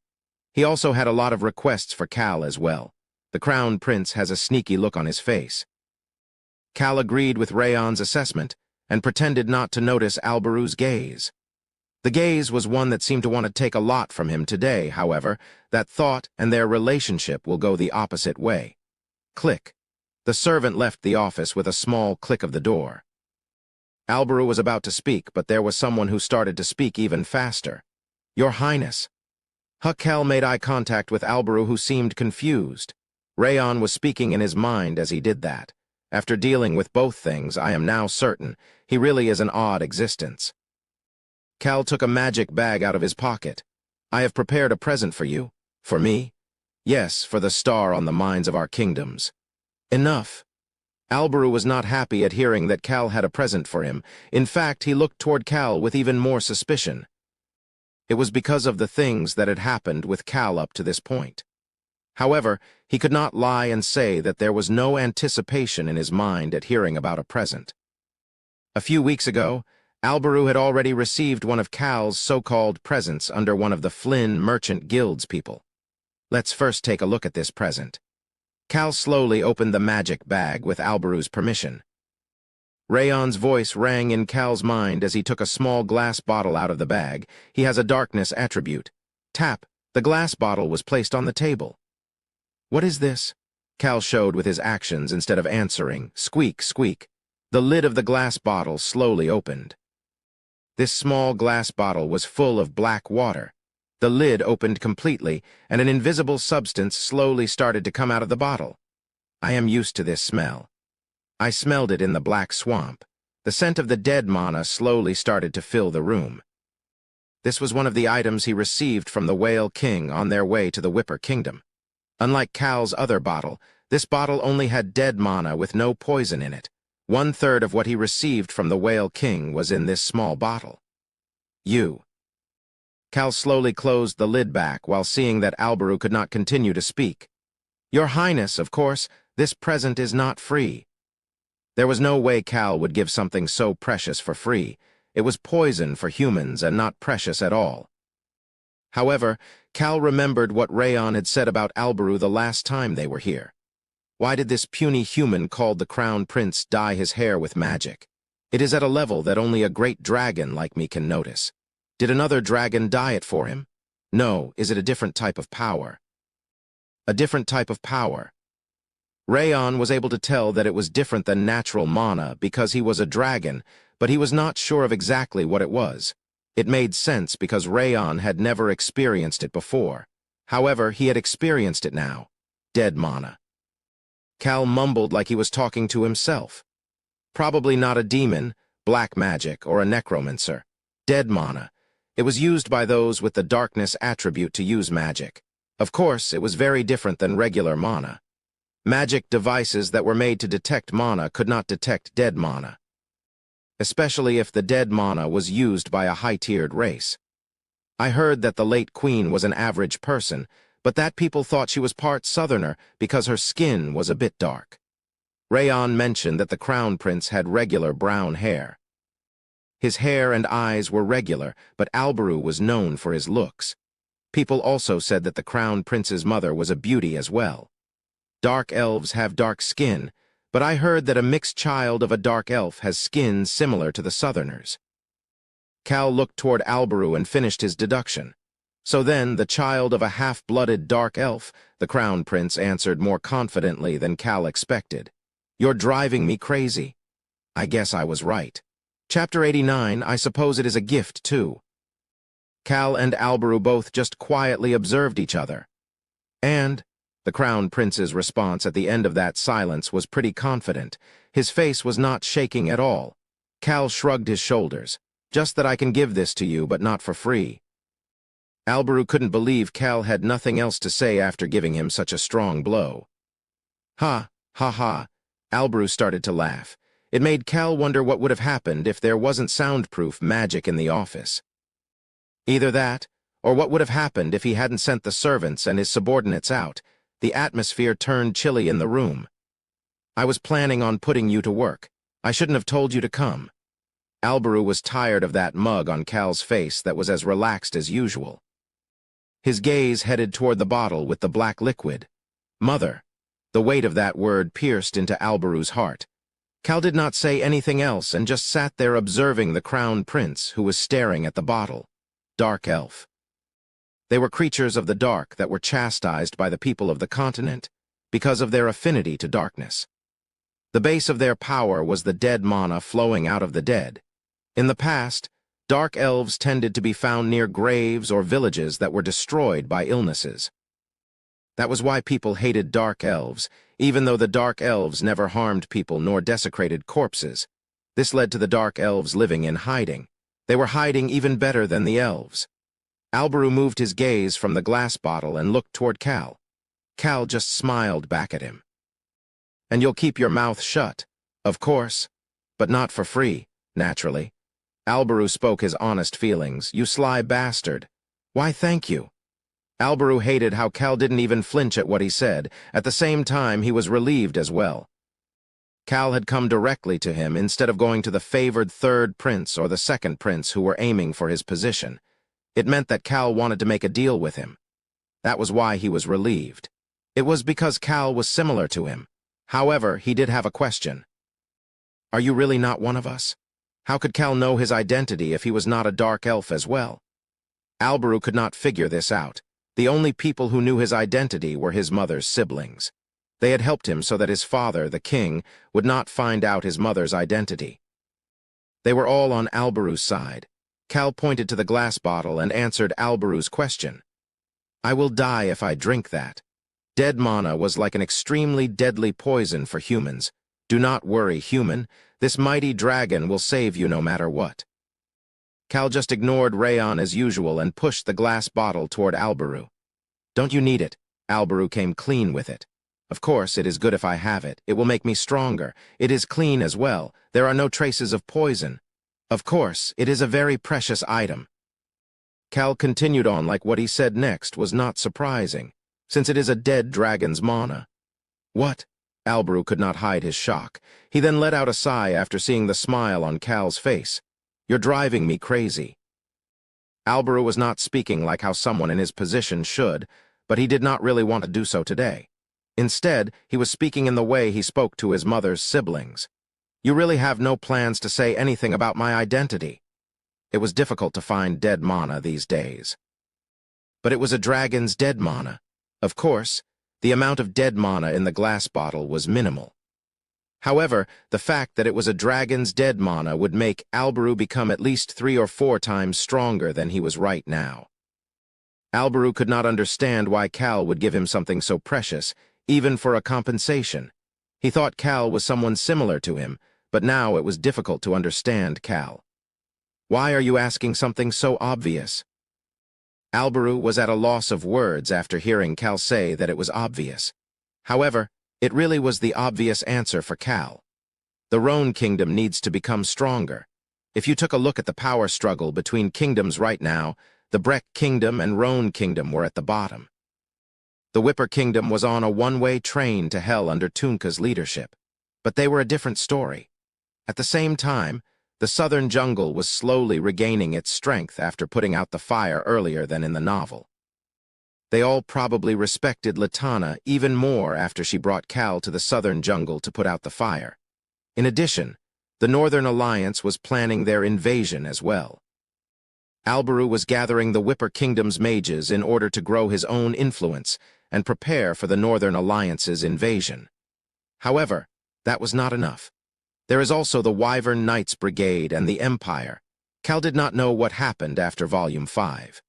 [SPEAKER 1] He also had a lot of requests for Cal as well. The Crown Prince has a sneaky look on his face. Cal agreed with Rayon's assessment and pretended not to notice Alberu's gaze. The gaze was one that seemed to want to take a lot from him today. However, that thought and their relationship will go the opposite way. Click. The servant left the office with a small click of the door. Alberu was about to speak, but there was someone who started to speak even faster. "Your Highness." Cal made eye contact with Alberu, who seemed confused. Rayon was speaking in his mind as he did that. After dealing with both things, I am now certain he really is an odd existence. Cal took a magic bag out of his pocket. "I have prepared a present for you." "For me?" "Yes, for the star on the mines of our kingdoms." "Enough." Alberu was not happy at hearing that Cal had a present for him. In fact, he looked toward Cal with even more suspicion. It was because of the things that had happened with Cal up to this point. However, he could not lie and say that there was no anticipation in his mind at hearing about a present. A few weeks ago, Alberu had already received one of Cal's so-called presents under one of the Flynn Merchant Guild's people. Let's first take a look at this present. Cal slowly opened the magic bag with Alberu's permission. Rayon's voice rang in Cal's mind as he took a small glass bottle out of the bag. He has a darkness attribute. Tap. The glass bottle was placed on the table. What is this? Cal showed with his actions instead of answering. Squeak, squeak. The lid of the glass bottle slowly opened. This small glass bottle was full of black water. The lid opened completely, and an invisible substance slowly started to come out of the bottle. I am used to this smell. I smelled it in the black swamp. The scent of the dead mana slowly started to fill the room. This was one of the items he received from the Whale King on their way to the Whipper Kingdom. Unlike Cal's other bottle, this bottle only had dead mana with no poison in it. 1/3 of what he received from the Whale King was in this small bottle. Cal slowly closed the lid back while seeing that Alberu could not continue to speak. Your Highness, of course, this present is not free. There was no way Cal would give something so precious for free. It was poison for humans and not precious at all. However, Cal remembered what Rayon had said about Alberu the last time they were here. Why did this puny human called the Crown Prince dye his hair with magic? It is at a level that only a great dragon like me can notice. Did another dragon dye it for him? No, is it a different type of power? A different type of power. Rayon was able to tell that it was different than natural mana because he was a dragon, but he was not sure of exactly what it was. It made sense because Rayon had never experienced it before. However, he had experienced it now. Dead mana. Cal mumbled like he was talking to himself. Probably not a demon, black magic, or a necromancer. Dead mana. It was used by those with the darkness attribute to use magic. Of course, it was very different than regular mana. Magic devices that were made to detect mana could not detect dead mana, especially if the dead mana was used by a high-tiered race. I heard that the late queen was an average person, but that people thought she was part southerner because her skin was a bit dark. Rayon mentioned that the crown prince had regular brown hair. His hair and eyes were regular, but Alberu was known for his looks. People also said that the crown prince's mother was a beauty as well. Dark elves have dark skin, but I heard that a mixed child of a dark elf has skin similar to the southerners. Cal looked toward Alberu and finished his deduction. So then, the child of a half-blooded dark elf, the crown prince answered more confidently than Cal expected. You're driving me crazy. I guess I was right. Chapter 89, I suppose it is a gift, too. Cal and Alberu both just quietly observed each other. And the crown prince's response at the end of that silence was pretty confident. His face was not shaking at all. Cal shrugged his shoulders. Just that I can give this to you, but not for free. Alberu couldn't believe Cal had nothing else to say after giving him such a strong blow. Ha, ha, ha. Alberu started to laugh. It made Cal wonder what would have happened if there wasn't soundproof magic in the office. Either that, or what would have happened if he hadn't sent the servants and his subordinates out. The atmosphere turned chilly in the room. I was planning on putting you to work. I shouldn't have told you to come. Alberu was tired of that mug on Cal's face that was as relaxed as usual. His gaze headed toward the bottle with the black liquid. Mother. The weight of that word pierced into Alberu's heart. Cal did not say anything else and just sat there observing the crown prince who was staring at the bottle. Dark elf. They were creatures of the dark that were chastised by the people of the continent because of their affinity to darkness. The base of their power was the dead mana flowing out of the dead. In the past, dark elves tended to be found near graves or villages that were destroyed by illnesses. That was why people hated dark elves, even though the dark elves never harmed people nor desecrated corpses. This led to the dark elves living in hiding. They were hiding even better than the elves. Alberu moved his gaze from the glass bottle and looked toward Cal. Cal just smiled back at him. And you'll keep your mouth shut. Of course. But not for free, naturally. Alberu spoke his honest feelings. You sly bastard. Why, thank you. Alberu hated how Cal didn't even flinch at what he said. At the same time, he was relieved as well. Cal had come directly to him instead of going to the favored third prince or the second prince who were aiming for his position. It meant that Cal wanted to make a deal with him. That was why he was relieved. It was because Cal was similar to him. However, he did have a question. Are you really not one of us? How could Cal know his identity if he was not a dark elf as well? Alberu could not figure this out. The only people who knew his identity were his mother's siblings. They had helped him so that his father, the king, would not find out his mother's identity. They were all on Alberu's side. Cal pointed to the glass bottle and answered Alberu's question. I will die if I drink that. Dead mana was like an extremely deadly poison for humans. Do not worry, human. This mighty dragon will save you no matter what. Cal just ignored Rayon as usual and pushed the glass bottle toward Alberu. Don't you need it? Alberu came clean with it. Of course, it is good if I have it. It will make me stronger. It is clean as well. There are no traces of poison. Of course, it is a very precious item. Cal continued on like what he said next was not surprising, since it is a dead dragon's mana. What? Alberu could not hide his shock. He then let out a sigh after seeing the smile on Cal's face. You're driving me crazy. Alberu was not speaking like how someone in his position should, but he did not really want to do so today. Instead, he was speaking in the way he spoke to his mother's siblings. You really have no plans to say anything about my identity. It was difficult to find dead mana these days. But it was a dragon's dead mana. Of course, the amount of dead mana in the glass bottle was minimal. However, the fact that it was a dragon's dead mana would make Alberu become at least 3 or 4 times stronger than he was right now. Alberu could not understand why Cal would give him something so precious, even for a compensation. He thought Cal was someone similar to him, but now it was difficult to understand Cal. Why are you asking something so obvious? Alberu was at a loss of words after hearing Cal say that it was obvious. However, it really was the obvious answer for Cal. The Roan kingdom needs to become stronger. If you took a look at the power struggle between kingdoms right now, the Breck kingdom and Roan kingdom were at the bottom. The Whipper kingdom was on a one-way train to hell under Tunka's leadership, but they were a different story. At the same time, the southern jungle was slowly regaining its strength after putting out the fire earlier than in the novel. They all probably respected Latana even more after she brought Cal to the southern jungle to put out the fire. In addition, the Northern Alliance was planning their invasion as well. Alberu was gathering the Whipper Kingdom's mages in order to grow his own influence and prepare for the Northern Alliance's invasion. However, that was not enough. There is also the Wyvern Knights Brigade and the Empire. Cal did not know what happened after Volume 5.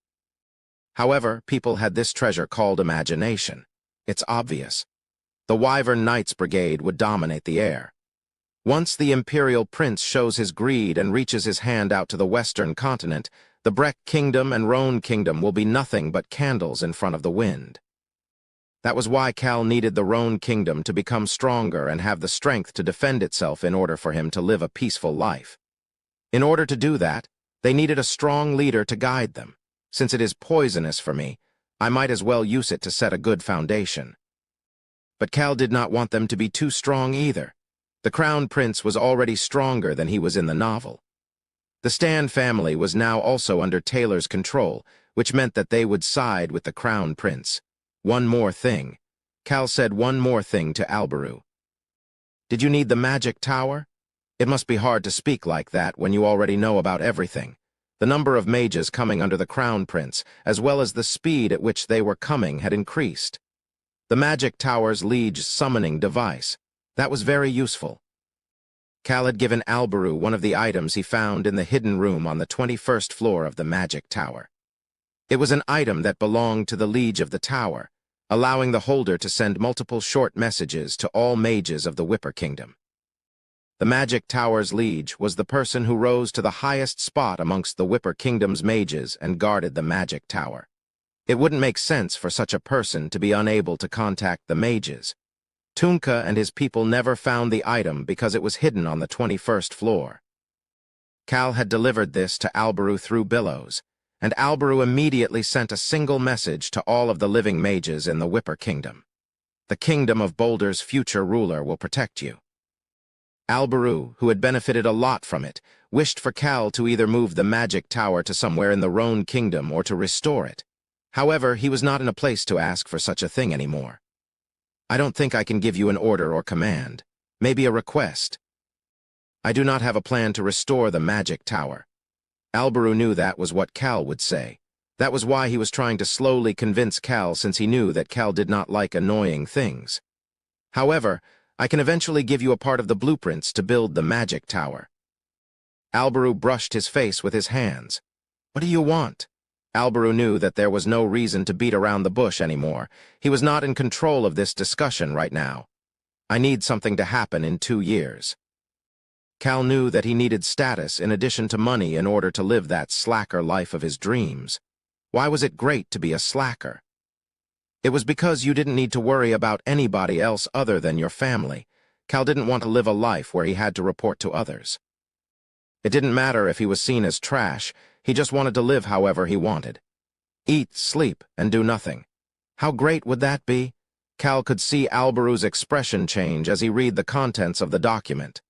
[SPEAKER 1] However, people had this treasure called imagination. It's obvious. The Wyvern Knights Brigade would dominate the air. Once the Imperial Prince shows his greed and reaches his hand out to the Western continent, the Breck Kingdom and Roan Kingdom will be nothing but candles in front of the wind. That was why Cal needed the Roan Kingdom to become stronger and have the strength to defend itself in order for him to live a peaceful life. In order to do that, they needed a strong leader to guide them. Since it is poisonous for me, I might as well use it to set a good foundation. But Cal did not want them to be too strong either. The Crown Prince was already stronger than he was in the novel. The Stan family was now also under Taylor's control, which meant that they would side with the Crown Prince. One more thing. Cal said one more thing to Alberu. Did you need the magic tower? It must be hard to speak like that when you already know about everything. The number of mages coming under the Crown Prince, as well as the speed at which they were coming, had increased. The magic tower's liege summoning device. That was very useful. Cal had given Alberu one of the items he found in the hidden room on the 21st floor of the magic tower. It was an item that belonged to the liege of the tower, allowing the holder to send multiple short messages to all mages of the Whipper Kingdom. The Magic Tower's liege was the person who rose to the highest spot amongst the Whipper Kingdom's mages and guarded the Magic Tower. It wouldn't make sense for such a person to be unable to contact the mages. Tunka and his people never found the item because it was hidden on the 21st floor. Cal had delivered this to Alberu through Billows, and Alberu immediately sent a single message to all of the living mages in the Whipper Kingdom. The kingdom of Boulder's future ruler will protect you. Alberu, who had benefited a lot from it, wished for Cal to either move the magic tower to somewhere in the Roan Kingdom or to restore it. However, he was not in a place to ask for such a thing anymore. I don't think I can give you an order or command. Maybe a request. I do not have a plan to restore the magic tower. Alberu knew that was what Cal would say. That was why he was trying to slowly convince Cal, since he knew that Cal did not like annoying things. However, I can eventually give you a part of the blueprints to build the magic tower. Alberu brushed his face with his hands. What do you want? Alberu knew that there was no reason to beat around the bush anymore. He was not in control of this discussion right now. I need something to happen in 2 years. Cal knew that he needed status in addition to money in order to live that slacker life of his dreams. Why was it great to be a slacker? It was because you didn't need to worry about anybody else other than your family. Cal didn't want to live a life where he had to report to others. It didn't matter if he was seen as trash, he just wanted to live however he wanted. Eat, sleep, and do nothing. How great would that be? Cal could see Alberu's expression change as he read the contents of the document.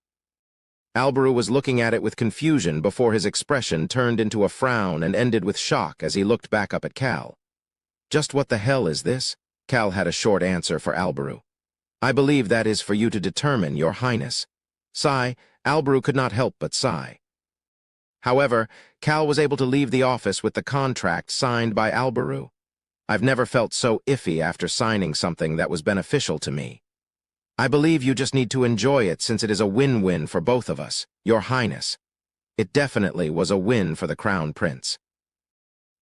[SPEAKER 1] Alberu was looking at it with confusion before his expression turned into a frown and ended with shock as he looked back up at Cal. Just what the hell is this? Cal had a short answer for Alberu. I believe that is for you to determine, Your Highness. Sigh, Alberu could not help but sigh. However, Cal was able to leave the office with the contract signed by Alberu. I've never felt so iffy after signing something that was beneficial to me. I believe you just need to enjoy it since it is a win-win for both of us, Your Highness. It definitely was a win for the Crown Prince.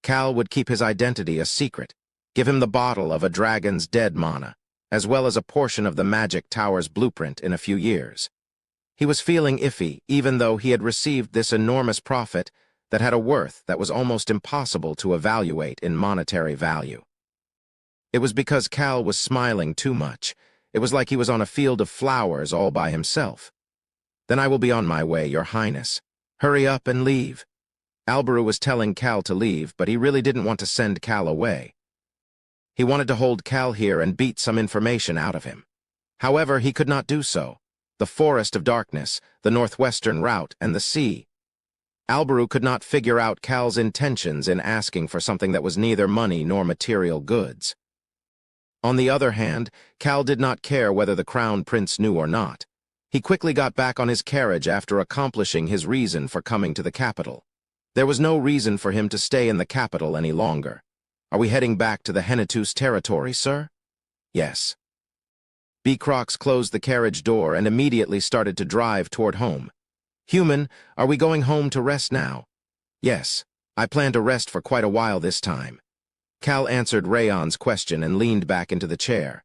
[SPEAKER 1] Cal would keep his identity a secret, give him the bottle of a dragon's dead mana, as well as a portion of the magic tower's blueprint in a few years. He was feeling iffy, even though he had received this enormous profit that had a worth that was almost impossible to evaluate in monetary value. It was because Cal was smiling too much. It was like he was on a field of flowers all by himself. Then I will be on my way, Your Highness. Hurry up and leave. Alberu was telling Cal to leave, but he really didn't want to send Cal away. He wanted to hold Cal here and beat some information out of him. However, he could not do so. The Forest of Darkness, the northwestern route, and the sea. Alberu could not figure out Cal's intentions in asking for something that was neither money nor material goods. On the other hand, Cal did not care whether the Crown Prince knew or not. He quickly got back on his carriage after accomplishing his reason for coming to the capital. There was no reason for him to stay in the capital any longer. Are we heading back to the Hennetus territory, sir? Yes. Beecrox closed the carriage door and immediately started to drive toward home. Human, are we going home to rest now? Yes. I plan to rest for quite a while this time. Cal answered Rayon's question and leaned back into the chair.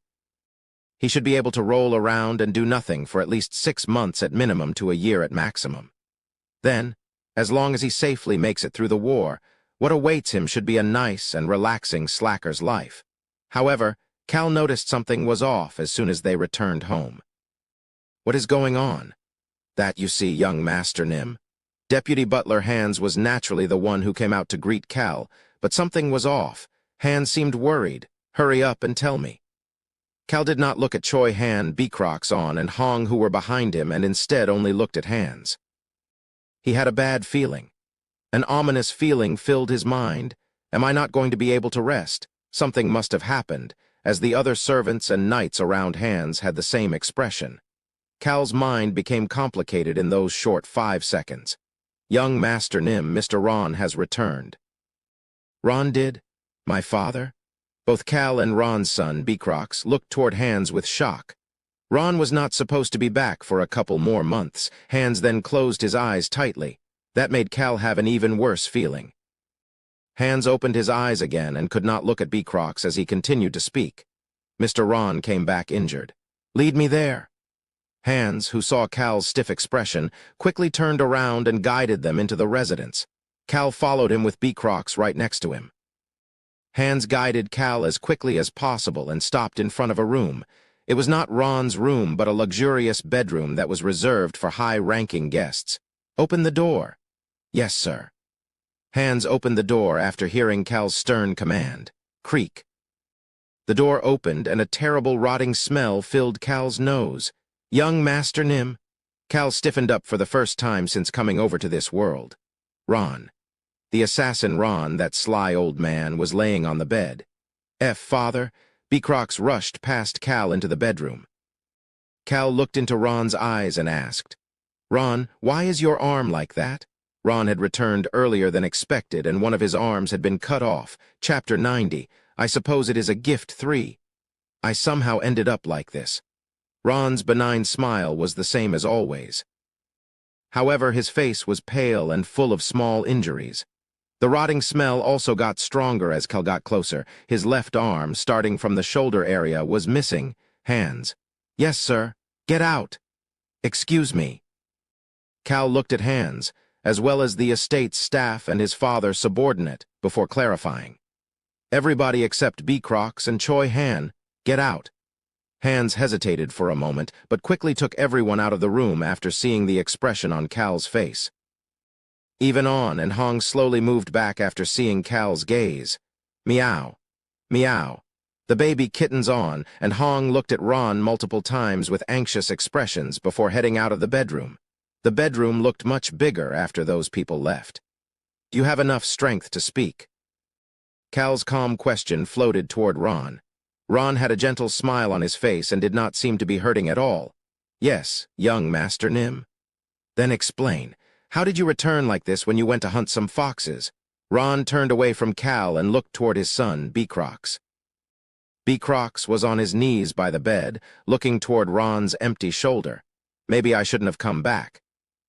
[SPEAKER 1] He should be able to roll around and do nothing for at least 6 months at minimum to a year at maximum. Then, as long as he safely makes it through the war, what awaits him should be a nice and relaxing slacker's life. However, Cal noticed something was off as soon as they returned home. What is going on? That you see, young Master Nim. Deputy Butler Hanz was naturally the one who came out to greet Cal, but something was off. Hanz seemed worried. Hurry up and tell me. Cal did not look at Choi Han, Beecrox On, and Hong who were behind him, and instead only looked at Hanz. He had a bad feeling. An ominous feeling filled his mind. Am I not going to be able to rest? Something must have happened, as the other servants and knights around Hanz had the same expression. Cal's mind became complicated in those short 5 seconds. Young Master Nim, Mr. Ron has returned. Ron did? My father? Both Cal and Ron's son, Beecrox, looked toward Hanz with shock. Ron was not supposed to be back for a couple more months. Hanz then closed his eyes tightly. That made Cal have an even worse feeling. Hanz opened his eyes again and could not look at Beecrox as he continued to speak. Mr. Ron came back injured. Lead me there. Hanz, who saw Cal's stiff expression, quickly turned around and guided them into the residence. Cal followed him with Beecrox right next to him. Hanz guided Cal as quickly as possible and stopped in front of a room. It was not Ron's room, but a luxurious bedroom that was reserved for high-ranking guests. "Open the door." "Yes, sir." Hands opened the door after hearing Cal's stern command. Creak. The door opened, and a terrible rotting smell filled Cal's nose. "Young Master Nim?" Cal stiffened up for the first time since coming over to this world. Ron. The assassin Ron, that sly old man, was laying on the bed. Father." Beecrox rushed past Cal into the bedroom. Cal looked into Ron's eyes and asked, "Ron, why is your arm like that?" Ron had returned earlier than expected, and one of his arms had been cut off. Chapter 90. I suppose it is a gift 3. I somehow ended up like this. Ron's benign smile was the same as always. However, his face was pale and full of small injuries. The rotting smell also got stronger as Cal got closer. His left arm, starting from the shoulder area, was missing. Hands. "Yes, sir. Get out." "Excuse me." Cal looked at Hands, as well as the estate's staff and his father's subordinate, before clarifying. "Everybody except Beecrox and Choi Han. Get out." Hands hesitated for a moment, but quickly took everyone out of the room after seeing the expression on Cal's face. Even On and Hong slowly moved back after seeing Cal's gaze. Meow. Meow. The baby kittens On and Hong looked at Ron multiple times with anxious expressions before heading out of the bedroom. The bedroom looked much bigger after those people left. "Do you have enough strength to speak?" Cal's calm question floated toward Ron. Ron had a gentle smile on his face and did not seem to be hurting at all. "Yes, young Master Nim." "Then explain. How did you return like this when you went to hunt some foxes?" Ron turned away from Cal and looked toward his son, Beecrox. Beecrox was on his knees by the bed, looking toward Ron's empty shoulder. Maybe I shouldn't have come back.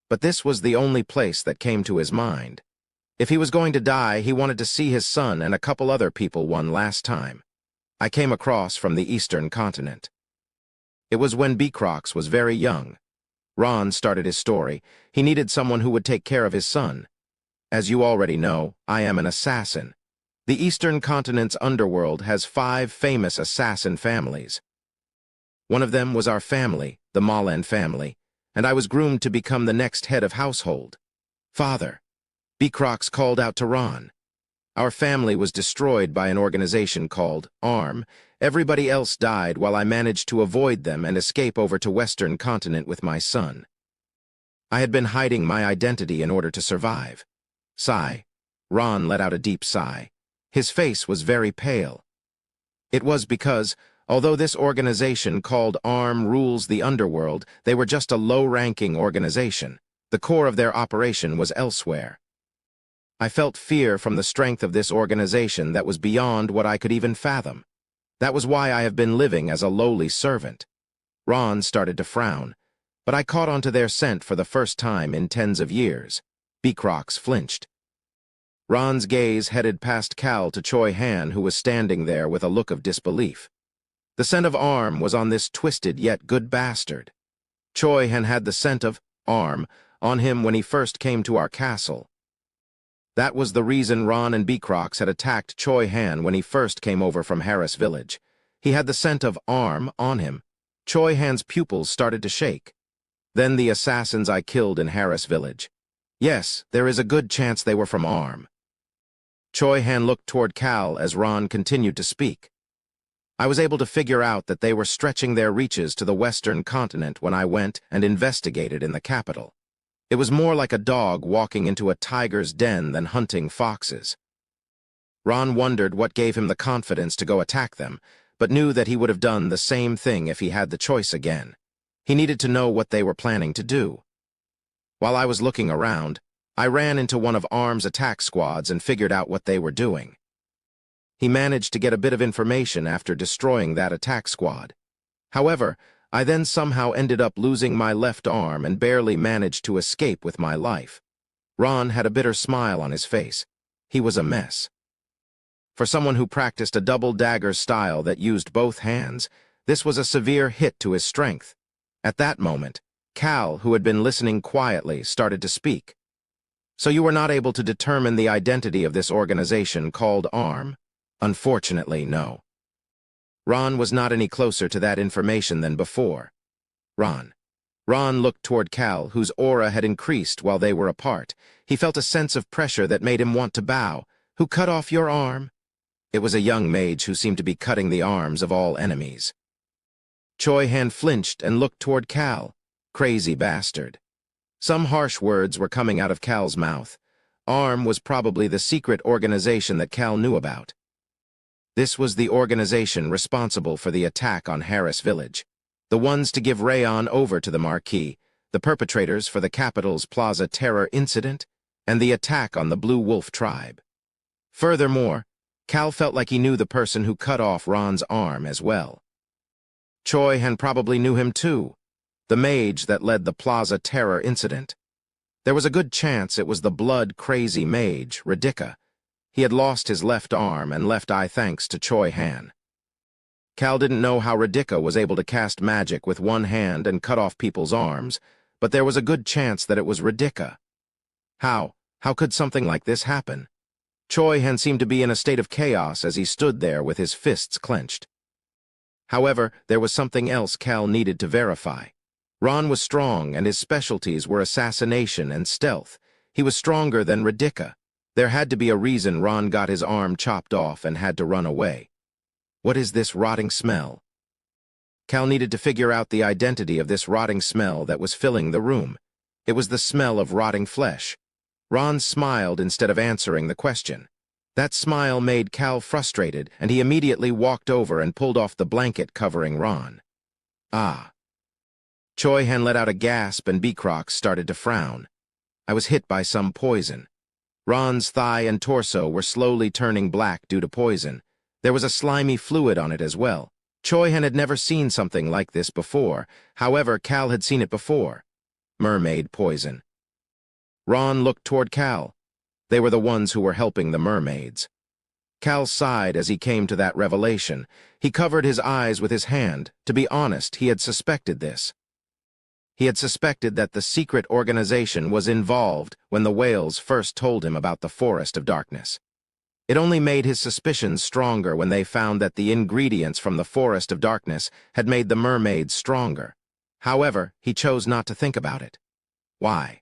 [SPEAKER 1] But this was the only place that came to his mind. If he was going to die, he wanted to see his son and a couple other people one last time. I came across from the eastern continent. It was when Beecrox was very young. Ron started his story. He needed someone who would take care of his son. As you already know, I am an assassin. The eastern continent's underworld has 5 famous assassin families. One of them was our family, the Malan family, and I was groomed to become the next head of household. "Father," Beecrox called out to Ron. "Our family was destroyed by an organization called ARM. Everybody else died while I managed to avoid them and escape over to Western Continent with my son. I had been hiding my identity in order to survive." Sigh. Ron let out a deep sigh. His face was very pale. "It was because, although this organization called ARM rules the underworld, they were just a low-ranking organization. The core of their operation was elsewhere. I felt fear from the strength of this organization that was beyond what I could even fathom. That was why I have been living as a lowly servant." Ron started to frown, but I caught onto their scent for the first time in tens of years. Beecrox flinched. Ron's gaze headed past Cal to Choi Han, who was standing there with a look of disbelief. The scent of ARM was on this twisted yet good bastard. Choi Han had the scent of ARM on him when he first came to our castle. That was the reason Ron and Beecrox had attacked Choi Han when he first came over from Harris Village. He had the scent of ARM on him. Choi Han's pupils started to shake. "Then the assassins I killed in Harris Village. Yes, there is a good chance they were from ARM." Choi Han looked toward Cal as Ron continued to speak. "I was able to figure out that they were stretching their reaches to the Western Continent when I went and investigated in the capital. It was more like a dog walking into a tiger's den than hunting foxes." Ron wondered what gave him the confidence to go attack them, but knew that he would have done the same thing if he had the choice again. He needed to know what they were planning to do. While I was looking around, I ran into one of ARM's attack squads and figured out what they were doing. He managed to get a bit of information after destroying that attack squad. However, I then somehow ended up losing my left arm and barely managed to escape with my life. Ron had a bitter smile on his face. He was a mess. For someone who practiced a double dagger style that used both hands, this was a severe hit to his strength. At that moment, Cal, who had been listening quietly, started to speak. "So you were not able to determine the identity of this organization called ARM?" "Unfortunately, no." Ron was not any closer to that information than before. Ron. Ron looked toward Cal, whose aura had increased while they were apart. He felt a sense of pressure that made him want to bow. Who cut off your arm? It was a young mage who seemed to be cutting the arms of all enemies. Choi Han flinched and looked toward Cal. Crazy bastard. Some harsh words were coming out of Cal's mouth. ARM was probably the secret organization that Cal knew about. This was the organization responsible for the attack on Harris Village. The ones to give Rayon over to the Marquis, the perpetrators for the capital's Plaza Terror incident, and the attack on the Blue Wolf tribe. Furthermore, Cal felt like he knew the person who cut off Ron's arm as well. Choi Han probably knew him too, the mage that led the Plaza Terror incident. There was a good chance it was the blood-crazy mage, Radika. He had lost his left arm and left eye thanks to Choi Han. Cal didn't know how Radika was able to cast magic with one hand and cut off people's arms, but there was a good chance that it was Radika. How could something like this happen? Choi Han seemed to be in a state of chaos as he stood there with his fists clenched. However, there was something else Cal needed to verify. Ron was strong, and his specialties were assassination and stealth. He was stronger than Radika. There had to be a reason Ron got his arm chopped off and had to run away. What is this rotting smell? Cal needed to figure out the identity of this rotting smell that was filling the room. It was the smell of rotting flesh. Ron smiled instead of answering the question. That smile made Cal frustrated, and he immediately walked over and pulled off the blanket covering Ron. Ah. Choi Han let out a gasp and Beacrox started to frown. I was hit by some poison. Ron's thigh and torso were slowly turning black due to poison. There was a slimy fluid on it as well. Choi Han had never seen something like this before. However, Cal had seen it before. Mermaid poison. Ron looked toward Cal. They were the ones who were helping the mermaids. Cal sighed as he came to that revelation. He covered his eyes with his hand. To be honest, he had suspected this. He had suspected that the secret organization was involved when the whales first told him about the Forest of Darkness. It only made his suspicions stronger when they found that the ingredients from the Forest of Darkness had made the mermaids stronger. However, he chose not to think about it. Why?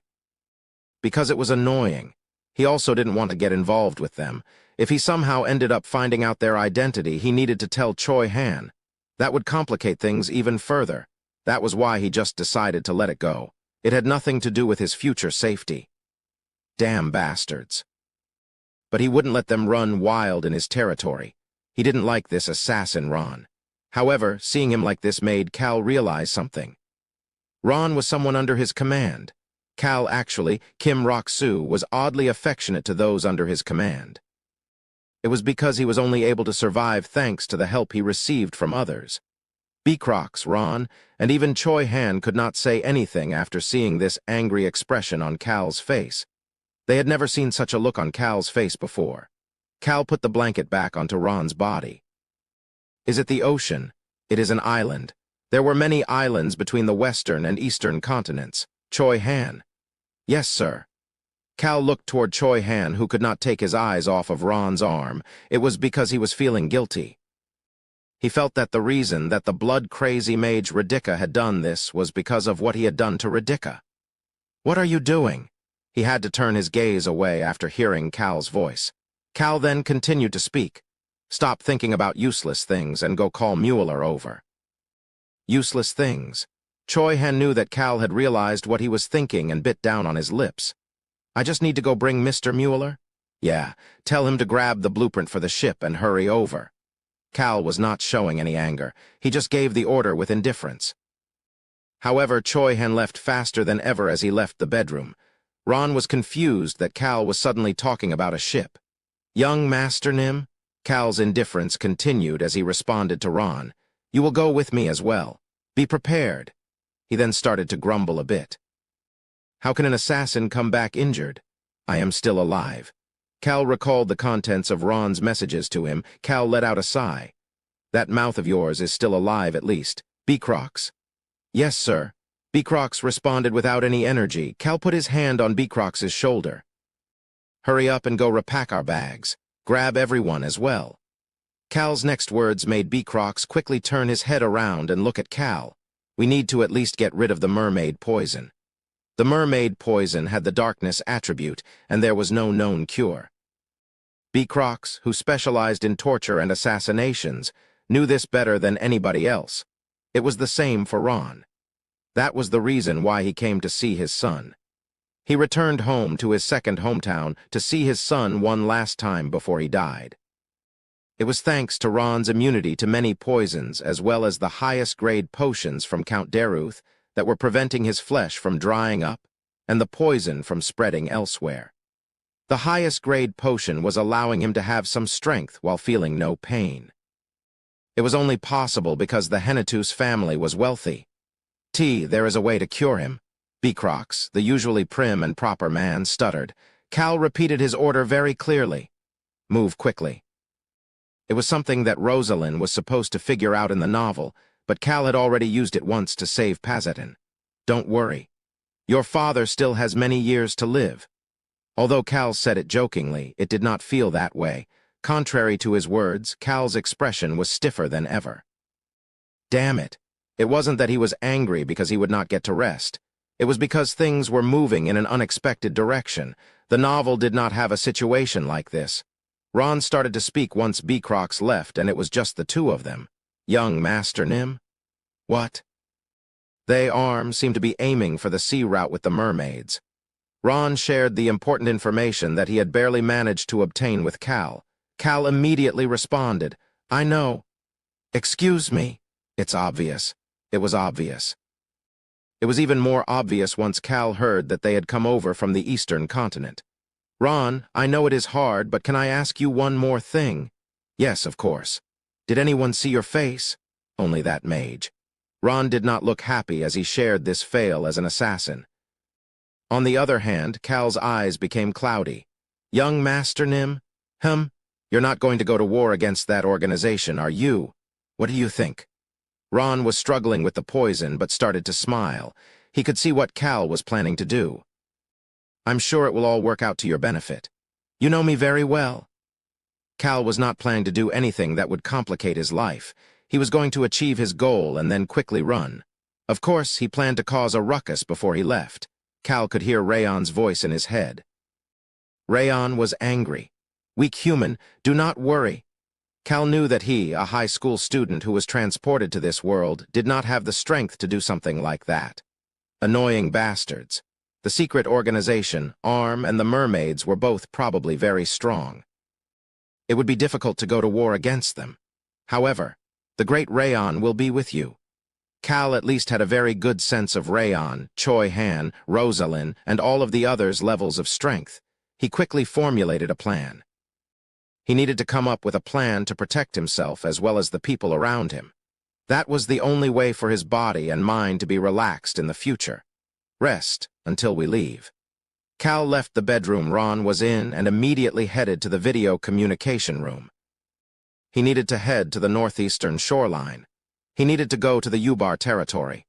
[SPEAKER 1] Because it was annoying. He also didn't want to get involved with them. If he somehow ended up finding out their identity, he needed to tell Choi Han. That would complicate things even further. That was why he just decided to let it go. It had nothing to do with his future safety. Damn bastards. But he wouldn't let them run wild in his territory. He didn't like this assassin Ron. However, seeing him like this made Cal realize something. Ron was someone under his command. Cal actually, Kim Rock-soo, was oddly affectionate to those under his command. It was because he was only able to survive thanks to the help he received from others. Beacrox, Ron, and even Choi Han could not say anything after seeing this angry expression on Cal's face. They had never seen such a look on Cal's face before. Cal put the blanket back onto Ron's body. Is it the ocean? It is an island. There were many islands between the western and eastern continents. Choi Han. Yes, sir. Cal looked toward Choi Han, who could not take his eyes off of Ron's arm. It was because he was feeling guilty. He felt that the reason that the blood-crazy mage Radika had done this was because of what he had done to Radika. What are you doing? He had to turn his gaze away after hearing Cal's voice. Cal then continued to speak. Stop thinking about useless things and go call Mueller over. Useless things. Choi Han knew that Cal had realized what he was thinking and bit down on his lips. I just need to go bring Mr. Mueller? Yeah, tell him to grab the blueprint for the ship and hurry over. Cal was not showing any anger. He just gave the order with indifference. However, Choi Han left faster than ever as he left the bedroom. Ron was confused that Cal was suddenly talking about a ship. Young Master Nim? Cal's indifference continued as he responded to Ron. You will go with me as well. Be prepared. He then started to grumble a bit. How can an assassin come back injured? I am still alive. Cal recalled the contents of Ron's messages to him. Cal let out a sigh. That mouth of yours is still alive at least. Beacrox. Yes, sir. Beacrox responded without any energy. Cal put his hand on Beacrox's shoulder. Hurry up and go repack our bags. Grab everyone as well. Cal's next words made Beecrox quickly turn his head around and look at Cal. We need to at least get rid of the mermaid poison. The mermaid poison had the darkness attribute, and there was no known cure. Beecrox, who specialized in torture and assassinations, knew this better than anybody else. It was the same for Ron. That was the reason why he came to see his son. He returned home to his second hometown to see his son one last time before he died. It was thanks to Ron's immunity to many poisons as well as the highest-grade potions from Count Daruth that were preventing his flesh from drying up and the poison from spreading elsewhere. The highest-grade potion was allowing him to have some strength while feeling no pain. It was only possible because the Henatus family was wealthy. There is a way to cure him. Beecrox, the usually prim and proper man, stuttered. Cal repeated his order very clearly. Move quickly. It was something that Rosalind was supposed to figure out in the novel, but Cal had already used it once to save Pazatin. Don't worry. Your father still has many years to live. Although Cal said it jokingly, it did not feel that way. Contrary to his words, Cal's expression was stiffer than ever. Damn it. It wasn't that he was angry because he would not get to rest. It was because things were moving in an unexpected direction. The novel did not have a situation like this. Ron started to speak once Beecrox left, and it was just the two of them. Young Master Nim? What? They arms seemed to be aiming for the sea route with the mermaids. Ron shared the important information that he had barely managed to obtain with Cal. Cal immediately responded, I know. Excuse me. It's obvious. It was obvious. It was even more obvious once Cal heard that they had come over from the eastern continent. Ron, I know it is hard, but can I ask you one more thing? Yes, of course. Did anyone see your face? Only that mage. Ron did not look happy as he shared this fail as an assassin. On the other hand, Cal's eyes became cloudy. Young Master Nim? You're not going to go to war against that organization, are you? What do you think? Ron was struggling with the poison but started to smile. He could see what Cal was planning to do. I'm sure it will all work out to your benefit. You know me very well. Cal was not planning to do anything that would complicate his life. He was going to achieve his goal and then quickly run. Of course, he planned to cause a ruckus before he left. Cal could hear Rayon's voice in his head. Rayon was angry. Weak human, do not worry. Cal knew that he, a high school student who was transported to this world, did not have the strength to do something like that. Annoying bastards. The secret organization, ARM, and the mermaids were both probably very strong. It would be difficult to go to war against them. However, the great Rayon will be with you. Cal at least had a very good sense of Rayon, Choi Han, Rosalind, and all of the others' levels of strength. He quickly formulated a plan. He needed to come up with a plan to protect himself as well as the people around him. That was the only way for his body and mind to be relaxed in the future. Rest until we leave. Cal left the bedroom Ron was in and immediately headed to the video communication room. He needed to head to the northeastern shoreline. He needed to go to the Ubar territory.